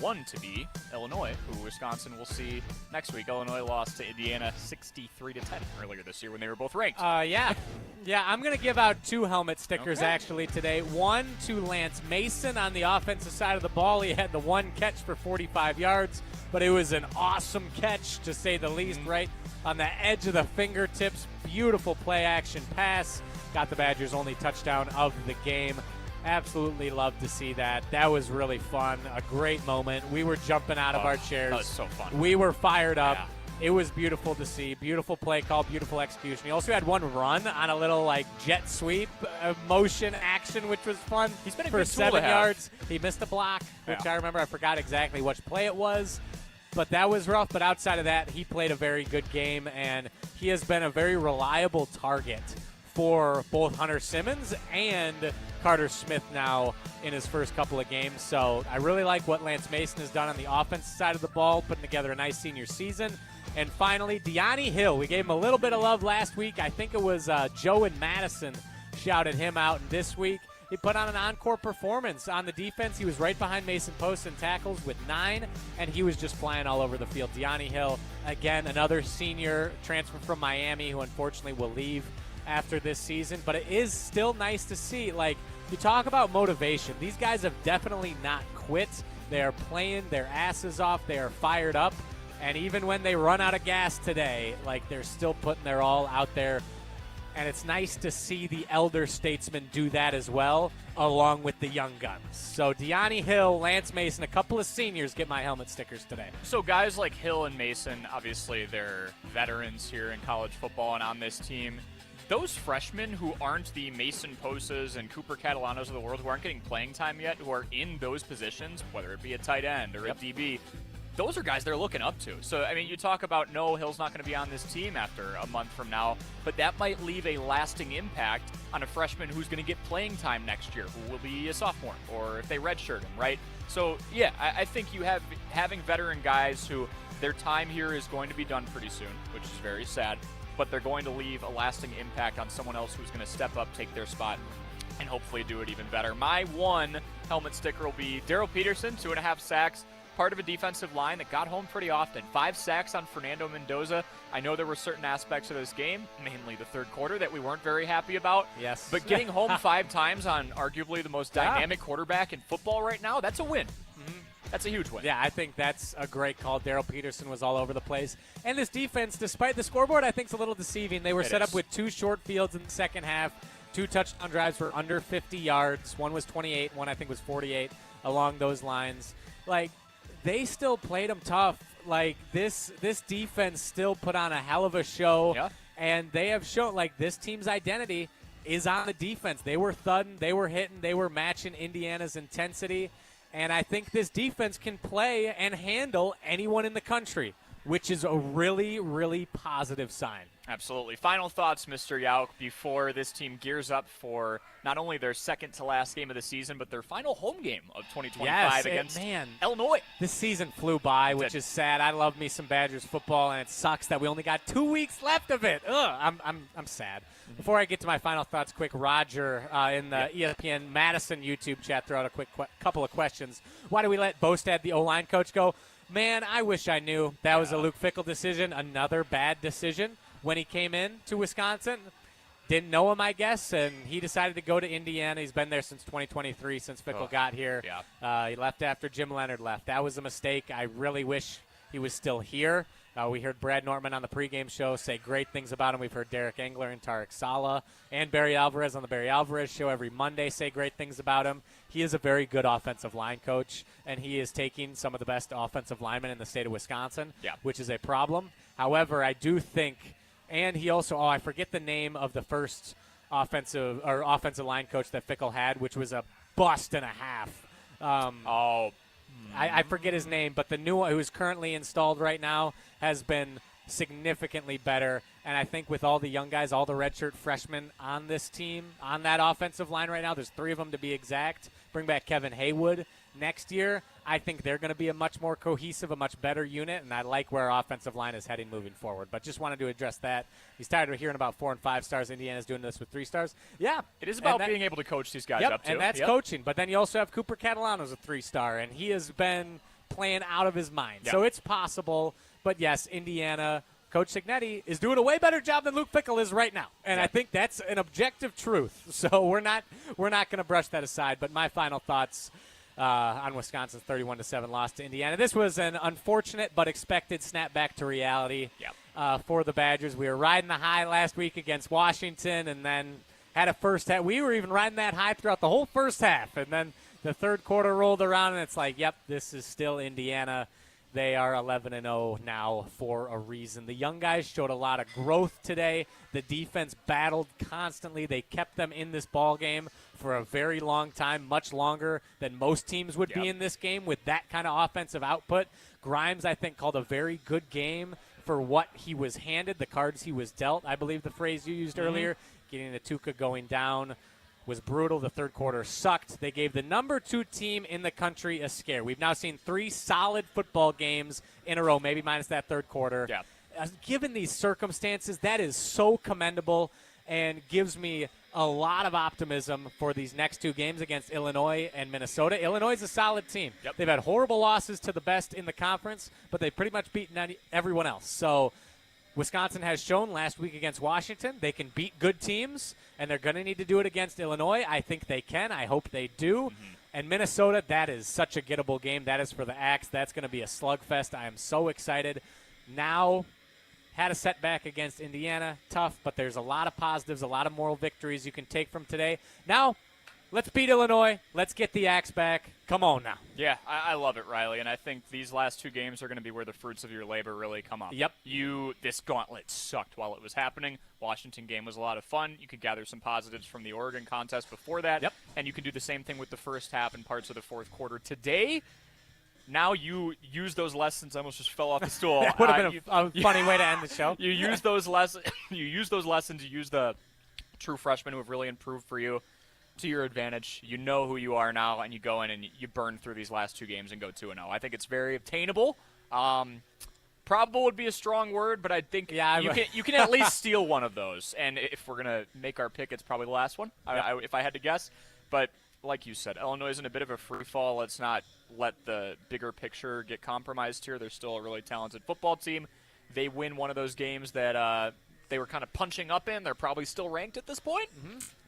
One to be Illinois, who Wisconsin will see next week. Illinois lost to Indiana 63-10 earlier this year when they were both ranked. Yeah, I'm going to give out 2 helmet stickers actually today. One to Lance Mason on the offensive side of the ball. He had the one catch for 45 yards, but it was an awesome catch to say the least, right? On the edge of the fingertips, beautiful play action pass. Got the Badgers' only touchdown of the game. Absolutely love to see that. That was really fun. A great moment. We were jumping out of our chairs. That was so fun. We were fired up. Yeah. It was beautiful to see. Beautiful play call, beautiful execution. He also had one run on a little jet sweep motion action, which was fun. He's been a for good tool 7 to have. yards. He missed a block, which I remember. I forgot exactly which play it was. But that was rough. But outside of that, he played a very good game, and he has been a very reliable target for both Hunter Simmons and Carter Smith now in his first couple of games. So I really like what Lance Mason has done on the offensive side of the ball, putting together a nice senior season. And finally, Deani Hill. We gave him a little bit of love last week. I think it was Joe and Madison shouted him out. And this week, he put on an encore performance on the defense. He was right behind Mason Post in tackles with 9, and he was just flying all over the field. Deani Hill, again, another senior transfer from Miami who unfortunately will leave after this season. But it is still nice to see. You talk about motivation. These guys have definitely not quit. They are playing their asses off. They are fired up. And even when they run out of gas today, they're still putting their all out there. And it's nice to see the elder statesmen do that as well, along with the young guns. So Deani Hill, Lance Mason, a couple of seniors get my helmet stickers today. So guys like Hill and Mason, obviously they're veterans here in college football and on this team. Those freshmen who aren't the Mason Posas and Cooper Catalanos of the world, who aren't getting playing time yet, who are in those positions, whether it be a tight end or a DB, those are guys they're looking up to. So, I mean, you talk about, no, Hill's not going to be on this team after a month from now, but that might leave a lasting impact on a freshman who's going to get playing time next year, who will be a sophomore, or if they redshirt him, right? So, yeah, I think having veteran guys who their time here is going to be done pretty soon, which is very sad, but they're going to leave a lasting impact on someone else who's going to step up, take their spot, and hopefully do it even better. My one helmet sticker will be Darrell Peterson, 2.5 sacks. Part of a defensive line that got home pretty often. 5 sacks on Fernando Mendoza. I know there were certain aspects of this game, mainly the third quarter, that we weren't very happy about. Yes. But getting home 5 times on arguably the most dynamic quarterback in football right now, that's a win. That's a huge win. Yeah, I think that's a great call. Darrell Peterson was all over the place. And this defense, despite the scoreboard, I think is a little deceiving. They were set up with 2 short fields in the second half, 2 touchdown drives for under 50 yards. One was 28, one I think was 48, along those lines. They still played them tough. This defense still put on a hell of a show, and they have shown this team's identity is on the defense. They were thudding, they were hitting, they were matching Indiana's intensity, and I think this defense can play and handle anyone in the country, which is a really, really positive sign. Absolutely. Final thoughts, Mr. Jauch, before this team gears up for not only their second to last game of the season, but their final home game of 2025 against Illinois. This season flew by, which is sad. I love me some Badgers football, and it sucks that we only got 2 weeks left of it. Ugh, I'm sad. Before I get to my final thoughts, quick, Roger in the ESPN Madison YouTube chat threw out a quick couple of questions. Why do we let Bostad, the O-line coach, go? Man, I wish I knew. That was a Luke Fickell decision, another bad decision. When he came in to Wisconsin, didn't know him, I guess, and he decided to go to Indiana. He's been there since 2023, since Fickell got here. He left after Jim Leonard left. That was a mistake. I really wish he was still here. We heard Brad Nortman on the pregame show say great things about him. We've heard Derek Engler and Tarek Saleh and Barry Alvarez on the Barry Alvarez show every Monday say great things about him. He is a very good offensive line coach, and he is taking some of the best offensive linemen in the state of Wisconsin, which is a problem. However, I do think – and he also, I forget the name of the first offensive line coach that Fickell had, which was a bust and a half. I forget his name, but the new one who is currently installed right now has been significantly better. And I think with all the young guys, all the redshirt freshmen on this team, on that offensive line right now, there's 3 of them to be exact. Bring back Kevin Haywood next year. I think they're going to be a much more cohesive, a much better unit, and I like where our offensive line is heading moving forward. But just wanted to address that. He's tired of hearing about 4 and 5 stars. Indiana's doing this with 3 stars. Yeah. It is about being able to coach these guys up, too. And that's coaching. But then you also have Cooper Catalano's a 3-star, and he has been playing out of his mind. So it's possible. But, yes, Indiana, Coach Cignetti is doing a way better job than Luke Fickell is right now. And I think that's an objective truth. So we're not going to brush that aside. But my final thoughts on Wisconsin's 31-7 loss to Indiana. This was an unfortunate but expected snapback to reality for the Badgers. We were riding the high last week against Washington and then had a first half. We were even riding that high throughout the whole first half. And then the third quarter rolled around, and it's like, yep, this is still Indiana. They are 11-0 now for a reason. The young guys showed a lot of growth today. The defense battled constantly. They kept them in this ball game for a very long time, much longer than most teams would be in this game with that kind of offensive output. Grimes, I think, called a very good game for what he was handed, the cards he was dealt, I believe the phrase you used earlier. Getting the Tuca going down was brutal. The third quarter sucked. They gave the number 2 team in the country a scare. We've now seen 3 solid football games in a row, maybe minus that third quarter. Given these circumstances, that is so commendable and gives me a lot of optimism for these next 2 games against Illinois and Minnesota. Illinois is a solid team. They've had horrible losses to the best in the conference, but they've pretty much beaten everyone else. So Wisconsin has shown last week against Washington they can beat good teams, and they're going to need to do it against Illinois. I think they can. I hope they do. And Minnesota, that is such a gettable game. That is for the Axe. That's going to be a slugfest. I am so excited. Now, had a setback against Indiana. Tough, but there's a lot of positives, a lot of moral victories you can take from today. Now, let's beat Illinois. Let's get the Axe back. Come on now. Yeah, I love it, Riley, and I think these last 2 games are going to be where the fruits of your labor really come up. This gauntlet sucked while it was happening. Washington game was a lot of fun. You could gather some positives from the Oregon contest before that, and you can do the same thing with the first half and parts of the fourth quarter. Today, now you use those lessons. I almost just fell off the stool. That would have been a funny way to end the show. You use those lessons. You use the true freshmen who have really improved for you to your advantage. You know who you are now, and you go in and you burn through these last 2 games and go 2-0. I think it's very obtainable. Probable would be a strong word, but I think you can at least steal one of those. And if we're gonna make our pick, it's probably the last one. If I had to guess, but like you said, Illinois is in a bit of a free fall. Let's not let the bigger picture get compromised here. They're still a really talented football team. They win one of those games that they were kind of punching up in. They're probably still ranked at this point.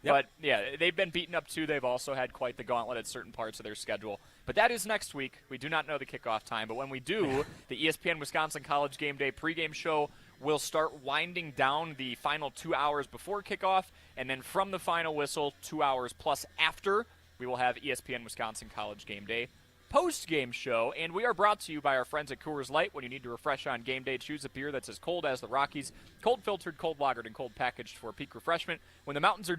But, they've been beaten up, too. They've also had quite the gauntlet at certain parts of their schedule. But that is next week. We do not know the kickoff time. But when we do, the ESPN Wisconsin College Game Day pregame show will start winding down the final 2 hours before kickoff. And then from the final whistle, 2 hours plus after, we will have ESPN Wisconsin College Game Day post-game show, and we are brought to you by our friends at Coors Light. When you need to refresh on game day, choose a beer that's as cold as the Rockies, cold filtered, cold lagered, and cold packaged for peak refreshment. When the mountains are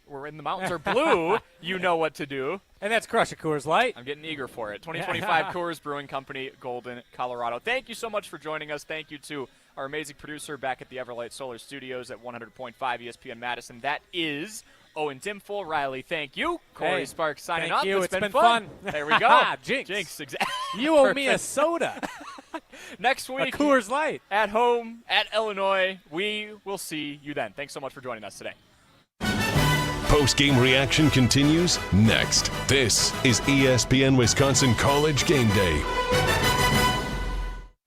when the mountains are blue, you know what to do. And that's crush a Coors Light. I'm getting eager for it. 2025 Coors Brewing Company, Golden, Colorado. Thank you so much for joining us. Thank you to our amazing producer back at the Everlight Solar Studios at 100.5 ESPN Madison. That is Owen Dimful. Riley, thank you. Corey Sparks signing thank off. you. It's been fun. There we go. Jinx. Exactly. You owe me a soda. Next week, a Coors Light. At home, at Illinois. We will see you then. Thanks so much for joining us today. Post-game reaction continues next. This is ESPN Wisconsin College Game Day.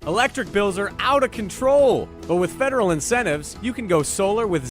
Electric bills are out of control, but with federal incentives, you can go solar with